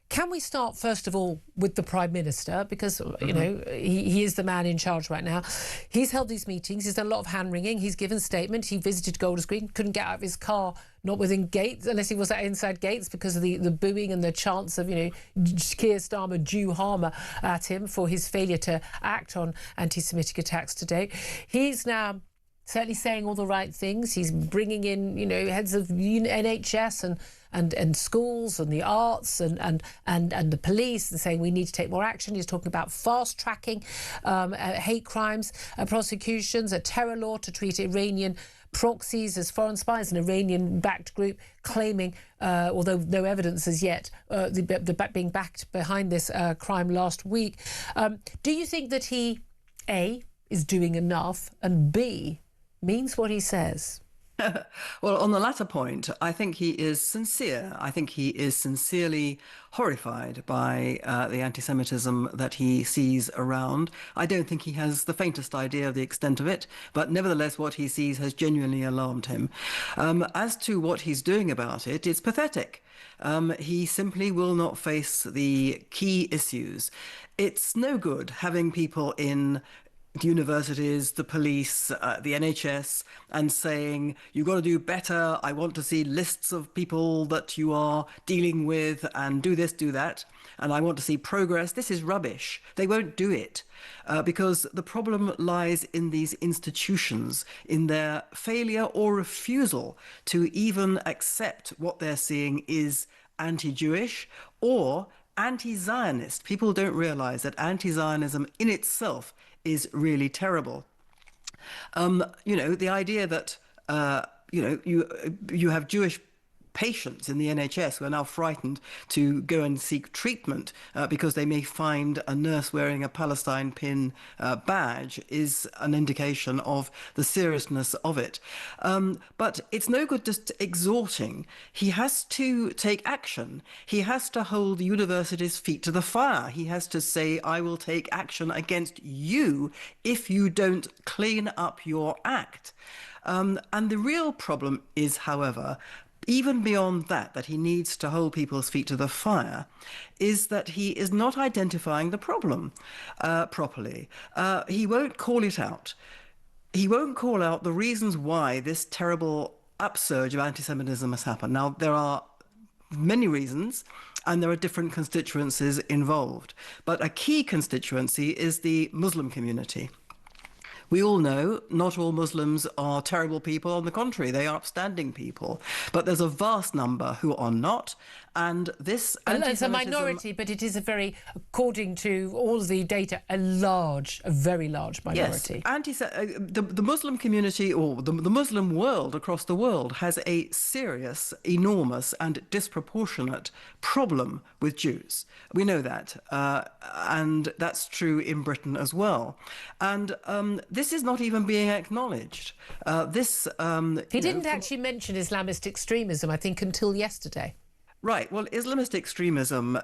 Can we start, first of all, with the Prime Minister? Because, he is the man in charge right now. He's held these meetings. He's done a lot of hand-wringing. He's given statement. He visited Golders Green, couldn't get out of his car, not within gates, unless he was at inside gates because of the booing and the chants of, Keir Starmer, Jew harmer at him for his failure to act on anti-Semitic attacks today. He's now certainly saying all the right things. He's bringing in, heads of NHS and schools and the arts and the police, and saying we need to take more action. He's talking about fast tracking hate crimes, prosecutions, a terror law to treat Iranian proxies as foreign spies, an Iranian-backed group claiming, although no evidence as yet, being backed behind this crime last week. Do you think that he, A, is doing enough, and B, means what he says? Well, on the latter point, I think he is sincere. I think he is sincerely horrified by the anti-Semitism that he sees around. I don't think he has the faintest idea of the extent of it, but nevertheless, what he sees has genuinely alarmed him. As to what he's doing about it, it's pathetic. He simply will not face the key issues. It's no good having people in universities, the police, the NHS, and saying, you've got to do better. I want to see lists of people that you are dealing with and do this, do that. And I want to see progress. This is rubbish. They won't do it because the problem lies in these institutions, in their failure or refusal to even accept what they're seeing is anti-Jewish or anti-Zionist. People don't realize that anti-Zionism in itself is really terrible. The idea that, you have Jewish patients in the NHS who are now frightened to go and seek treatment because they may find a nurse wearing a Palestine pin badge is an indication of the seriousness of it. But it's no good just exhorting. He has to take action. He has to hold the university's feet to the fire. He has to say, I will take action against you if you don't clean up your act. And the real problem is, however, even beyond that he needs to hold people's feet to the fire, is that he is not identifying the problem properly. He won't call it out. He won't call out the reasons why this terrible upsurge of anti-Semitism has happened. Now, there are many reasons, and there are different constituencies involved. But a key constituency is the Muslim community. We all know not all Muslims are terrible people. On the contrary, they are upstanding people. But there's a vast number who are not. And this it's a minority, but it is a very, according to all the data, a very large minority. Yes, the Muslim community, or the Muslim world across the world, has a serious, enormous and disproportionate problem with Jews. We know that. And that's true in Britain as well. And this is not even being acknowledged. He didn't actually mention Islamist extremism, I think, until yesterday. Right. Well, Islamist extremism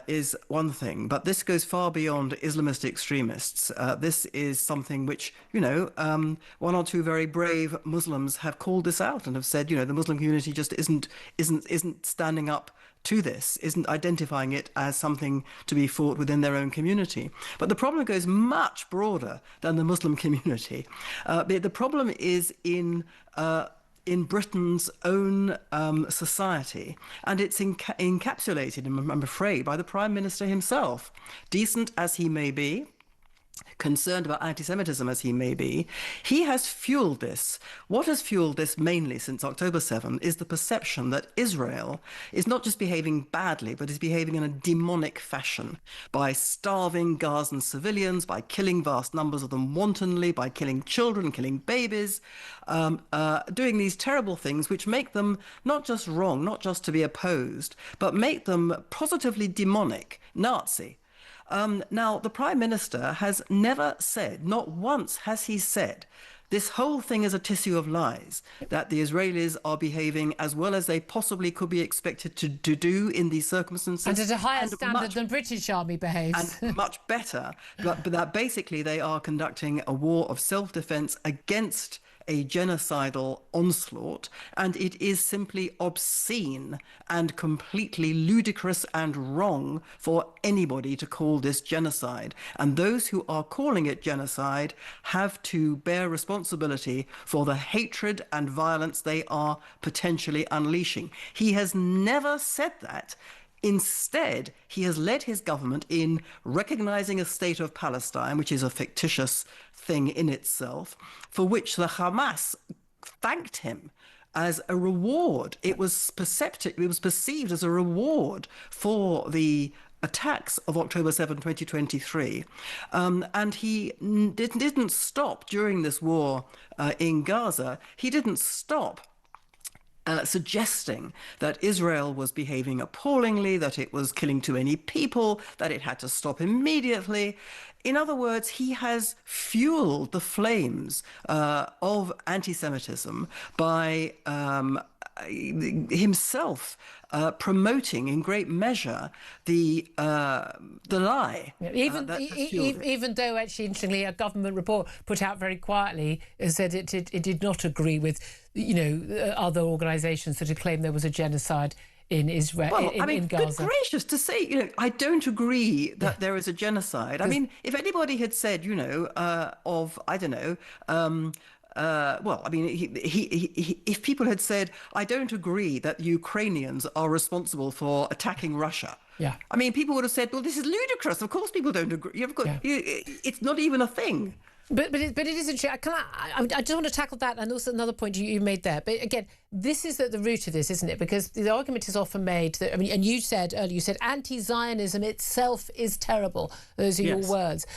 is one thing, but this goes far beyond Islamist extremists. This is something which, one or two very brave Muslims have called this out and have said, the Muslim community just isn't standing up to this, isn't identifying it as something to be fought within their own community. But the problem goes much broader than the Muslim community. The problem is in Britain's own society, and it's encapsulated, I'm afraid, by the Prime Minister himself. Decent as he may be, concerned about anti-Semitism as he may be, he has fueled this. What has fueled this mainly since October 7 is the perception that Israel is not just behaving badly, but is behaving in a demonic fashion by starving Gazan civilians, by killing vast numbers of them wantonly, by killing children, killing babies, doing these terrible things which make them not just wrong, not just to be opposed, but make them positively demonic, Nazi. Now, the Prime Minister has never said, not once has he said, this whole thing is a tissue of lies, that the Israelis are behaving as well as they possibly could be expected to do in these circumstances. And at a higher standard than British Army behaves. And much better, but that basically they are conducting a war of self-defense against a genocidal onslaught, and it is simply obscene and completely ludicrous and wrong for anybody to call this genocide. And those who are calling it genocide have to bear responsibility for the hatred and violence they are potentially unleashing. He has never said that. Instead, he has led his government in recognizing a state of Palestine, which is a fictitious thing in itself, for which the Hamas thanked him as a reward. It was perceived as a reward for the attacks of October 7, 2023. And he didn't stop during this war in Gaza. He didn't stop suggesting that Israel was behaving appallingly, that it was killing too many people, that it had to stop immediately. In other words, he has fueled the flames of anti-Semitism by himself promoting in great measure the lie. Even though, actually, interestingly, a government report put out very quietly said it did not agree with, other organisations that had claimed there was a genocide in Israel, in Gaza. Good gracious, to say, I don't agree that there is a genocide. I mean, if anybody had said, if people had said, I don't agree that Ukrainians are responsible for attacking Russia. Yeah. I mean, people would have said, well, this is ludicrous. Of course people don't agree. It's not even a thing. But it isn't true. I just want to tackle that, and also another point you made there. But again, this is at the root of this, isn't it? Because the argument is often made that, and you said earlier, anti-Zionism itself is terrible. Those are your words.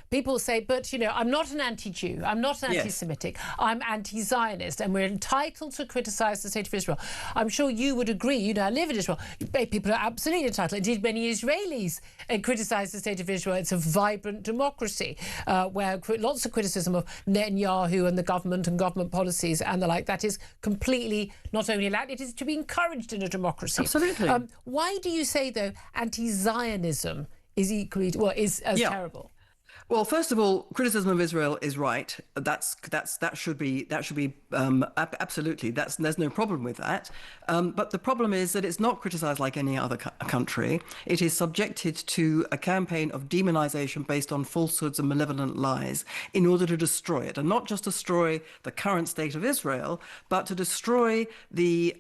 People say, but I'm not an anti-Jew. I'm not an anti-Semitic. I'm anti-Zionist, and we're entitled to criticise the state of Israel. I'm sure you would agree. I live in Israel. People are absolutely entitled. Indeed, many Israelis criticise the state of Israel. It's a vibrant democracy where lots of criticism of Netanyahu and the government and government policies and the like. That is completely not only allowed, it is to be encouraged in a democracy. Absolutely. Why do you say, though, anti-Zionism is equally, is as terrible? Well, first of all, criticism of Israel is right. That should be absolutely. There's no problem with that. But the problem is that it's not criticised like any other country. It is subjected to a campaign of demonization based on falsehoods and malevolent lies in order to destroy it, and not just destroy the current state of Israel, but to destroy the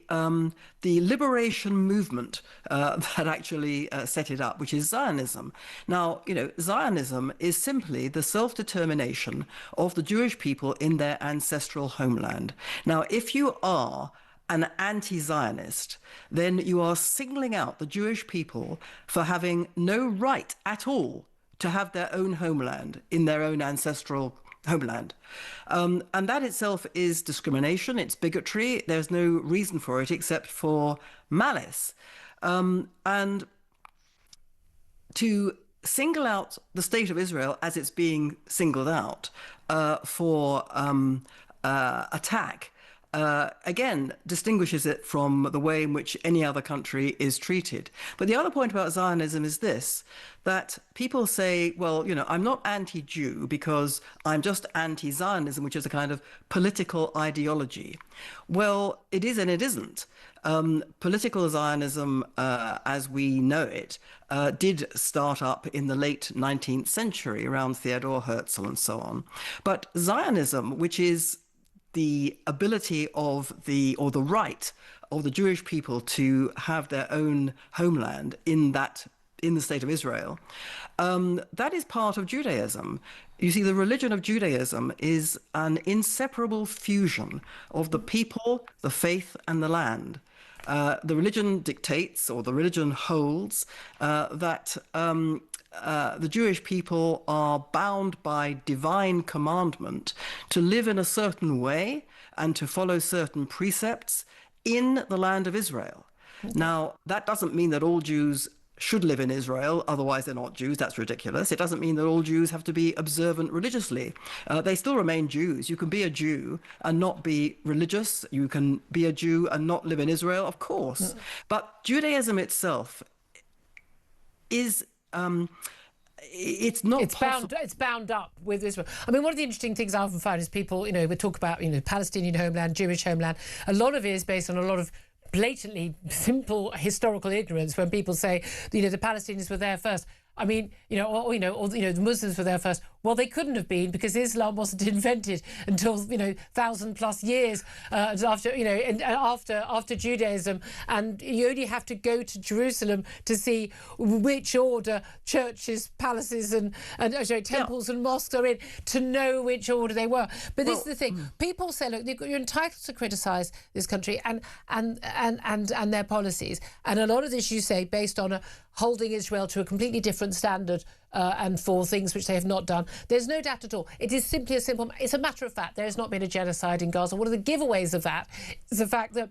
liberation movement that actually set it up, which is Zionism. Now, Zionism is simply the self-determination of the Jewish people in their ancestral homeland. Now, if you are an anti-Zionist, then you are singling out the Jewish people for having no right at all to have their own homeland in their own ancestral homeland. And that itself is discrimination, it's bigotry, there's no reason for it except for malice. And to single out the state of Israel as it's being singled out for attack, again, distinguishes it from the way in which any other country is treated. But the other point about Zionism is this, that people say, well, I'm not anti-Jew because I'm just anti-Zionism, which is a kind of political ideology. Well, it is and it isn't. Political Zionism, as we know it, did start up in the late 19th century around Theodor Herzl and so on. But Zionism, which is the ability of the right of the Jewish people to have their own homeland in the state of Israel, that is part of Judaism. You see, the religion of Judaism is an inseparable fusion of the people, the faith, and the land. The religion dictates, or the religion holds, that the Jewish people are bound by divine commandment to live in a certain way and to follow certain precepts in the land of Israel. Now, that doesn't mean that all Jews should live in Israel, otherwise they're not Jews. That's ridiculous. It doesn't mean that all Jews have to be observant religiously. They still remain Jews. You can be a Jew and not be religious. You can be a Jew and not live in Israel, of course. But Judaism itself is it's not it's bound up with Israel. I mean, one of the interesting things I often find is people, we talk about, Palestinian homeland, Jewish homeland. A lot of it is based on a lot of blatantly simple historical ignorance when people say, the Palestinians were there first. I mean, or the Muslims were there first. Well, they couldn't have been, because Islam wasn't invented until 1,000+ years after after Judaism, and you only have to go to Jerusalem to see which order churches, palaces, and temples and mosques are in, to know which order they were. But this is the thing: people say, look, you're entitled to criticise this country and their policies, and a lot of this, you say, based on holding Israel to a completely different standard and for things which they have not done. There's no doubt at all. It is simply it's a matter of fact. There has not been a genocide in Gaza. One of the giveaways of that is the fact that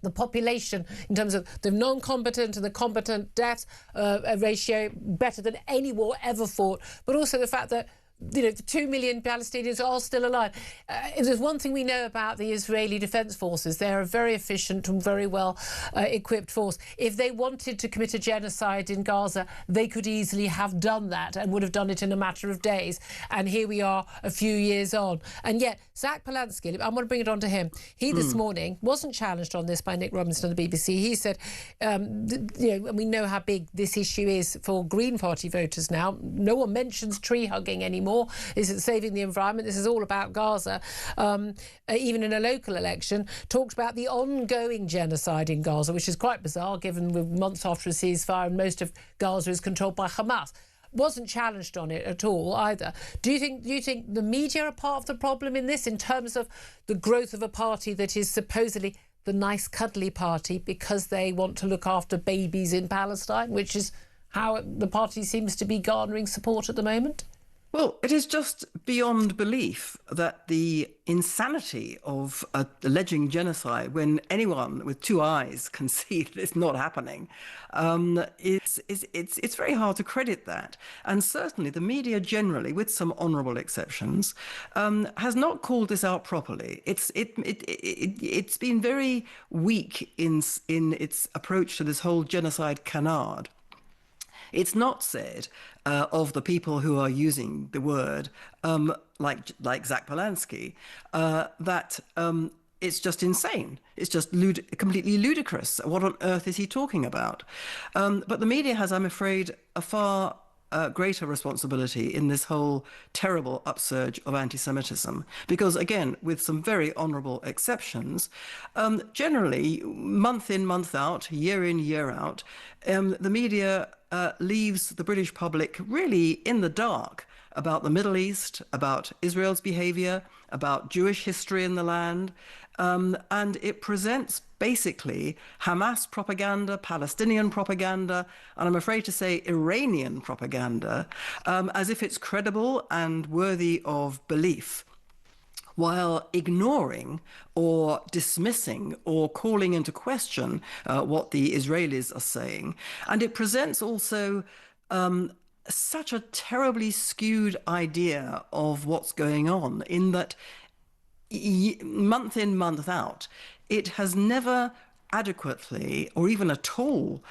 the population, in terms of the non-combatant and the combatant deaths ratio, better than any war ever fought, but also the fact that the 2 million Palestinians are still alive. If there's one thing we know about the Israeli Defence Forces, they're a very efficient and very well equipped force. If they wanted to commit a genocide in Gaza, they could easily have done that and would have done it in a matter of days. And here we are a few years on. And yet, Zach Polanski, I want to bring it on to him. He this morning wasn't challenged on this by Nick Robinson of the BBC. He said, and we know how big this issue is for Green Party voters now. No one mentions tree hugging anymore. This is saving the environment. This is all about Gaza. Even in a local election, talked about the ongoing genocide in Gaza, which is quite bizarre, given we're months after a ceasefire and most of Gaza is controlled by Hamas. Wasn't challenged on it at all either. Do you think the media are part of the problem in this, in terms of the growth of a party that is supposedly the nice cuddly party because they want to look after babies in Palestine, which is how the party seems to be garnering support at the moment? Well, it is just beyond belief that the insanity of alleging genocide, when anyone with two eyes can see that it's not happening, it's very hard to credit that. And certainly the media generally, with some honourable exceptions, has not called this out properly. It's been very weak in its approach to this whole genocide canard. It's not said of the people who are using the word, like Zach Polanski, that it's just insane. It's just completely ludicrous. What on earth is he talking about? But the media has, I'm afraid, a far greater responsibility in this whole terrible upsurge of anti-Semitism. Because, again, with some very honourable exceptions, generally, month in, month out, year in, year out, the media leaves the British public really in the dark about the Middle East, about Israel's behaviour, about Jewish history in the land, and it presents basically Hamas propaganda, Palestinian propaganda, and I'm afraid to say Iranian propaganda, as if it's credible and worthy of belief, while ignoring or dismissing or calling into question what the Israelis are saying. And it presents also such a terribly skewed idea of what's going on, in that month in, month out, it has never adequately or even at all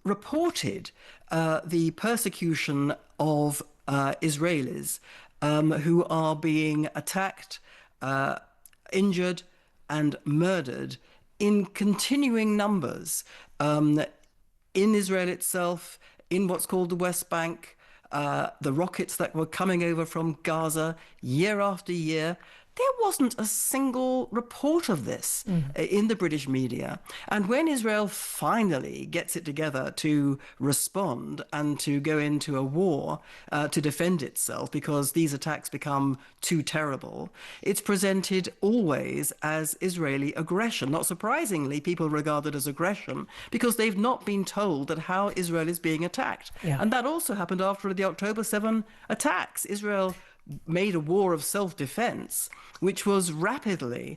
reported the persecution of Israelis who are being attacked, injured and murdered in continuing numbers in Israel itself, in what's called the West Bank, the rockets that were coming over from Gaza year after year. There wasn't a single report of this in the British media. And when Israel finally gets it together to respond and to go into a war to defend itself, because these attacks become too terrible, it's presented always as Israeli aggression. Not surprisingly, people regard it as aggression because they've not been told that how Israel is being attacked. Yeah. And that also happened after the October 7 attacks. Israel made a war of self-defense, which was rapidly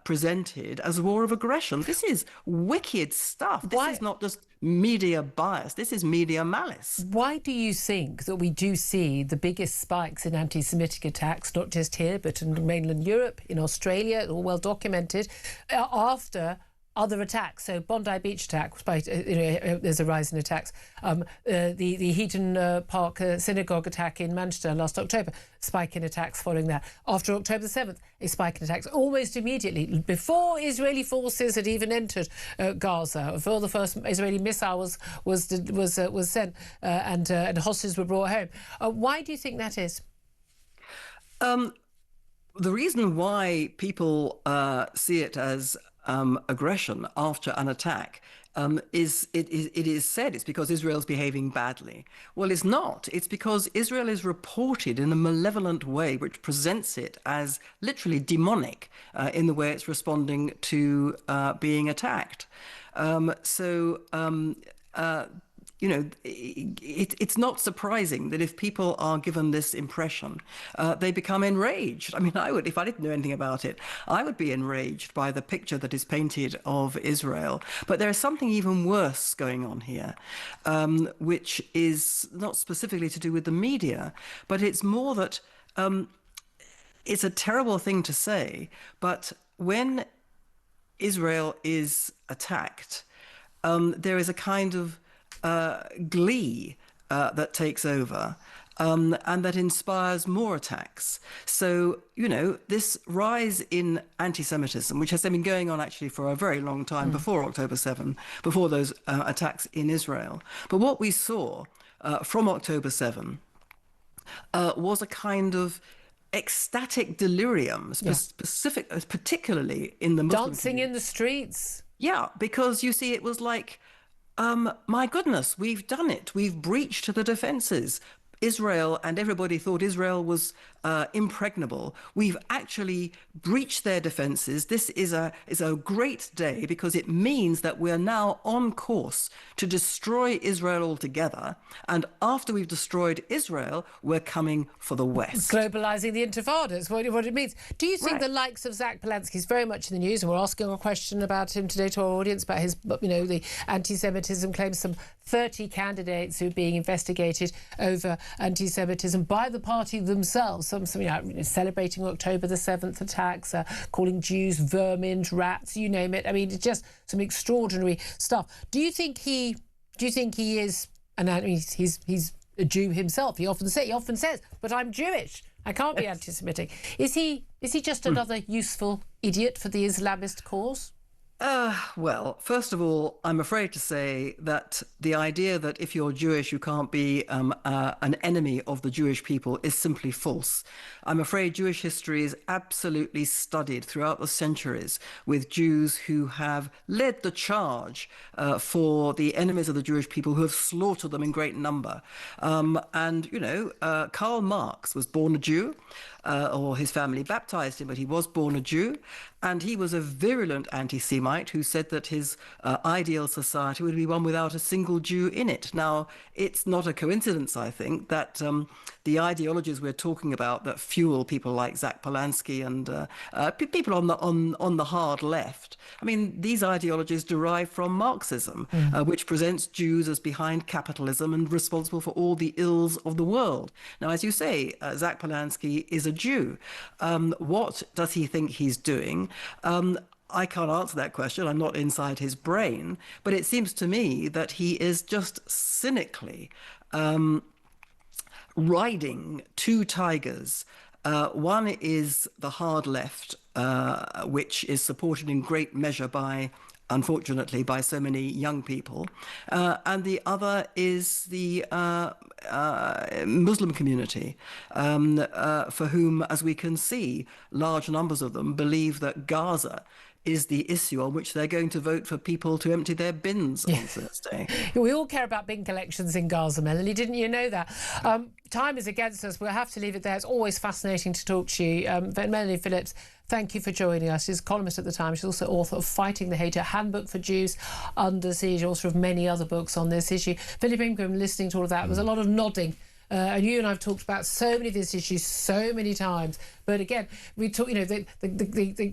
presented as a war of aggression. This is wicked stuff. This is not just media bias. This is media malice. Why do you think that we do see the biggest spikes in anti-Semitic attacks, not just here, but in mainland Europe, in Australia, all well documented, after other attacks. So Bondi Beach attack, there's a rise in attacks. The Heaton Park synagogue attack in Manchester last October, spike in attacks following that. After October 7th, a spike in attacks almost immediately, before Israeli forces had even entered Gaza, before the first Israeli missile was sent and hostages were brought home. Why do you think that is? The reason why people see it as aggression after an attack is it is said it's because Israel's behaving badly. Well, it's not. It's because Israel is reported in a malevolent way, which presents it as literally demonic in the way it's responding to being attacked. It's not surprising that if people are given this impression, they become enraged. I mean, I would, if I didn't know anything about it, I would be enraged by the picture that is painted of Israel. But there is something even worse going on here, which is not specifically to do with the media, but it's more that it's a terrible thing to say, but when Israel is attacked, there is a kind of glee that takes over and that inspires more attacks. So, this rise in anti-Semitism, which has been going on actually for a very long time before October 7, before those attacks in Israel. But what we saw from October 7 was a kind of ecstatic delirium, particularly in the Muslim dancing community. In the streets. Yeah, because you see, it was like, my goodness, we've done it. We've breached the defenses. Israel, and everybody thought Israel was impregnable. We've actually breached their defenses. This is a great day because it means that we're now on course to destroy Israel altogether. And after we've destroyed Israel, we're coming for the West. Globalizing the Intifada is what it means. Do you think the likes of Zach Polanski is very much in the news? And we're asking a question about him today to our audience about his, the anti-Semitism claims. Some 30 candidates who are being investigated over anti-Semitism by the party themselves. Some celebrating October the 7th attacks, calling Jews vermin, rats, you name it. I mean, it's just some extraordinary stuff. Do you think he is? And I mean, he's a Jew himself. He often says, "But I'm Jewish. I can't be anti-Semitic." Is he just another useful idiot for the Islamist cause? Well, first of all, I'm afraid to say that the idea that if you're Jewish, you can't be an enemy of the Jewish people is simply false. I'm afraid Jewish history is absolutely studied throughout the centuries with Jews who have led the charge for the enemies of the Jewish people, who have slaughtered them in great number. Karl Marx was born a Jew. Or his family baptized him, but he was born a Jew. And he was a virulent anti-Semite who said that his ideal society would be one without a single Jew in it. Now, it's not a coincidence, I think, that the ideologies we're talking about that fuel people like Zach Polanski and people on the hard left, I mean, these ideologies derive from Marxism, which presents Jews as behind capitalism and responsible for all the ills of the world. Now, as you say, Zach Polanski is a Jew. What does he think he's doing? I can't answer that question. I'm not inside his brain. But it seems to me that he is just cynically riding two tigers. One is the hard left, which is supported in great measure unfortunately, by so many young people. And the other is the Muslim community, for whom, as we can see, large numbers of them believe that Gaza is the issue on which they're going to vote for people to empty their bins on Thursday. We all care about bin collections in Gaza, Melanie. Didn't you know that? Time is against us. We'll have to leave it there. It's always fascinating to talk to you. Melanie Phillips, thank you for joining us. She's a columnist at The Times. She's also author of Fighting the Hater, Handbook for Jews Under Siege, author of many other books on this issue. Philip Ingram, listening to all of that, was a lot of nodding. And you and I have talked about so many of these issues so many times. But again, we talk, the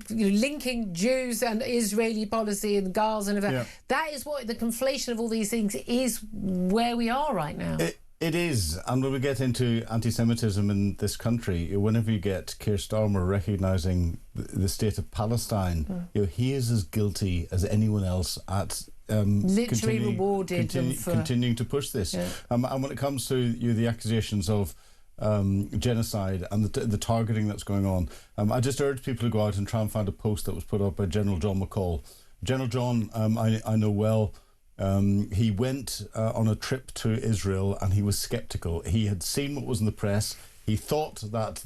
linking Jews and Israeli policy and Gaza and that is what the conflation of all these things is where we are right now. It is, and when we get into anti-Semitism in this country, whenever you get Keir Starmer recognising the state of Palestine, he is as guilty as anyone else at literally rewarded them for continuing to push this. Yeah. And when it comes to the accusations of genocide and the targeting that's going on, I just urge people to go out and try and find a post that was put up by General John McCall. General John, I know well. He went on a trip to Israel and he was sceptical. He had seen what was in the press. He thought that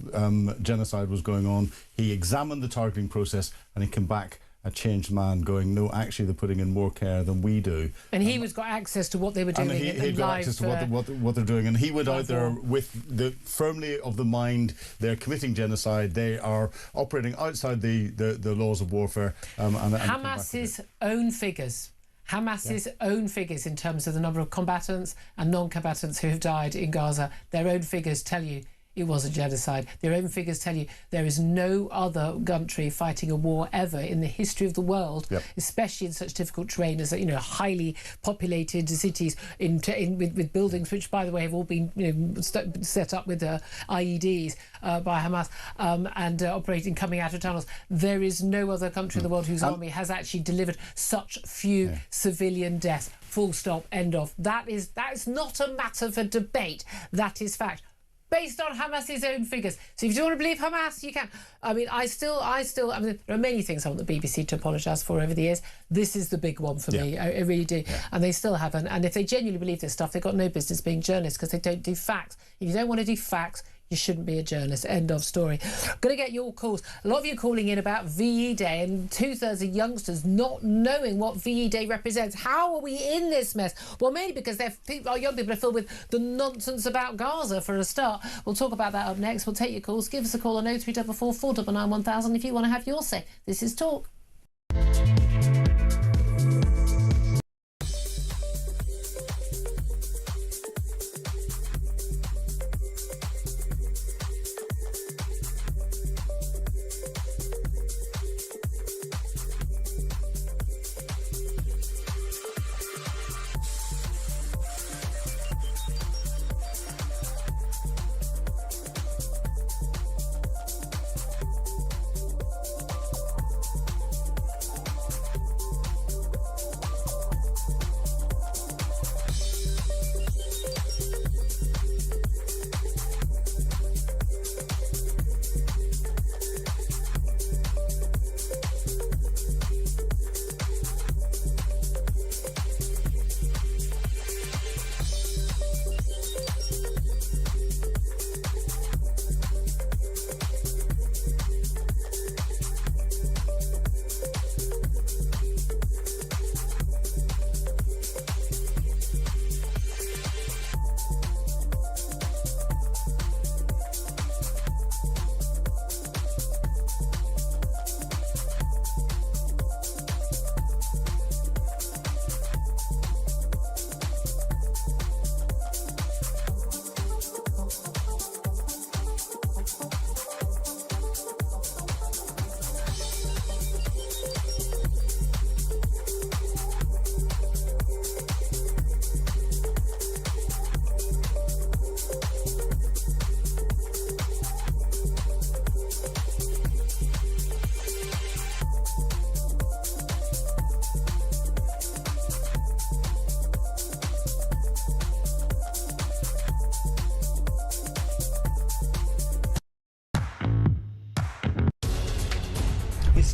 genocide was going on. He examined the targeting process and he came back a changed man, going, no, actually they're putting in more care than we do. And he got access to what they were doing. And he got access to what they're doing. And he went out there with the firmly of the mind, they're committing genocide, they are operating outside the laws of warfare. Hamas's own figures. Hamas's own figures in terms of the number of combatants and non-combatants who have died in Gaza, their own figures tell you it was a genocide. Their own figures tell you there is no other country fighting a war ever in the history of the world, especially in such difficult terrain as highly populated cities with buildings which, by the way, have all been set up with IEDs by Hamas and operating coming out of tunnels. There is no other country in the world whose army has actually delivered such few civilian deaths. Full stop. End of. That is not a matter for debate. That is fact. Based on Hamas's own figures. So if you want to believe Hamas, you can. I mean, there are many things I want the BBC to apologise for over the years. This is the big one for me. I really do. Yeah. And they still haven't. And if they genuinely believe this stuff, they've got no business being journalists because they don't do facts. If you don't want to do facts, you shouldn't be a journalist. End of story. Going to get your calls. A lot of you calling in about VE Day and 2/3 of youngsters not knowing what VE Day represents. How are we in this mess? Well, mainly because our young people are filled with the nonsense about Gaza for a start. We'll talk about that up next. We'll take your calls. Give us a call on 0344 499 1000 if you want to have your say. This is Talk.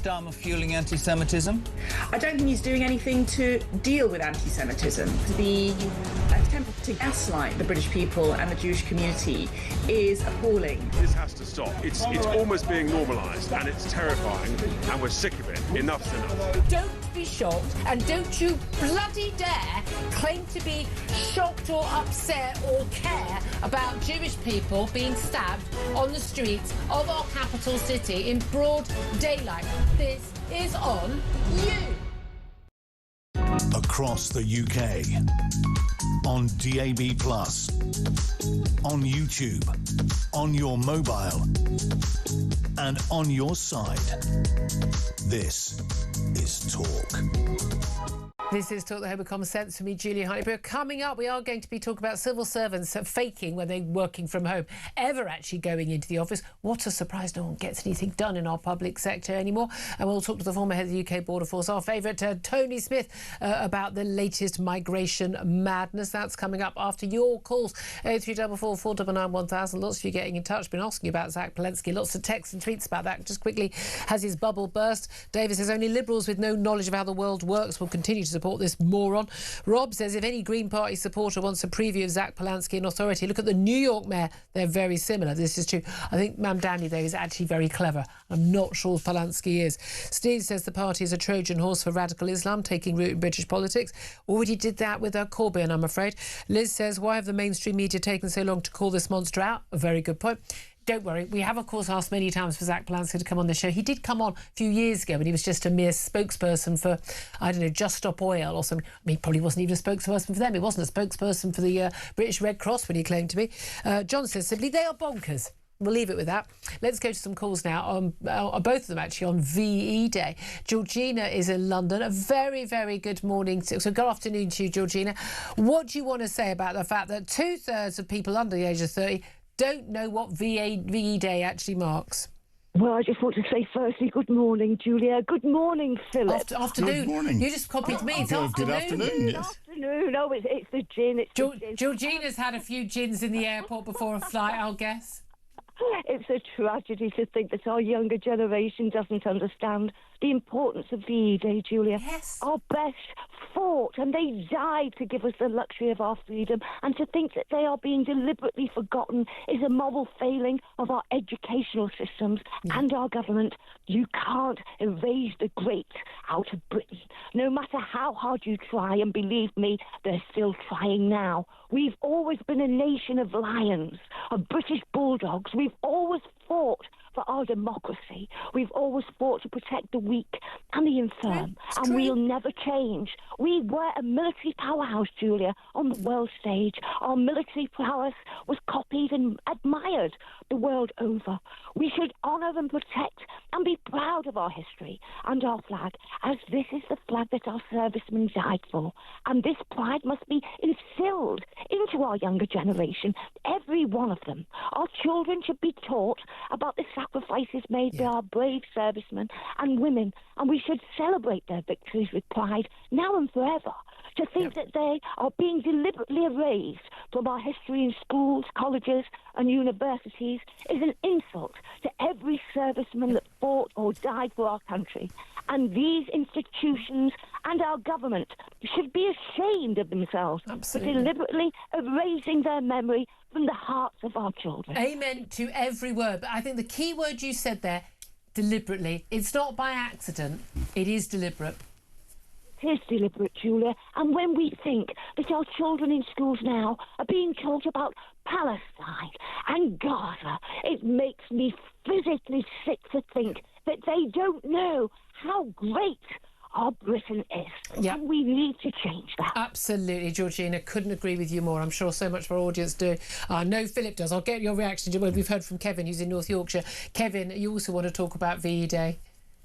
Starmer fueling anti-Semitism? I don't think he's doing anything to deal with anti-Semitism. The attempt to gaslight the British people and the Jewish community is appalling. This has to stop. It's almost being normalised, and it's terrifying, and we're sick of it. Enough's enough. Don't be shocked, and don't you bloody dare claim to be shocked or upset or care about Jewish people being stabbed on the streets of our capital city in broad daylight. This is on you. Across the UK, on DAB+, on YouTube, on your mobile, and on your side. This is Talk. This is Talk the Home of Common Sense for me, Julia Hartley-Brewer. Coming up, we are going to be talking about civil servants faking when they're working from home, ever actually going into the office. What a surprise, no one gets anything done in our public sector anymore. And we'll talk to the former head of the UK Border Force, our favourite, Tony Smith, about the latest migration madness. That's coming up after your calls. 0344 499 1000. Lots of you getting in touch, been asking about Zach Palensky. Lots of texts and tweets about that. Just quickly, has his bubble burst? David says only Liberals with no knowledge of how the world works will continue to support this moron. Rob says if any Green Party supporter wants a preview of Zach Palensky in authority, look at the New York mayor. They're very similar. This is true. I think Mam Danny, though, is actually very clever. I'm not sure Palensky is. Steve says the party is a Trojan horse for radical Islam taking root in British politics. Already did that with Corbyn, I'm afraid. Liz says, why have the mainstream media taken so long to call this monster out? A very good point. Don't worry, we have, of course, asked many times for Zach Palensky to come on the show. He did come on a few years ago when he was just a mere spokesperson for, I don't know, Just Stop Oil or something. I mean, he probably wasn't even a spokesperson for them. He wasn't a spokesperson for the British Red Cross when he claimed to be. John says simply, they are bonkers. We'll leave it with that. Let's go to some calls now, both of them actually on VE Day. Georgina is in London. A very, very good morning. So good afternoon to you, Georgina. What do you want to say about the fact that 2/3 of people under the age of 30 don't know what VE Day actually marks? Well, I just want to say firstly, good morning, Julia. Good morning, Philip. Afternoon. Good morning. You just copied me. It's afternoon. Good afternoon, yes. Afternoon. Oh, it's the gin. It's the gin. Georgina's had a few gins in the airport before a flight, I'll guess. It's a tragedy to think that our younger generation doesn't understand the importance of VE Day, Julia. Yes. Our best fought and they died to give us the luxury of our freedom, and to think that they are being deliberately forgotten is a moral failing of our educational systems and our government. You can't erase the great out of Britain, no matter how hard you try, and believe me, they're still trying now. We've always been a nation of lions, of British bulldogs. We've always fought for our democracy. We've always fought to protect the weak and the infirm, and we'll never change. We were a military powerhouse, Julia, on the world stage. Our military prowess was copied and admired the world over. We should honour and protect and be proud of our history and our flag, as this is the flag that our servicemen died for. And this pride must be instilled into our younger generation, every one of them. Our children should be taught about the sacrifices made by our brave servicemen and women, and we should celebrate their victories with pride now and forever. To think that they are being deliberately erased from our history in schools, colleges and universities is an insult to every serviceman that fought or died for our country. And these institutions and our government should be ashamed of themselves for deliberately erasing their memory from the hearts of our children. Amen to every word. But I think the key word you said there, deliberately, it's not by accident, it is deliberate. It is deliberate, Julia. And when we think that our children in schools now are being taught about Palestine and Gaza, it makes me physically sick to think that they don't know how great our Britain is. Yeah. And we need to change that. Absolutely, Georgina. Couldn't agree with you more. I'm sure so much of our audience do. No, Philip does. I'll get your reaction to what we've heard from Kevin, who's in North Yorkshire. Kevin, you also want to talk about VE Day?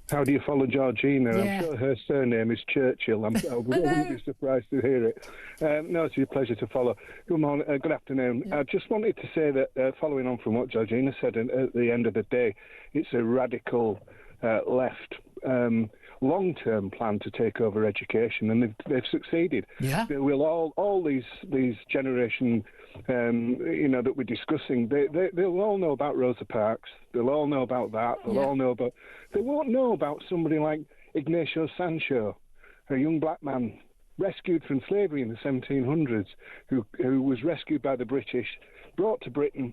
How do you follow Georgina? Yeah. I'm sure her surname is Churchill. I wouldn't be surprised to hear it. No, it's a pleasure to follow. Good morning, good afternoon. I just wanted to say that, following on from what Georgina said at the end of the day, it's a radical left long-term plan to take over education, and they've succeeded. Yeah. They will all these generation that we're discussing, they'll all know about Rosa Parks. They'll all know about that. They'll all know about. They won't know about somebody like Ignacio Sancho, a young black man rescued from slavery in the 1700s, who was rescued by the British, brought to Britain,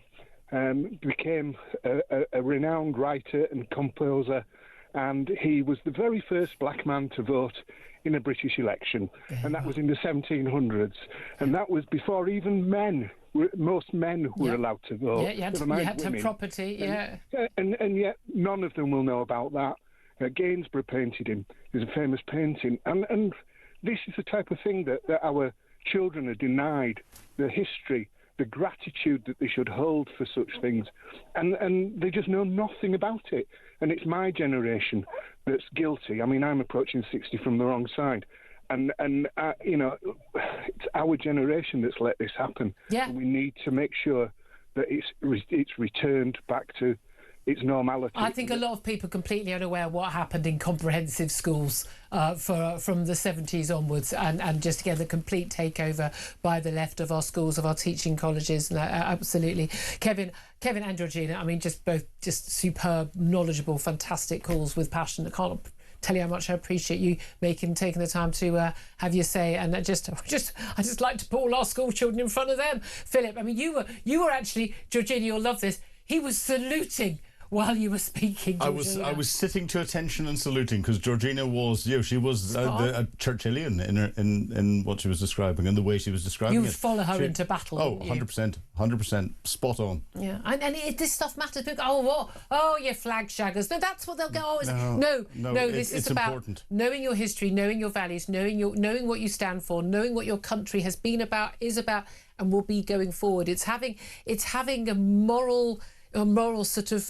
became a renowned writer and composer, and he was the very first black man to vote in a British election, and that was in the 1700s, and that was before even most men were allowed to vote. Yeah, you had to have property, and yet none of them will know about that. Gainsborough painted him. There's a famous painting, and this is the type of thing that our children are denied, the history, the gratitude that they should hold for such things, and they just know nothing about it. And it's my generation that's guilty. I mean, I'm approaching 60 from the wrong side. you know, it's our generation that's let this happen. Yeah. We need to make sure that it's returned back to its normality. I think a lot of people are completely unaware what happened in comprehensive schools from the 70s onwards, and just again the complete takeover by the left of our schools, of our teaching colleges. And, absolutely, Kevin and Georgina. I mean, both superb, knowledgeable, fantastic calls with passion. I can't tell you how much I appreciate you taking the time to have your say, and I just like to put all our school children in front of them. Philip, I mean, you were actually, Georgina, you'll love this. He was saluting while you were speaking, Georgina. I was sitting to attention and saluting, because Georgina was, she was a Churchillian in what she was describing and the way she was describing it. You would follow her into battle. Oh, 100%, spot on. Yeah, and this stuff matters. People go, you flag shaggers. No, that's what they'll go. This is about important. Knowing your history, knowing your values, knowing what you stand for, knowing what your country has been about, is about, and will be going forward. It's having a moral sort of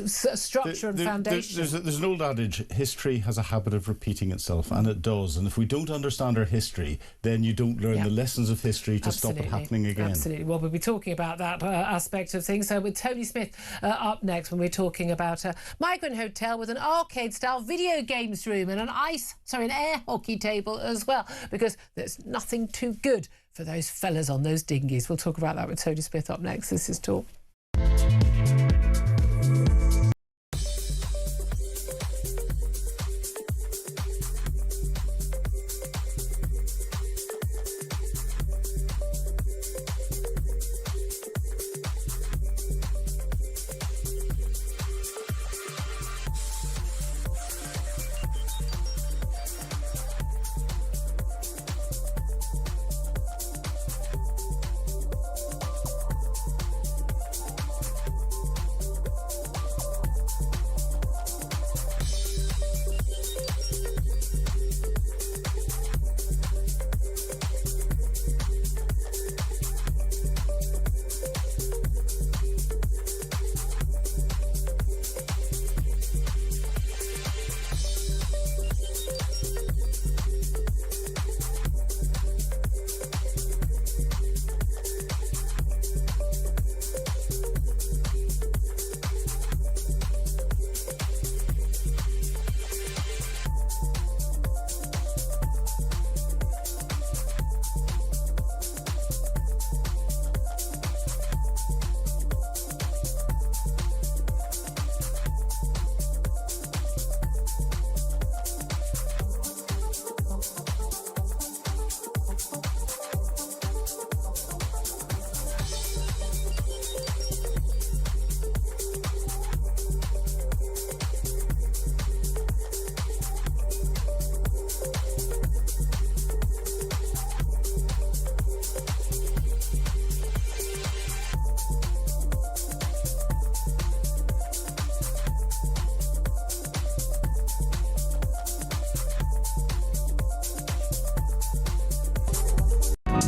structure and foundation. There's an old adage: history has a habit of repeating itself, and it does. And if we don't understand our history, then you don't learn the lessons of history to stop it happening again. Absolutely. Well, we'll be talking about that aspect of things. So with Tony Smith up next, when we're talking about a migrant hotel with an arcade-style video games room and an air hockey table as well, because there's nothing too good for those fellas on those dinghies. We'll talk about that with Tony Smith up next. This is Talk.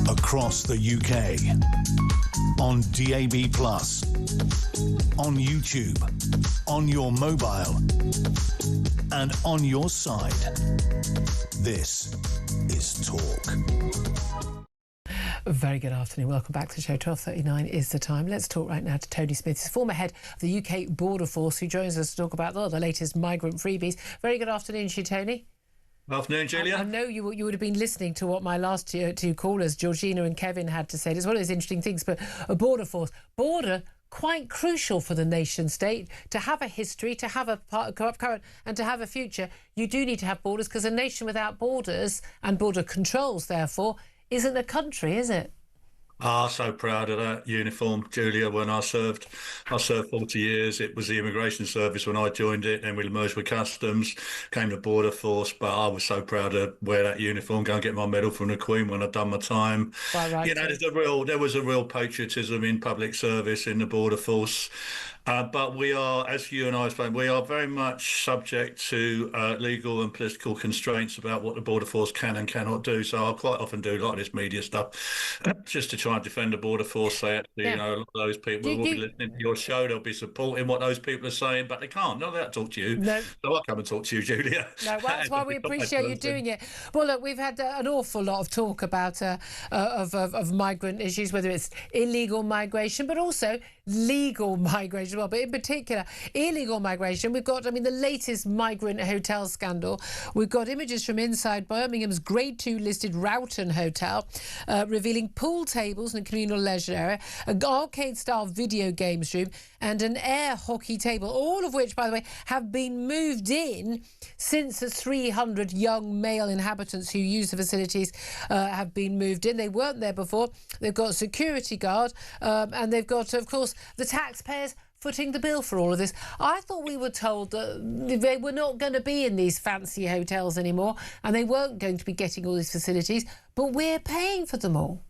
Across the UK, on DAB+, on YouTube, on your mobile, and on your side. This is Talk. A very good afternoon. Welcome back to the show. 12:39 is the time. Let's talk right now to Tony Smith, who's former head of the UK Border Force, who joins us to talk about the latest migrant freebies. Very good afternoon to you, Tony. Afternoon, Julia. I know you would have been listening to what my last two callers, Georgina and Kevin, had to say. It's one of those interesting things, but a border force. Quite crucial for the nation state to have a history, to have a current, and to have a future. You do need to have borders, because a nation without borders and border controls, therefore, isn't a country, is it? So proud of that uniform, Julia. When I served 40 years. It was the immigration service when I joined it, and we merged with customs, came to border force. But I was so proud to wear that uniform, go and get my medal from the Queen when I'd done my time. Right, there was a real patriotism in public service in the border force. But we are, as you and I explained, we are very much subject to legal and political constraints about what the Border Force can and cannot do. So I quite often do a lot of this media stuff just to try and defend the Border Force. Say, actually, you know, a lot of those people will be listening to your show. They'll be supporting what those people are saying, but they can't. Not allowed to talk to you. No. So I'll come and talk to you, Julia. No, well, that's why we appreciate you doing it. Well, look, we've had an awful lot of talk about of migrant issues, whether it's illegal migration, but also legal migration as well. But in particular, illegal migration, we've got, I mean, the latest migrant hotel scandal. We've got images from inside Birmingham's Grade 2 listed Roughton Hotel revealing pool tables in a communal leisure area, an arcade-style video games room and an air hockey table, all of which, by the way, have been moved in since the 300 young male inhabitants who use the facilities have been moved in. They weren't there before. They've got a security guard and they've got, of course, the taxpayers footing the bill for all of this. I thought we were told that they were not going to be in these fancy hotels anymore and they weren't going to be getting all these facilities, but we're paying for them all.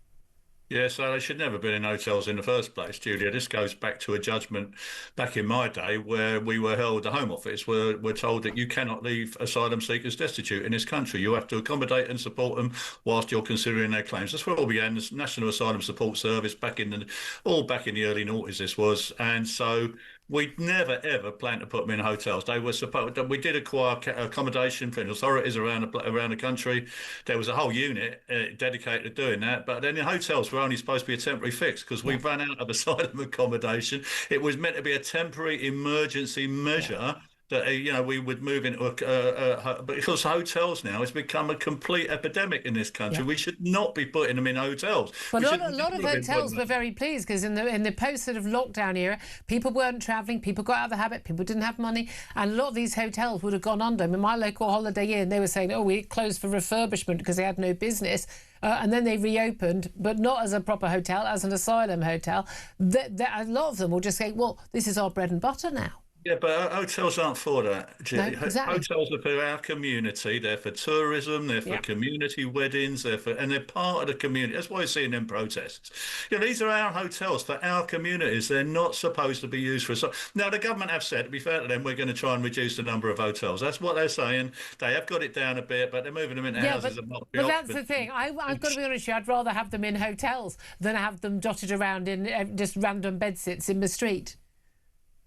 Yeah, so they should never have been in hotels in the first place, Julia. This goes back to a judgment back in my day where we were held, the Home Office were told that you cannot leave asylum seekers destitute in this country. You have to accommodate and support them whilst you're considering their claims. That's where it all began, the National Asylum Support Service back in the early noughties this was. And so we never, ever planned to put them in hotels. They were supposed. We did acquire accommodation from authorities around the country. There was a whole unit dedicated to doing that. But then the hotels were only supposed to be a temporary fix because we ran out of asylum accommodation. It was meant to be a temporary emergency measure. That we would move into but because hotels now has become a complete epidemic in this country. We should not be putting them in hotels. But a lot of hotels were very pleased because in the post sort of lockdown era, people weren't travelling, people got out of the habit, people didn't have money, and a lot of these hotels would have gone under. I mean, my local Holiday Inn, they were saying, oh, we closed for refurbishment because they had no business. And then they reopened, but not as a proper hotel, as an asylum hotel. A lot of them will just say, well, this is our bread and butter now. Yeah, but hotels aren't for that. No, exactly. Hotels are for our community. They're for tourism. They're for community weddings. And they're part of the community. That's why you're seeing them protests. These are our hotels for our communities. They're not supposed to be used for. Now, the government have said, to be fair to them, we're going to try and reduce the number of hotels. That's what they're saying. They have got it down a bit, but they're moving them into houses and not. But that's the thing. I've got to be honest with you. I'd rather have them in hotels than have them dotted around in just random bedsits in the street.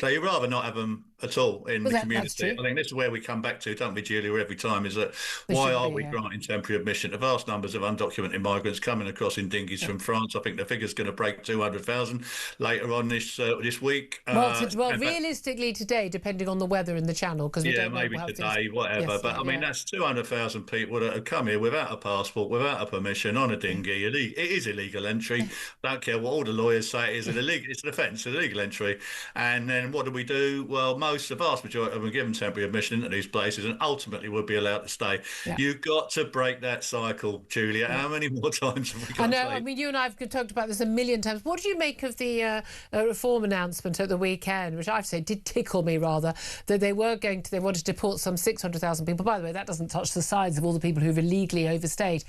So you'd rather not have them at all in the community. I think this is where we come back to, don't we, Julia, every time, is that why are we granting temporary admission to vast numbers of undocumented migrants coming across in dinghies from France? I think the figure's going to break 200,000 later on this week. Well, realistically today, depending on the weather in the channel, because we don't know maybe today, whatever. But I mean, that's 200,000 people that have come here without a passport, without a permission, on a dinghy. It is illegal entry. Don't care what all the lawyers say. It's an offence, illegal entry. And then what do? Well, the vast majority of them are given temporary admission into these places and ultimately would be allowed to stay. You've got to break that cycle, Julia. How many more times have we got to say? I mean, you and I have talked about this a million times. What do you make of the reform announcement at the weekend, which I've said did tickle me rather, that they wanted to deport some 600,000 people. By the way, that doesn't touch the sides of all the people who've illegally overstayed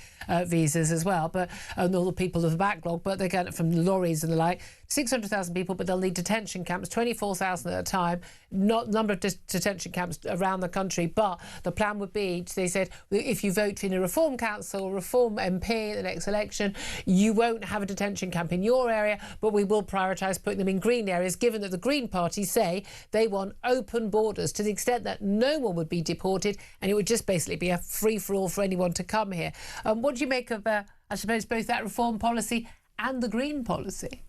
visas as well, and all the people of the backlog, but they get it from lorries and the like. 600,000 people, but they'll need detention camps, 24,000 at a time, not number of detention camps around the country. But the plan would be, they said, if you vote in a Reform Council, Reform MP at the next election, you won't have a detention camp in your area, but we will prioritise putting them in green areas, given that the Green Party say they want open borders to the extent that no one would be deported and it would just basically be a free-for-all for anyone to come here. What do you make of, I suppose, both that reform policy and the Green policy?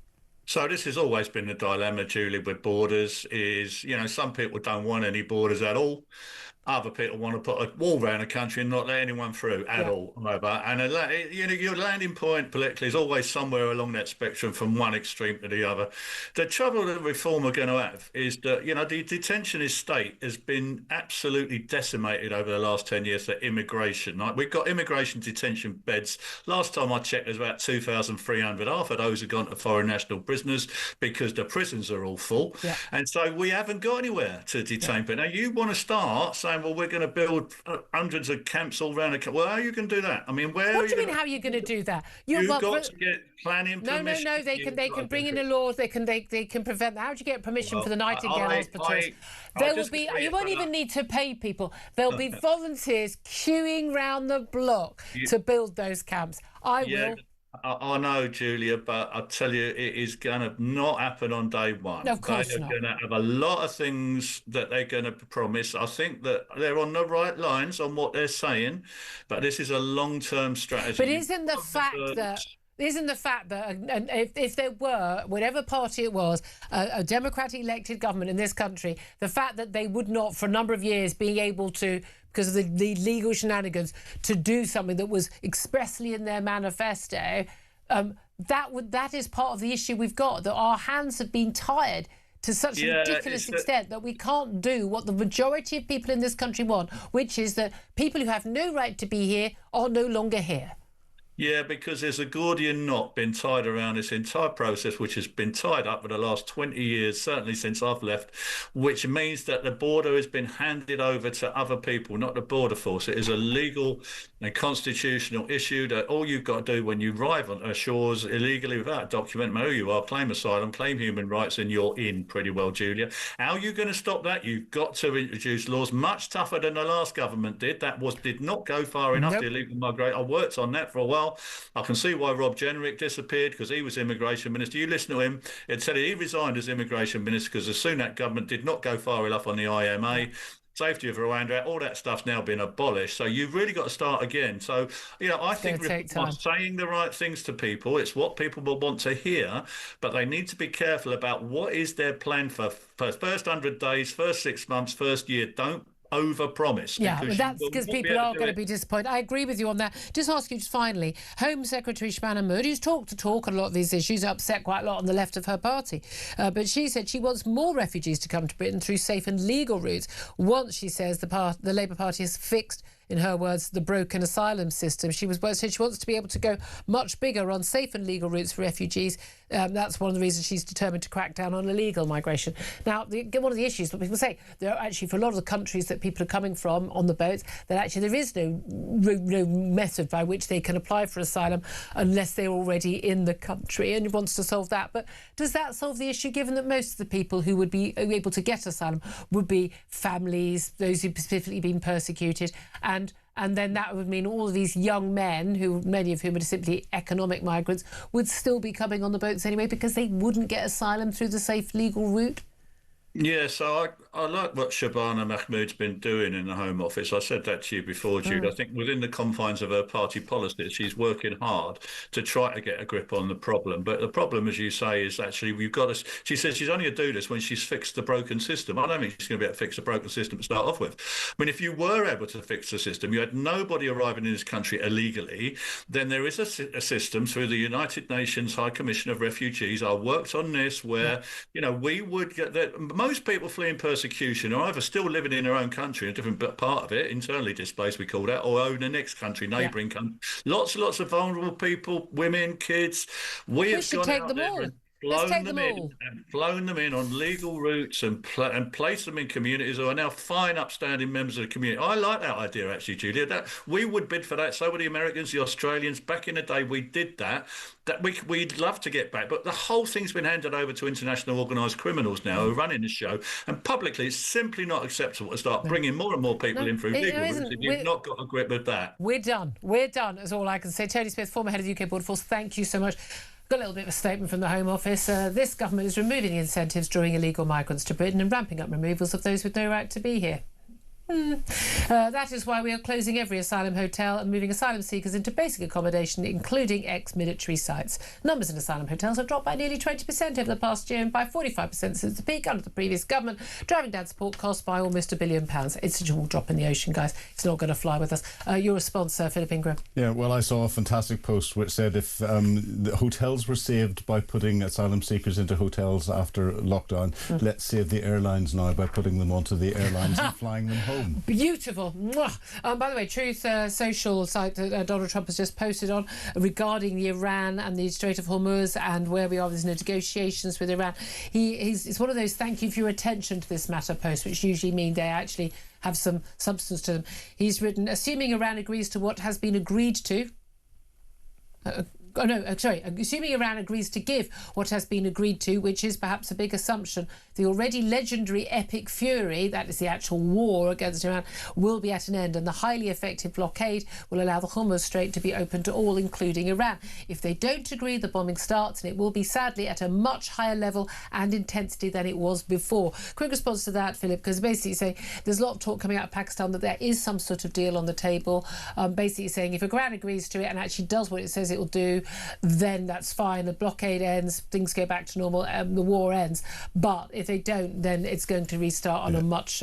So this has always been the dilemma, Julie, with borders is, some people don't want any borders at all. Other people want to put a wall around the country and not let anyone through at all. And your landing point politically is always somewhere along that spectrum from one extreme to the other. The trouble that reform are going to have is that, the detention estate has been absolutely decimated over the last 10 years for immigration. We've got immigration detention beds. Last time I checked, there's about 2,300. Half of those have gone to foreign national prisoners because the prisons are all full. And so we haven't got anywhere to detain people. Now, you want to start saying, saying, well, we're going to build hundreds of camps all around the country. Well, how are you going to do that? I mean, where? What do you mean? How are you going to do that? You've got to get planning permission. No. They can bring in a law. They can prevent that. How do you get permission for the Nightingale hospitals? There will be. You won't even need to pay people. There'll be volunteers queuing round the block to build those camps. I will. I know, Julia, but I tell you, it is going to not happen on day one. Of course not. They're going to have a lot of things that they're going to promise. I think that they're on the right lines on what they're saying, but this is a long-term strategy. But isn't the fact that and if there were, whatever party it was, a Democratic elected government in this country, the fact that they would not, for a number of years, being able to, because of the legal shenanigans, to do something that was expressly in their manifesto, that is part of the issue we've got, that our hands have been tied to such a ridiculous extent that we can't do what the majority of people in this country want, which is that people who have no right to be here are no longer here. Yeah, because there's a Gordian knot been tied around this entire process, which has been tied up for the last 20 years, certainly since I've left, which means that the border has been handed over to other people, not the border force. It is a legal and constitutional issue that all you've got to do when you arrive on our shores illegally without a document, know who you are, claim asylum, claim human rights, and you're in pretty well, Julia. How are you going to stop that? You've got to introduce laws much tougher than the last government did. That did not go far enough to illegal migrate. I worked on that for a while. I can see why Rob Jenrick disappeared, because he was immigration minister. You listen to him, it said he resigned as immigration minister because the Sunak government did not go far enough on the IMA. Safety of Rwanda, all that stuff's now been abolished. So you've really got to start again. So, I think we're saying the right things to people. It's what people will want to hear, but they need to be careful about what is their plan for first 100 days, first 6 months, first year. Don't over-promise. Yeah, but that's because people are going to be disappointed. I agree with you on that. Just ask you finally, Home Secretary Shannon Mood, who's talked on a lot of these issues, upset quite a lot on the left of her party, but she said she wants more refugees to come to Britain through safe and legal routes. Once, she says, the Labour Party has fixed, in her words, the broken asylum system. She said she wants to be able to go much bigger on safe and legal routes for refugees. That's one of the reasons she's determined to crack down on illegal migration. Now, one of the issues that people say, there are actually, for a lot of the countries that people are coming from on the boats, that actually there is no method by which they can apply for asylum unless they're already in the country, and wants to solve that. But does that solve the issue, given that most of the people who would be able to get asylum would be families, those who've specifically been persecuted, and then that would mean all of these young men, many of whom are simply economic migrants, would still be coming on the boats anyway because they wouldn't get asylum through the safe legal route? Yeah, so I like what Shabana Mahmood's been doing in the Home Office. I said that to you before, Jude. I think within the confines of her party policy, she's working hard to try to get a grip on the problem. But the problem, as you say, is actually we've got to... She says she's only going to do this when she's fixed the broken system. I don't think she's going to be able to fix the broken system to start off with. I mean, if you were able to fix the system, you had nobody arriving in this country illegally, then there is a system through the United Nations High Commission of Refugees. I worked on this where, we would get that... Most people fleeing persecution are either still living in their own country, a different part of it, internally displaced, we call that, or own the next country, neighbouring country. Lots and lots of vulnerable people, women, kids. We have should gone take out them there all. and flown them in on legal routes and placed them in communities who are now fine, upstanding members of the community. I like that idea, actually, Julia. We would bid for that. So would the Americans, the Australians. Back in the day, we did that. We'd love to get back. But the whole thing's been handed over to international organised criminals now who are running the show. And publicly, it's simply not acceptable to start bringing more and more people in through legal routes if you've not got a grip with that. We're done. We're done, is all I can say. Tony Smith, former head of the UK Border Force, thank you so much. Got a little bit of a statement from the Home Office. This government is removing the incentives drawing illegal migrants to Britain and ramping up removals of those with no right to be here. That is why we are closing every asylum hotel and moving asylum seekers into basic accommodation, including ex-military sites. Numbers in asylum hotels have dropped by nearly 20% over the past year and by 45% since the peak under the previous government, driving down support costs by almost £1 billion. It's a small drop in the ocean, guys. It's not going to fly with us. Your response, Philip Ingram? Yeah, well, I saw a fantastic post which said if the hotels were saved by putting asylum seekers into hotels after lockdown, let's save the airlines now by putting them onto the airlines and flying them home. home. Beautiful. By the way, Truth Social site that Donald Trump has just posted on regarding the Iran and the Strait of Hormuz and where we are with negotiations with Iran. It's one of those thank you for your attention to this matter posts, which usually mean they actually have some substance to them. He's written, assuming Iran agrees to what has been agreed to... assuming Iran agrees to give what has been agreed to, which is perhaps a big assumption, the already legendary epic fury, that is the actual war against Iran, will be at an end, and the highly effective blockade will allow the Hormuz Strait to be open to all, including Iran. If they don't agree, the bombing starts, and it will be sadly at a much higher level and intensity than it was before. Quick response to that, Philip, because basically say there's a lot of talk coming out of Pakistan that there is some sort of deal on the table, basically saying if Iran agrees to it and actually does what it says it will do, then that's fine. The blockade ends, things go back to normal, the war ends. But if they don't, then it's going to restart on a much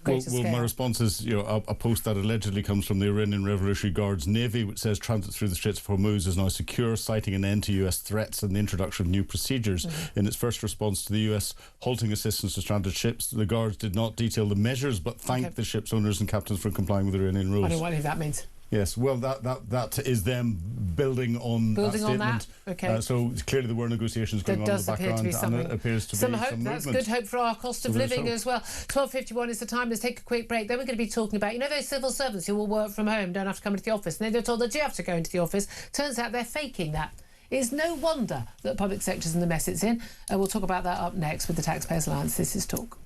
greater scale. My response is, a post that allegedly comes from the Iranian Revolutionary Guards Navy, which says transit through the Straits of Hormuz is now secure, citing an end to US threats and the introduction of new procedures. In its first response to the US halting assistance to stranded ships, the Guards did not detail the measures, but thanked the ship's owners and captains for complying with Iranian rules. I don't know what that means. Yes, well, that is them building on that statement. Okay. So clearly there were negotiations going on in the background, and it appears to be some hope. That's good hope for our cost of living as well. 12:51 is the time. Let's take a quick break. Then we're going to be talking about, those civil servants who will work from home, don't have to come into the office. And they're told they do have to go into the office. Turns out they're faking that. It's no wonder that public sector's in the mess it's in. We'll talk about that up next with the Taxpayers Alliance. This is Talk.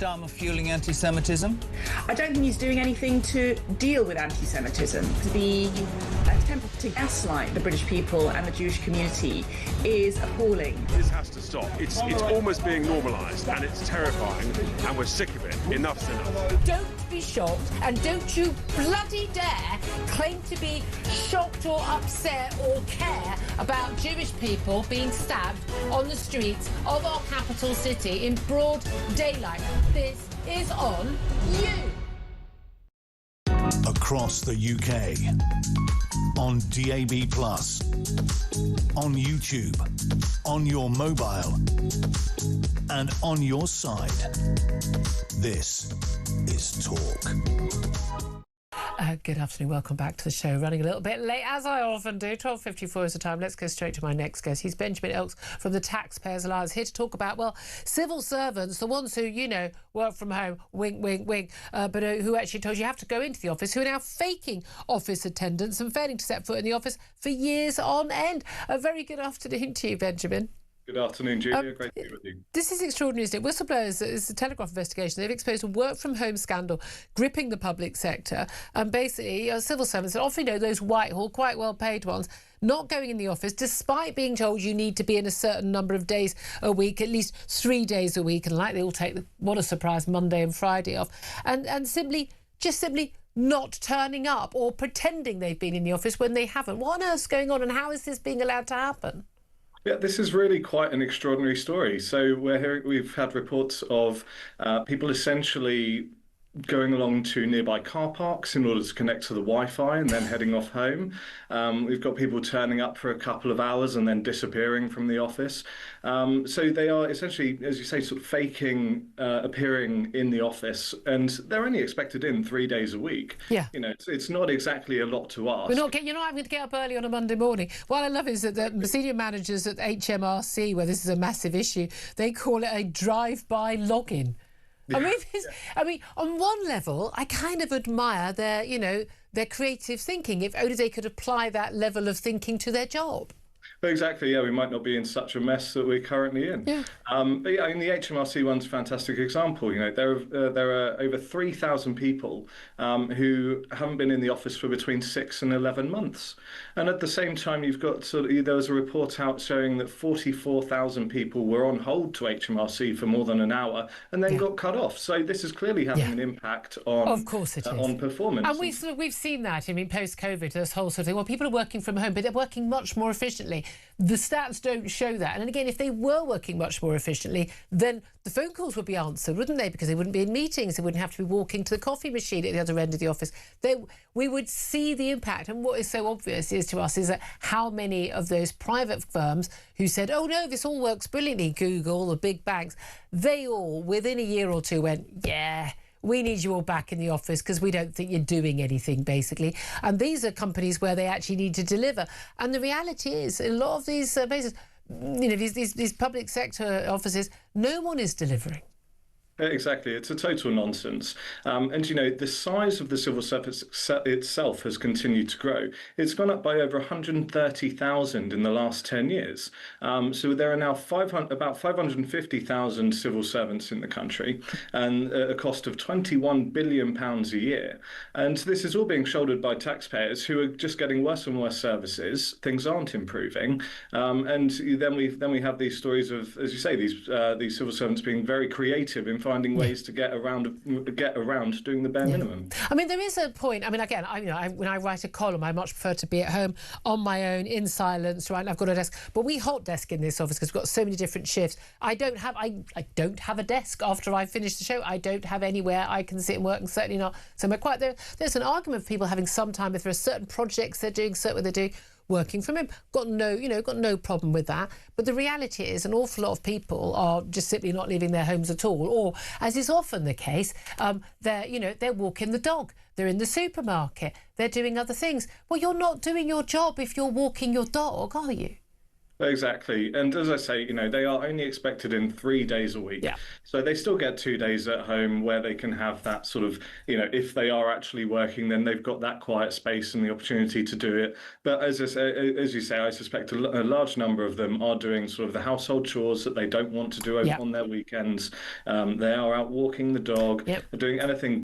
Starmer fueling anti-Semitism? I don't think he's doing anything to deal with anti-Semitism. The attempt to gaslight the British people and the Jewish community is appalling. This has to stop. It's almost being normalised, and it's terrifying, and we're sick of it. Enough's enough. Don't be shocked, and don't you bloody dare claim to be shocked or upset or care about Jewish people being stabbed on the streets of our capital city in broad daylight. This is on you. Across the UK, on DAB+, on YouTube, on your mobile, and on your side. This is Talk. Good afternoon, welcome back to the show. Running a little bit late, as I often do. 12:54 is the time. Let's go straight to my next guest. He's Benjamin Elks from the Taxpayers Alliance, here to talk about, well, civil servants, the ones who, work from home, wink, wink, wink, but who actually told you have to go into the office, who are now faking office attendance and failing to set foot in the office for years on end. A very good afternoon to you, Benjamin. Good afternoon, Julia. Great to be with you. This is extraordinary, isn't it? Whistleblowers, it's a Telegraph investigation. They've exposed a work-from-home scandal gripping the public sector. And basically, civil servants, and often, those Whitehall, quite well-paid ones, not going in the office, despite being told you need to be in a certain number of days a week, at least 3 days a week. And they all take, what a surprise, Monday and Friday off. And simply not turning up or pretending they've been in the office when they haven't. What on earth's going on, and how is this being allowed to happen? Yeah, this is really quite an extraordinary story. So we've had reports of people essentially going along to nearby car parks in order to connect to the Wi-Fi and then heading off home. We've got people turning up for a couple of hours and then disappearing from the office. So they are essentially, as you say, sort of faking appearing in the office, and they're only expected in 3 days a week. Yeah. It's not exactly a lot to ask. You're not having to get up early on a Monday morning. What I love is that the senior managers at HMRC, where this is a massive issue, they call it a drive-by login. I mean, on one level, I kind of admire their creative thinking. If only they could apply that level of thinking to their job. Exactly, yeah, we might not be in such a mess that we're currently in. Yeah. But yeah, I mean, the HMRC one's a fantastic example. There are over 3,000 people who haven't been in the office for between 6 and 11 months. And at the same time, you've got there was a report out showing that 44,000 people were on hold to HMRC for more than an hour and then got cut off. So this is clearly having an impact on, of course it is, on performance. And we've seen that. I mean, post-COVID, this whole sort of thing. Well, people are working from home, but they're working much more efficiently. The stats don't show that. And again, if they were working much more efficiently, then the phone calls would be answered, wouldn't they? Because they wouldn't be in meetings. They wouldn't have to be walking to the coffee machine at the other end of the office. We would see the impact. And what is so obvious is to us is that how many of those private firms who said, oh, no, this all works brilliantly, Google, the big banks, they all, within a year or two, went, yeah, we need you all back in the office because we don't think you're doing anything, basically. And these are companies where they actually need to deliver. And the reality is, a lot of these places, these public sector offices, no one is delivering. Exactly. It's a total nonsense. And, the size of the civil service itself has continued to grow. It's gone up by over 130,000 in the last 10 years. So there are now about 550,000 civil servants in the country, and a cost of £21 billion a year. And this is all being shouldered by taxpayers who are just getting worse and worse services. Things aren't improving. And then we have these stories of, as you say, these civil servants being very creative in finding ways to get around doing the bare minimum. I mean, there is a point. I mean, again, when I write a column, I much prefer to be at home on my own in silence. Right, I've got a desk, but we hot desk in this office because we've got so many different shifts. I don't have a desk after I finish the show. I don't have anywhere I can sit and work, and certainly not somewhere quiet. There's an argument for people having some time if there are certain projects they're doing, certain they're doing. Working from home, got no problem with that. But the reality is, an awful lot of people are just simply not leaving their homes at all, or, as is often the case, they're walking the dog, they're in the supermarket, they're doing other things. Well, you're not doing your job if you're walking your dog, are you? Exactly. And as I say, they are only expected in 3 days a week. Yeah. So they still get 2 days at home where they can have that sort of, if they are actually working, then they've got that quiet space and the opportunity to do it. But as you say, I suspect a large number of them are doing sort of the household chores that they don't want to do on their weekends. They are out walking the dog, doing anything